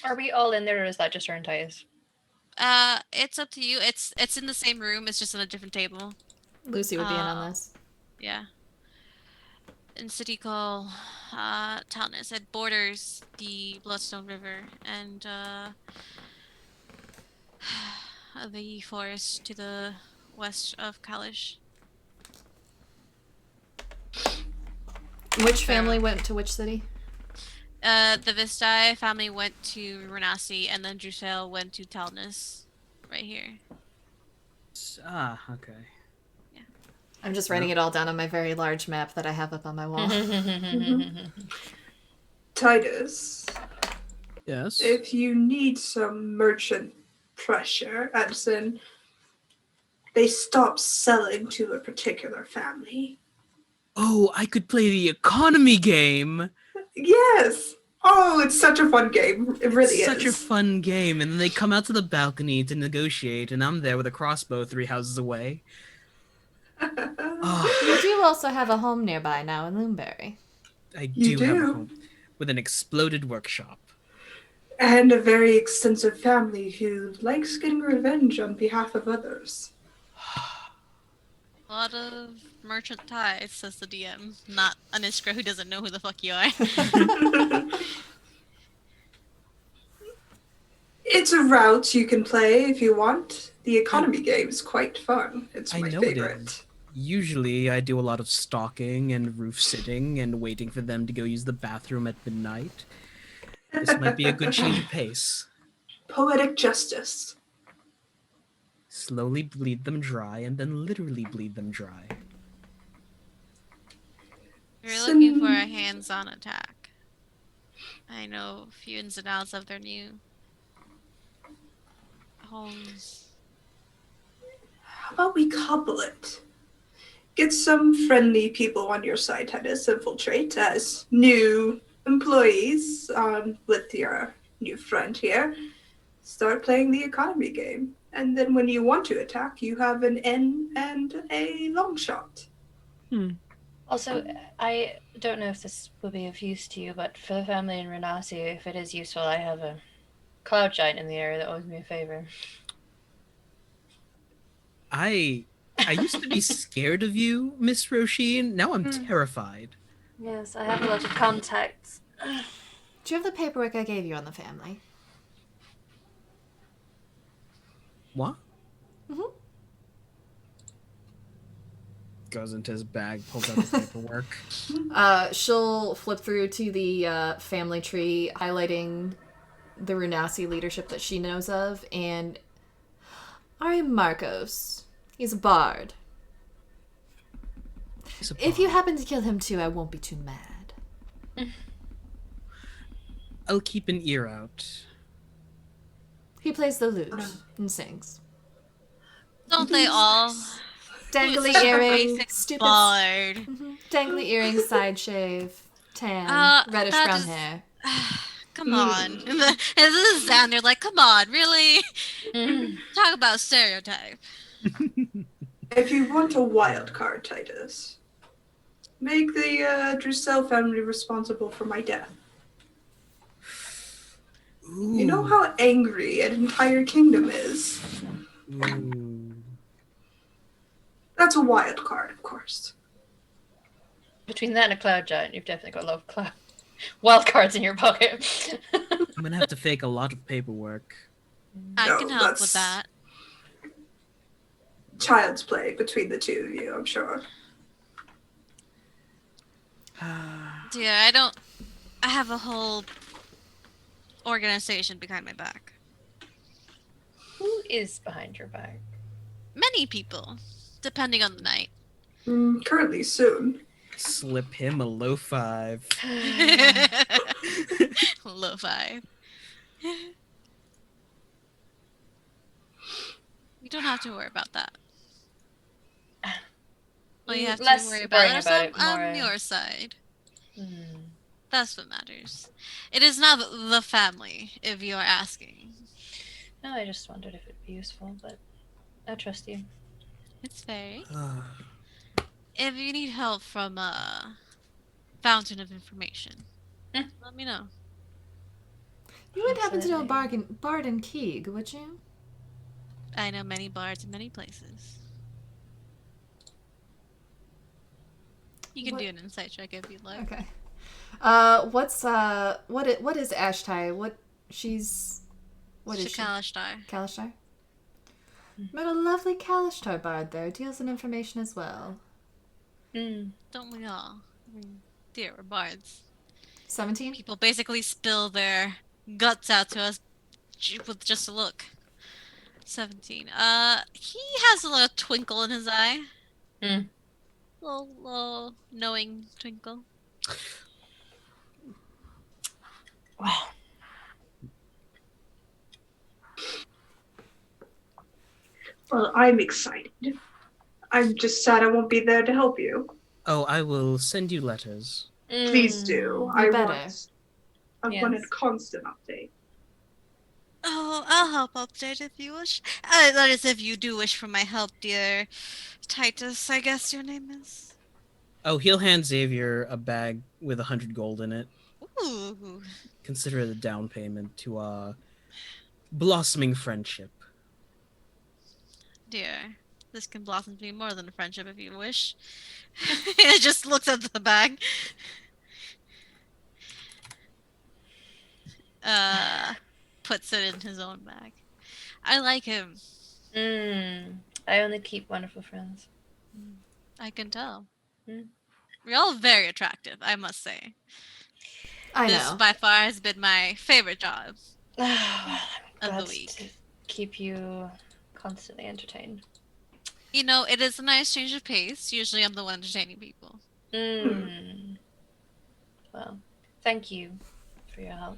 Are we all in there, or is that just our Titus? It's up to you. It's in the same room. It's just on a different table. Lucy would be in on this. Yeah. In city call, Talness. It borders the Bloodstone River and the forest to the west of Kalish. Which family went to which city? The Vistai family went to Renasi, and then Drusel went to Talness, right here. Okay. I'm just writing it all down on my very large map that I have up on my wall. Titus, Yes. if you need some merchant pressure, as in they stop selling to a particular family. Oh, I could play the economy game. Yes. Oh, it's such a fun game. It really It's such a is. fun game, and then they come out to the balcony to negotiate, and I'm there with a crossbow 3 houses away. Oh, You do also have a home nearby now in Loomberry. I You do have a do. home with an exploded workshop. And a very extensive family who likes getting revenge on behalf of others. A lot of merchant ties, says the DM. Not an Iskra who doesn't know who the fuck you are. It's a route you can play if you want. The economy game is quite fun. It's I my know favorite. it is. Usually I do a lot of stalking and roof sitting and waiting for them to go use the bathroom at midnight. This might be a good change of pace. Poetic justice. Slowly bleed them dry and then literally bleed them dry. You're looking for a hands-on attack. I know a few ins and outs of their new homes. How about we couple it? Get some friendly people on your side, Titus, infiltrate as new employees with your new friend here. Start playing the economy game. And then when you want to attack, you have an end and a long shot. Also, I don't know if this will be of use to you, but for the family in Renasi, if it is useful, I have a cloud giant in the area that owes me a favor. I used to be scared of you, Miss Roisin. Now I'm terrified. Yes, I have a lot of contacts. Do you have the paperwork I gave you on the family? What? Mm-hmm. Goes into his bag, pulls out the paperwork. She'll flip through to the family tree, highlighting the Runasi leadership that she knows of, and I'm Marcos. He's a bard. If you happen to kill him too, I won't be too mad. I'll keep an ear out. He plays the lute and sings. Don't they all? Dangly Such a earring, basic stupid. bard. Dangly earring, side shave, tan, reddish that brown is- hair. Come on. And this is down there like, come on, really? Talk about stereotype. If you want a wild card, Titus, make the Drusel family responsible for my death. Ooh. You know how angry an entire kingdom is. Ooh. That's a wild card, of course. Between that and a cloud giant, you've definitely got a lot of wild cards in your pocket. I'm gonna have to fake a lot of paperwork. I No, can help with that's- that. Child's play between the two of you, I'm sure. Dear, I have a whole organization behind my back. Who is behind your back? Many people, depending on the night. Currently soon. Slip him a low five. Low five. You don't have to worry about that. All you have Less to worry worrying about is about it, on more, your side. Hmm. That's what matters. It is not the family, if you are asking. No, I just wondered if it'd be useful, but I trust you. It's fair. If you need help from a fountain of information, let me know. You wouldn't happen to know Absolutely. Bard and Keeg, would you? I know many bards in many places. You can What- do an insight check if you'd like. Okay. What is Ashtai? What is she? Shakalashtar. Kalishtar? Met a lovely Kalishtar bard there. Deals in information as well. Don't we all? I mean, dear, we're bards. 17? People basically spill their guts out to us with just a look. 17. He has a little twinkle in his eye. Hmm. Little knowing twinkle. Wow. Well, I'm excited. I'm just sad I won't be there to help you. Oh, I will send you letters. Please do. You I better. want a Yes. constant update. Oh, I'll help update if you wish. That is, if you do wish for my help, dear Titus, I guess your name is. Oh, he'll hand Xavier a bag with 100 gold in it. Ooh, Consider it a down payment to our blossoming friendship. dear. This can blossom to be more than a friendship if you wish. It just looks at the bag. Puts it in his own bag. I like him. I only keep wonderful friends. I can tell. Hmm. You're all very attractive, I must say. I This know. by far has been my favorite job I'm of the glad week. to keep you constantly entertained. You know, it is a nice change of pace. Usually I'm the one entertaining people. Well, thank you for your help.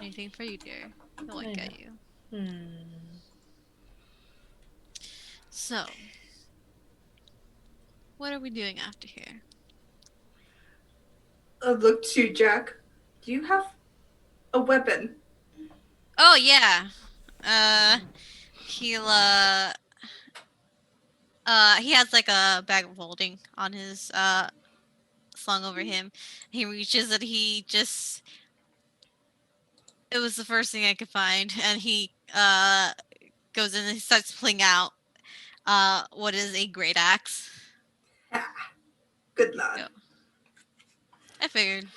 Anything for you, dear. No one I get know. you. So, what are we doing after here? Look to Jack. Do you have a weapon? Oh yeah. He'll he has like a bag of holding on his slung over him. He reaches and he just it was the first thing I could find, and he goes in and he starts pulling out what is a great axe. Ah, good lad. Go. I figured.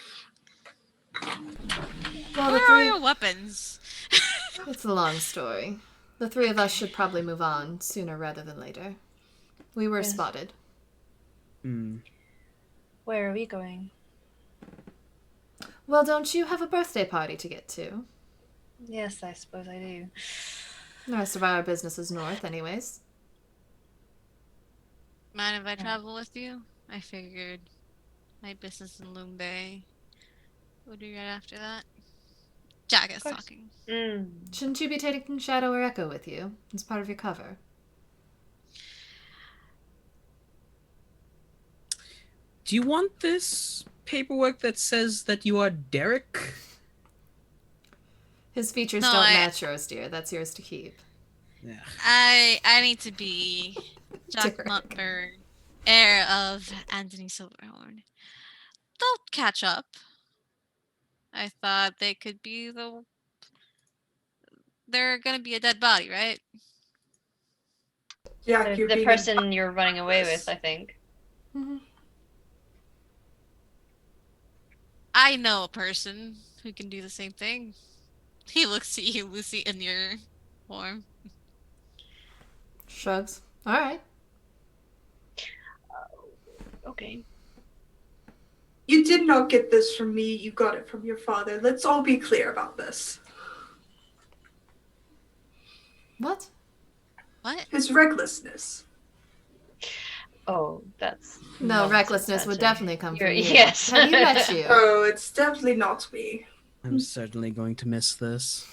Well, Where are your weapons? It's a long story. The three of us should probably move on sooner rather than later. We were Yes. spotted. Where are we going? Well, don't you have a birthday party to get to? Yes, I suppose I do. The rest of our business is north, anyways. Mind if I travel with you? I figured my business in Loom Bay would be right after that. Jack is course. talking. Shouldn't you be taking Shadow or Echo with you? As part of your cover. Do you want this paperwork that says that you are Derek? His features No, don't match yours, dear. That's yours to keep. Yeah. I need to be Jack Derek. Montford, heir of Anthony Silverhorn. They'll catch up. I thought they could be they're gonna be a dead body, right? Jack, you're The being person you're running away with, I think. Mm-hmm. I know a person who can do the same thing. He looks at you, Lucy, in your form. Shrugs. All right. Okay. You did not get this from me, you got it from your father. Let's all be clear about this. What? What? His recklessness. Oh, that's No, nonsense, recklessness would Anthony. definitely come from you. Yes. Have you met you? Oh, it's definitely not me. I'm certainly going to miss this.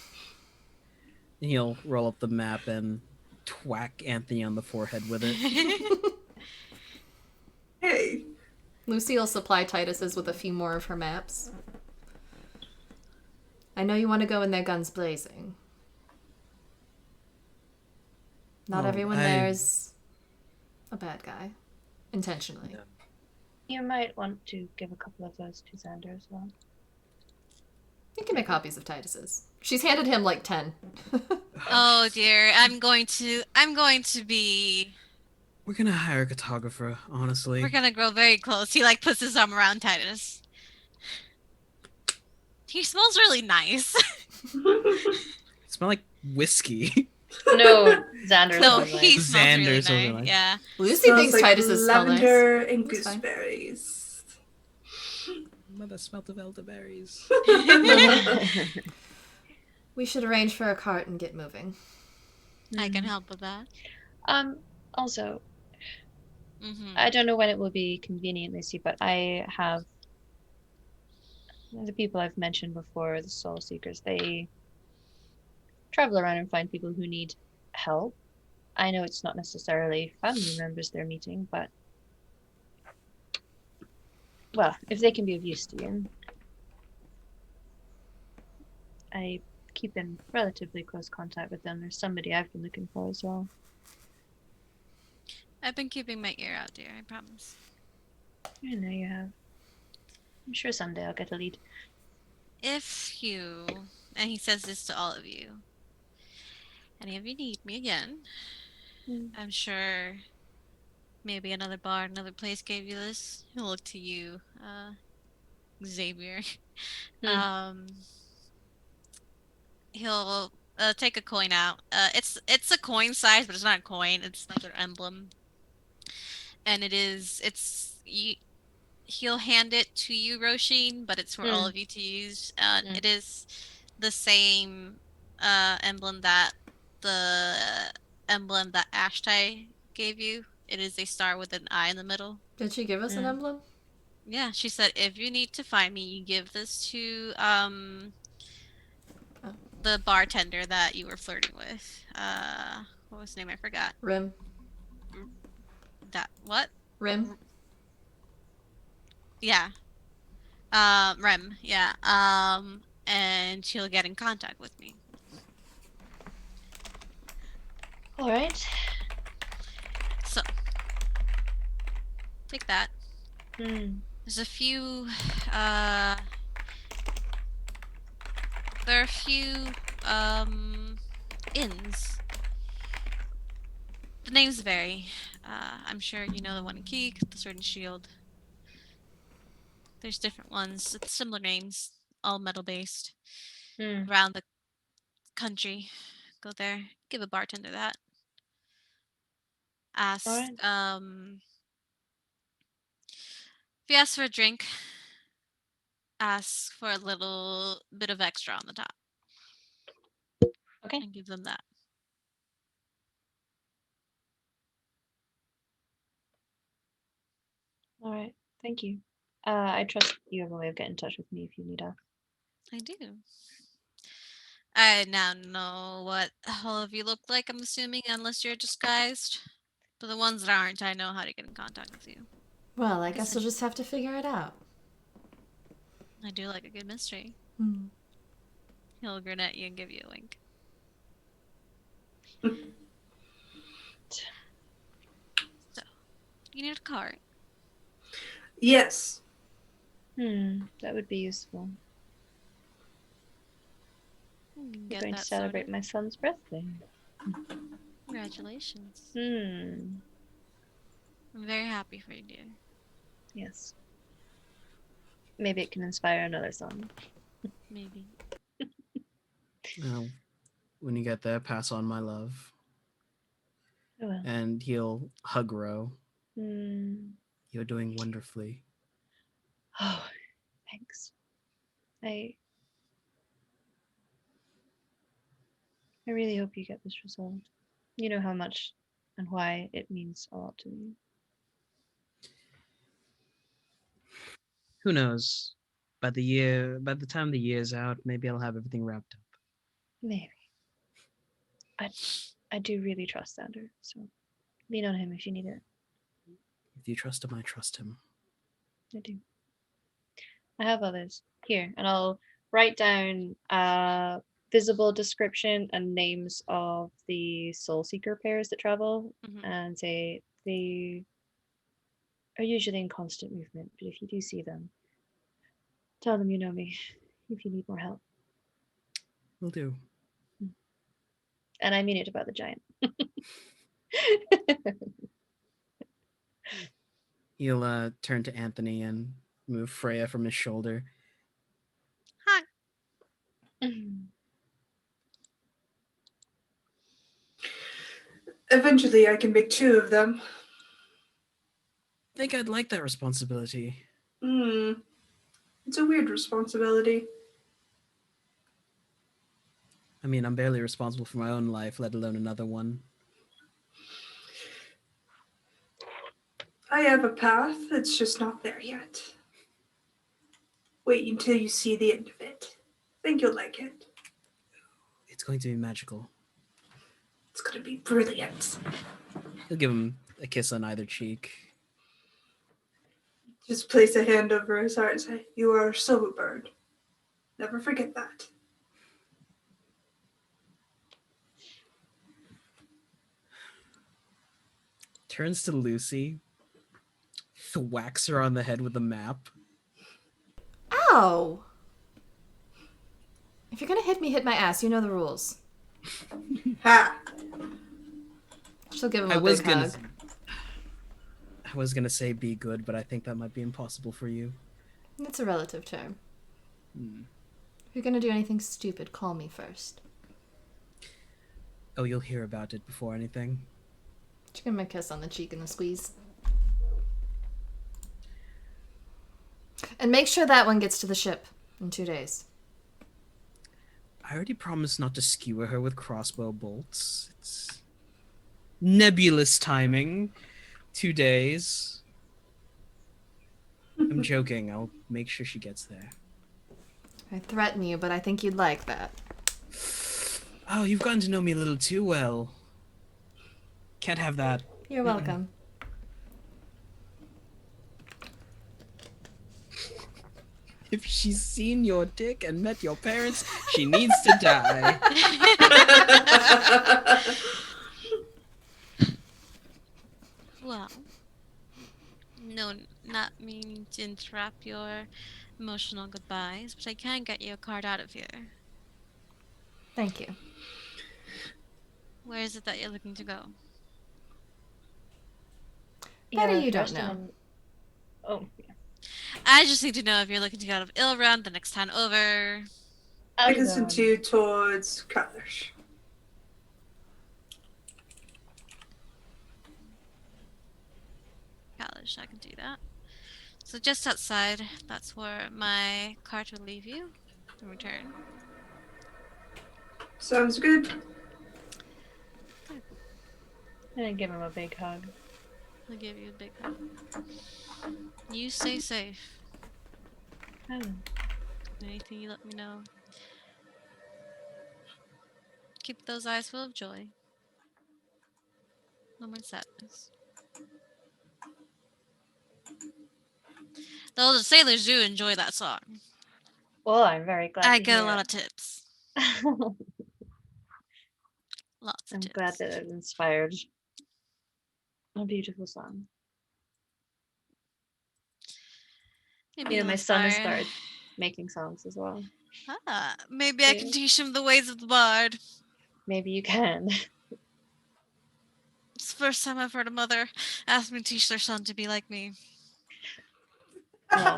He'll roll up the map and twack Anthony on the forehead with it. Hey, Lucy will supply Titus's with a few more of her maps. I know you want to go in there guns blazing. Not Oh, everyone there is a bad guy. Intentionally. No. You might want to give a couple of those to Xander as well. You can make copies of Titus's. She's handed him like 10. Oh dear, I'm going to be. We're gonna hire a cartographer, honestly. We're gonna grow very close. He like puts his arm around Titus. He smells really nice. Smell like whiskey. No, Xander. No, smells he nice. smells really Xander smells really nice. nice. Yeah. Lucy smells thinks like Titus's smell nice. lavender and That's fine. gooseberries. Mother smelt of elderberries. We should arrange for a cart and get moving. I can help with that. Also, Mm-hmm. I don't know when it will be convenient, Lucy, but I have the people I've mentioned before, the soul seekers, they travel around and find people who need help. I know it's not necessarily family members they're meeting, but well, if they can be of use to you. I keep in relatively close contact with them. There's somebody I've been looking for as well. I've been keeping my ear out, dear. I promise. I know you have. I'm sure someday I'll get a lead. If you, and he says this to all of you, any of you need me again, I'm sure maybe another bar, another place gave you this. He'll look to you, Xavier. Hmm. He'll take a coin out. It's a coin size, but it's not a coin. It's like their emblem, and he'll hand it to you, Roshin, but it's for all of you to use. It is the same emblem that the emblem that Ashtai gave you. It is a star with an eye in the middle. Did she give us an emblem? Yeah, she said if you need to find me, you give this to the bartender that you were flirting with. What was his name? I forgot. Rim. That what? Rim. Yeah. Rem. Yeah. And she'll get in contact with me. All right. So, take that. Hmm. There's a few, there are a few, inns. The names vary. I'm sure you know the one in Keek, the Sword and Shield. There's different ones with similar names, all metal-based, around the country. Go there, give a bartender that. Ask, Alright. if you ask for a drink, ask for a little bit of extra on the top. Okay. And give them that. All right. Thank you. I trust you have a way of getting in touch with me if you need help. I do. I now know what all of you look like, I'm assuming, unless you're disguised. But the ones that aren't, I know how to get in contact with you. Well, I guess we'll just have to figure it out. I do like a good mystery. Hmm. He'll grin at you and give you a wink. So, you need a cart. Yes. That would be useful. You can I'm get going to that celebrate sorted. my son's birthday. Congratulations. Hmm. I'm very happy for you, dear. Yes. Maybe it can inspire another song. Maybe. Well, when you get there, pass on my love. Oh well. And he'll hug Ro. Hmm. You're doing wonderfully. Oh, thanks. I really hope you get this resolved. You know how much and why it means a lot to me. Who knows? By the time the year's out, maybe I'll have everything wrapped up. Maybe. I do really trust Sander, so lean on him if you need it. If you trust him, I trust him. I do. I have others here, and I'll write down visible description and names of the soul seeker pairs that travel, and say they are usually in constant movement, but if you do see them, tell them you know me if you need more help. Will do. And I mean it about the giant. He'll turn to Anthony and move Freya from his shoulder. Hi. Eventually, I can make 2 of them. I think I'd like that responsibility. It's a weird responsibility. I mean, I'm barely responsible for my own life, let alone another one. I have a path, it's just not there yet. Wait until you see the end of it. Think you'll like it. It's going to be magical. It's gonna be brilliant. He'll give him a kiss on either cheek. Just place a hand over his heart and say, "You are a silver bird. Never forget that." Turns to Lucy, thwacks her on the head with a map. Ow! If you're gonna hit me, hit my ass. You know the rules. Ha! She'll give him a big hug. I was gonna say be good, but I think that might be impossible for you. It's a relative term. If you're gonna do anything stupid, call me first. Oh, you'll hear about it before anything. Just give him a kiss on the cheek and a squeeze. And make sure that one gets to the ship in 2 days. I already promised not to skewer her with crossbow bolts. It's nebulous timing. 2 days. I'm joking. I'll make sure she gets there. I threaten you, but I think you'd like that. Oh, you've gotten to know me a little too well. Can't have that. You're welcome. If she's seen your dick and met your parents, she needs to die. Well, no, not meaning to interrupt your emotional goodbyes, but I can get you a card out of here. Thank you. Where is it that you're looking to go? Better Yeah, you don't first and know. then- Oh, yeah. I just need to know if you're looking to get out of Ilrun the next time over. I can Alden. send you towards Cutlash. Kalish, I can do that. So just outside, that's where my cart will leave you in return. Sounds good. And then give him a big hug. I'll give you a big hug. You stay safe. Alden. Anything you let me know. Keep those eyes full of joy. No more sadness. Though the sailors do enjoy that song. Well, I'm very glad I to get hear a lot it. of tips. Lots of I'm tips. glad that it inspired a beautiful song. Maybe You know, you'll my son has inspire- started making songs as well. Maybe I can teach him the ways of the bard. Maybe you can. It's the first time I've heard a mother ask me to teach their son to be like me. No,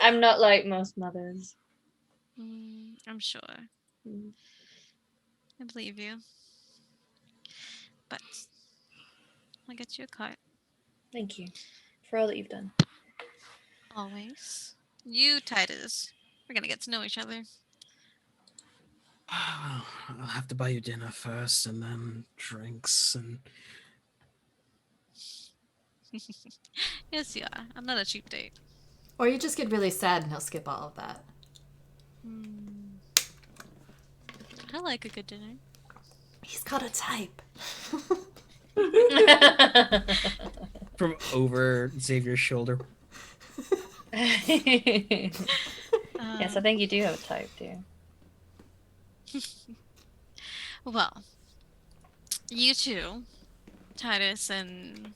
I'm not like most mothers. I'm sure. Mm. I believe you. But I'll get you a cart. Thank you for all that you've done. Always. You, Titus. We're gonna get to know each other. Well, I'll have to buy you dinner first, and then drinks, and Yes, you are. I'm not a cheap date. Or you just get really sad and he'll skip all of that. I like a good dinner. He's got a type. from over Xavier's shoulder. Yes, I think you do have a type, dear. Well, you two, Titus and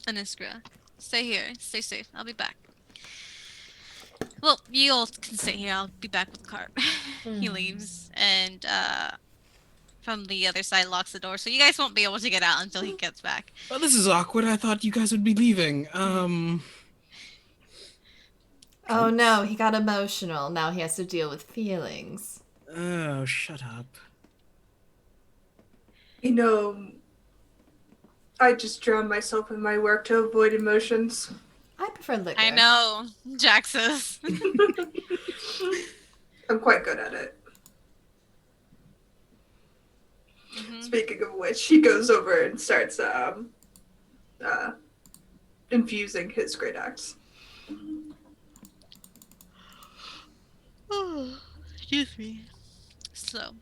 Aniskra, stay here. Stay safe. I'll be back. Well, you all can stay here. I'll be back with the cart. He leaves, and from the other side locks the door, so you guys won't be able to get out until he gets back. Oh, this is awkward. I thought you guys would be leaving. Oh no, he got emotional. Now he has to deal with feelings. Oh, shut up. You know, I just drown myself in my work to avoid emotions. I prefer liquor. I know, Jaxus. I'm quite good at it. Mhm. Speaking of which, he goes over and starts infusing his great axe. Excuse me. So,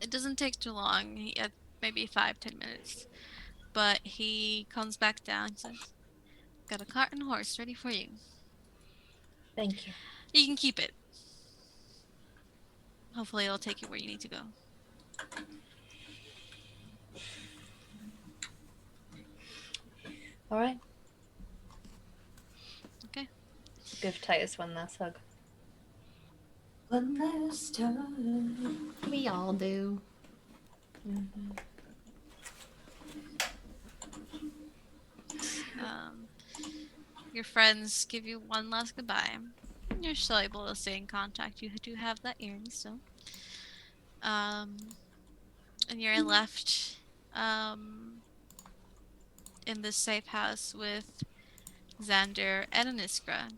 it doesn't take too long. Maybe 5-10 minutes. But he comes back down and says, "Got a cart and a horse ready for you. Thank you. You can keep it. Hopefully it'll take you where you need to go." All right. Okay. Give Titus one last hug. One last time. We all do. Your friends give you one last goodbye. You're still able to stay in contact. You do have that earring still. And you're left in this safe house with Xander and Aniskra.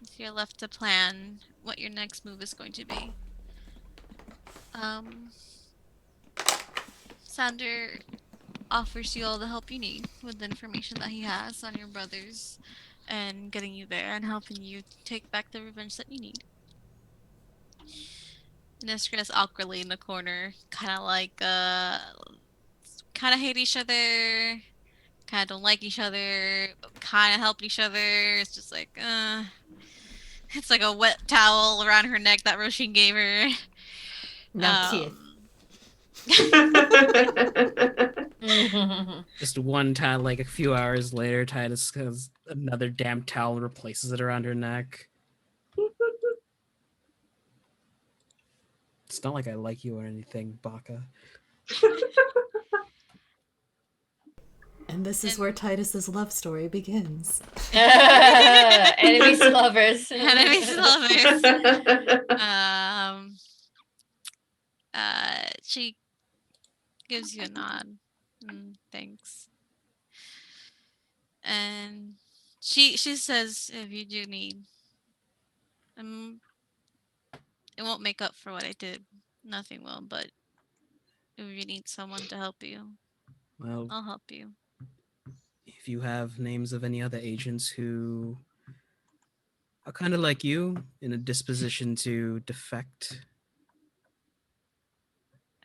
So you're left to plan what your next move is going to be. Xander offers you all the help you need with the information that he has on your brothers and getting you there and helping you take back the revenge that you need. Niska is awkwardly in the corner, kind of like, kind of hate each other, kind of don't like each other, kind of help each other. It's just like, it's like a wet towel around her neck that Roshin gave her. No teeth. Just one time, like a few hours later, Titus has another damn towel and replaces it around her neck. It's not like I like you or anything, Baka. And this is where Titus's love story begins. Enemies to lovers. Enemies to lovers. She gives you a nod. Thanks. And she says, if you do need, it won't make up for what I did. Nothing will, but if you need someone to help you, Well, I'll help you. if you have names of any other agents who are kind of like you, in a disposition to defect.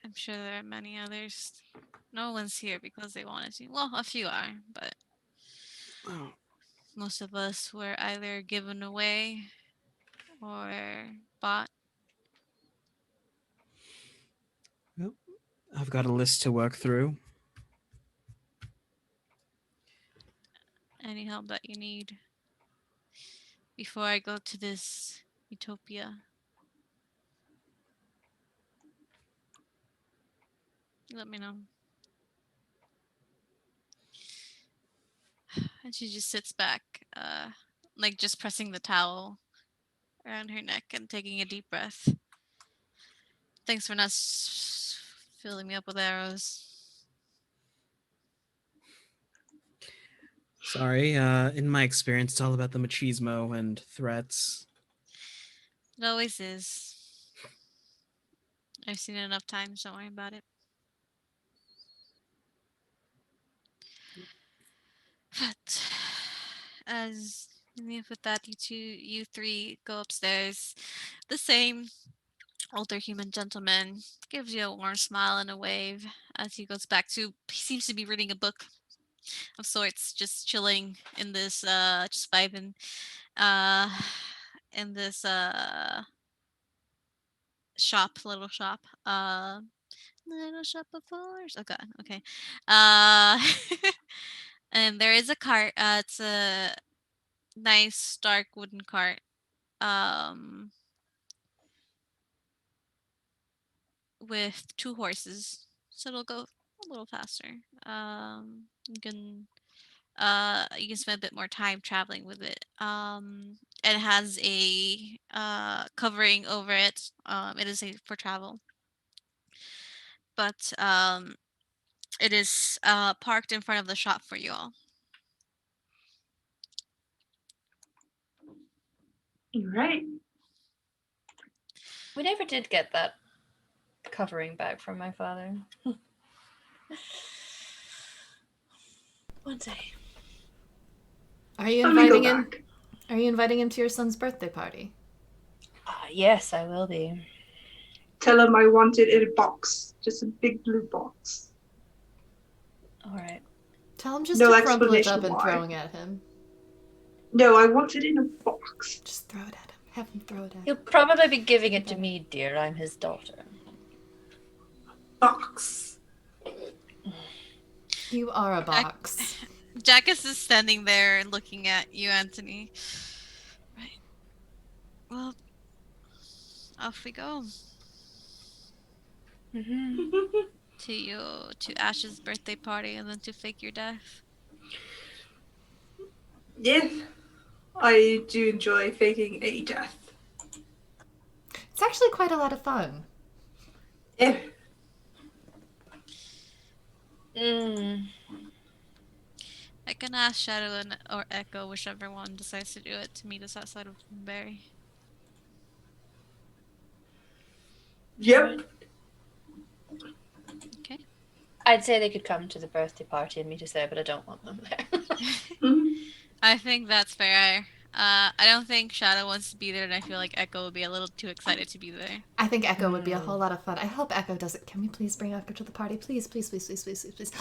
I'm sure there are many others. No one's here because they wanted to. Well, a few are, but Oh, most of us were either given away or bought. well, I've got a list to work through. Any help that you need before I go to this utopia, let me know. And she just sits back, like just pressing the towel around her neck and taking a deep breath. Thanks for not filling me up with arrows. Sorry, in my experience, it's all about the machismo and threats. It always is. I've seen it enough times, don't worry about it. But as with that, you three go upstairs. The same older human gentleman gives you a warm smile and a wave as he goes back to. He seems to be reading a book of sorts, just chilling in this, just vibing, in this little shop. Little shop of horrors. Oh god. Okay. And there is a cart. It's a nice dark wooden cart. With 2 horses, so it'll go a little faster. You can spend a bit more time traveling with it. And it has a covering over it. It is safe for travel, but it is parked in front of the shop for you all. Right. We never did get that covering back from my father. One day. Are you Let me go inviting him? back. Are you inviting him to your son's birthday party? Yes, I will be. Tell him I want it in a box. Just a big blue box. All right. Tell him just No to crumple it up explanation and why. throwing at him. No, I want it in a box. Just throw it at him. Have him throw it at He'll him. probably be giving it to me, dear. I'm his daughter. Box. You are a box. Jackus is standing there looking at you, Anthony. Right. Well, off we go. To Ash's birthday party and then to fake your death. Yeah, I do enjoy faking a death. It's actually quite a lot of fun. Yeah. I can ask Shadow or Echo, whichever one decides to do it, to meet us outside of Barry. Yep. Okay. I'd say they could come to the birthday party and meet us there, but I don't want them there. I think that's fair. I don't think Shadow wants to be there, and I feel like Echo would be a little too excited to be there. I think Echo would be a whole lot of fun. I hope Echo does it. Can we please bring Echo to the party? Please, please, please, please, please, please, please.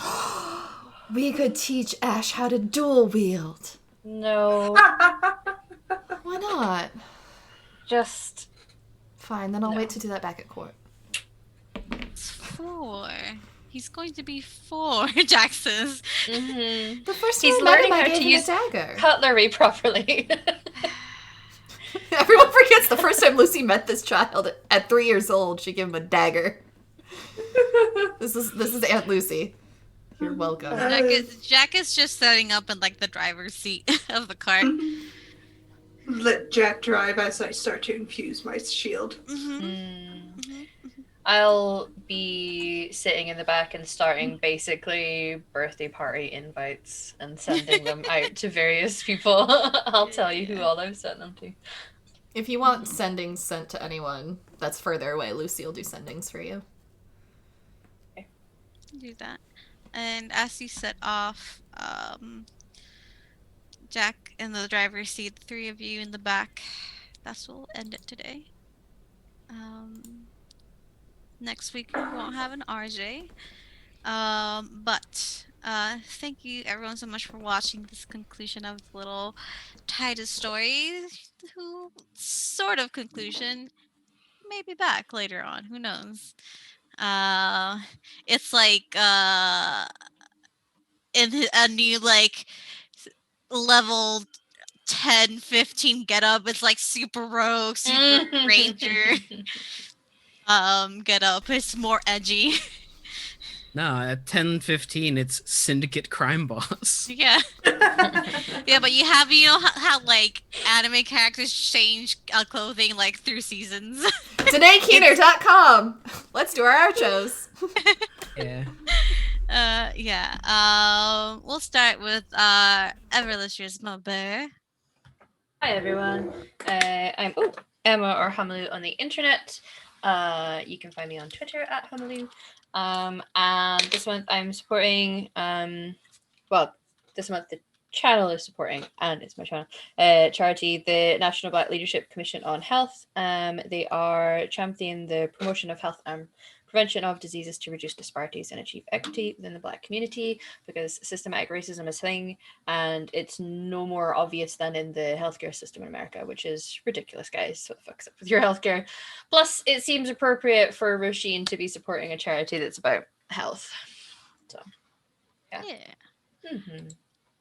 We could teach Ash how to dual wield. No. Why not? Just... Fine, then I'll wait to do that back at court. It's 4. He's going to be 4, Jack says. Mm-hmm. The first He's time I met him, learning I how gave to him use a dagger. cutlery properly. Everyone forgets the first time Lucy met this child at 3 years old. She gave him a dagger. This is Aunt Lucy. You're welcome. Jack is just setting up in like the driver's seat of the cart. Let Jack drive as I start to infuse my shield. I'll be sitting in the back and starting basically birthday party invites and sending them out to various people. I'll tell you who all I've sent them to. If you want sendings sent to anyone that's further away, Lucy will do sendings for you. Do that. And as you set off, Jack in the driver's seat, the 3 of you in the back, that's will end it today. Next week we won't have an RJ. But thank you everyone so much for watching this conclusion of the little Titus story. Who sort of conclusion may be back later on. Who knows? It's like in a new like level 10, 15 get up. It's like super rogue, super ranger. Get up. It's more edgy. No, at 10:15, it's Syndicate Crime Boss. Yeah. Yeah, but you know how like anime characters change clothing like through seasons. TodayKeener.com. Let's do our outros. Yeah. Yeah. We'll start with ever illustrious Mother. Hi everyone. I'm Emma or Hamalu on the internet. You can find me on Twitter at Hamalu. And this month I'm supporting this month the channel is supporting, and it's my channel, charity, the National Black Leadership Commission on Health. They are championing the promotion of health and prevention of diseases to reduce disparities and achieve equity within the Black community, because systematic racism is a thing and it's no more obvious than in the healthcare system in America, which is ridiculous, guys. What the fuck's up with your healthcare? Plus, it seems appropriate for Roisin to be supporting a charity that's about health. So, yeah. Mm-hmm.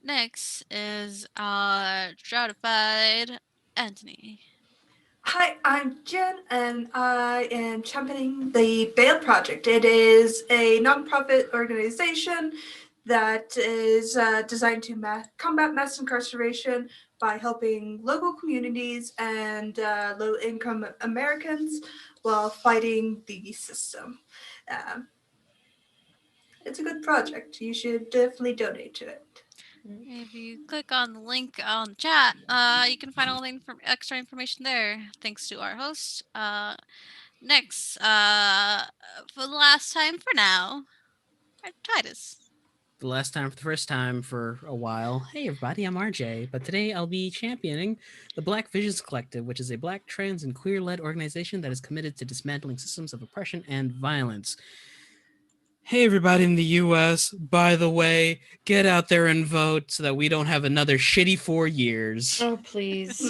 Next is Droughtified Anthony. Hi, I'm Jen, and I am championing the Bail Project. It is a nonprofit organization that is designed to combat mass incarceration by helping local communities and low-income Americans while fighting the system. It's a good project. You should definitely donate to it. If you click on the link on the chat, you can find all the extra information there. Thanks to our host. Next, for the last time for now, Titus. The last time for the first time for a while. Hey everybody, I'm RJ, but today I'll be championing the Black Visions Collective, which is a Black, trans, and queer-led organization that is committed to dismantling systems of oppression and violence. Hey everybody in the US, by the way, get out there and vote so that we don't have another shitty 4 years. Oh, please.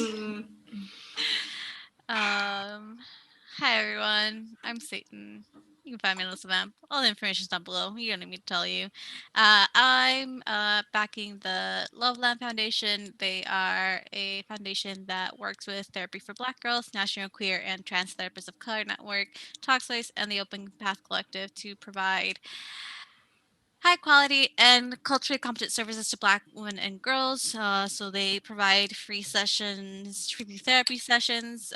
Hi everyone, I'm Satan. You can find me on the Vamp. All the information is down below. You don't need me to tell you. I'm backing the Loveland Foundation. They are a foundation that works with Therapy for Black Girls, National Queer and Trans Therapists of Color Network, Talkspace, and the Open Path Collective to provide high quality and culturally competent services to Black women and girls. So they provide free sessions, free therapy sessions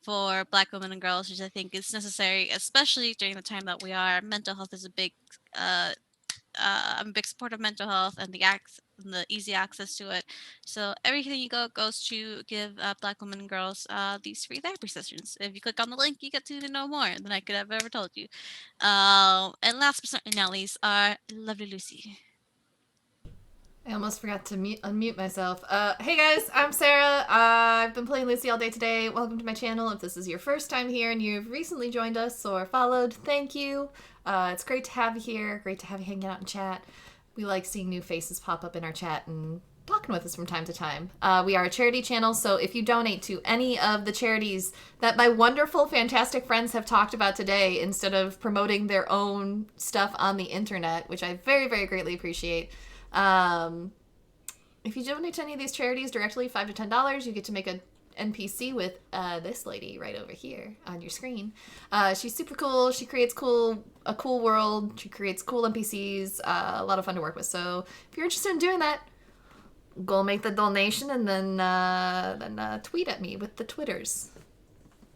for Black women and girls, which I think is necessary, especially during the time that we are. Mental health is a big I'm a big supporter of mental health and the easy access to it. So everything you goes to give Black women and girls these free therapy sessions. If you click on the link, you get to know more than I could have ever told you. And last but certainly not least, our lovely Lucy. I almost forgot to unmute myself. Hey guys, I'm Sarah. I've been playing Lucy all day today. Welcome to my channel. If this is your first time here and you've recently joined us or followed, thank you. It's great to have you here. Great to have you hanging out in chat. We like seeing new faces pop up in our chat and talking with us from time to time. We are a charity channel, so if you donate to any of the charities that my wonderful, fantastic friends have talked about today, instead of promoting their own stuff on the internet, which I very, very greatly appreciate, if you donate to any of these charities directly, $5 to $10, you get to make a NPC with this lady right over here on your screen. She's super cool. She creates a cool world. She creates cool NPCs. A lot of fun to work with. So if you're interested in doing that, go make the donation and then tweet at me with the Twitters.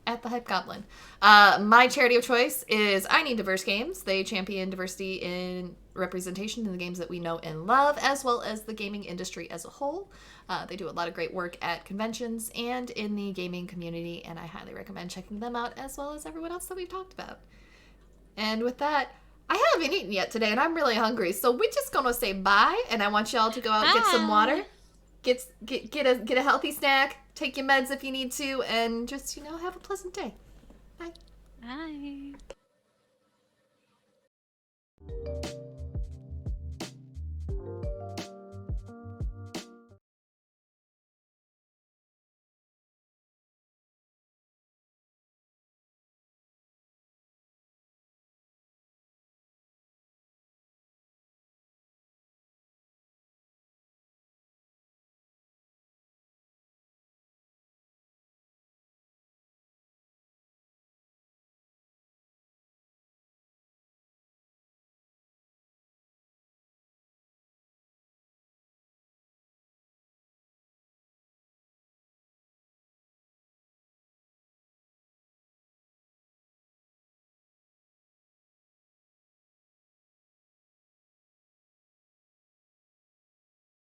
At the Hype Goblin. My charity of choice is I Need Diverse Games. They champion diversity in representation in the games that we know and love, as well as the gaming industry as a whole. They do a lot of great work at conventions and in the gaming community, and I highly recommend checking them out, as well as everyone else that we've talked about. And with that, I haven't eaten yet today, and I'm really hungry, so we're just gonna say bye, and I want y'all to go out and get some water. Get a healthy snack. Take your meds if you need to, and just, have a pleasant day. Bye. Bye.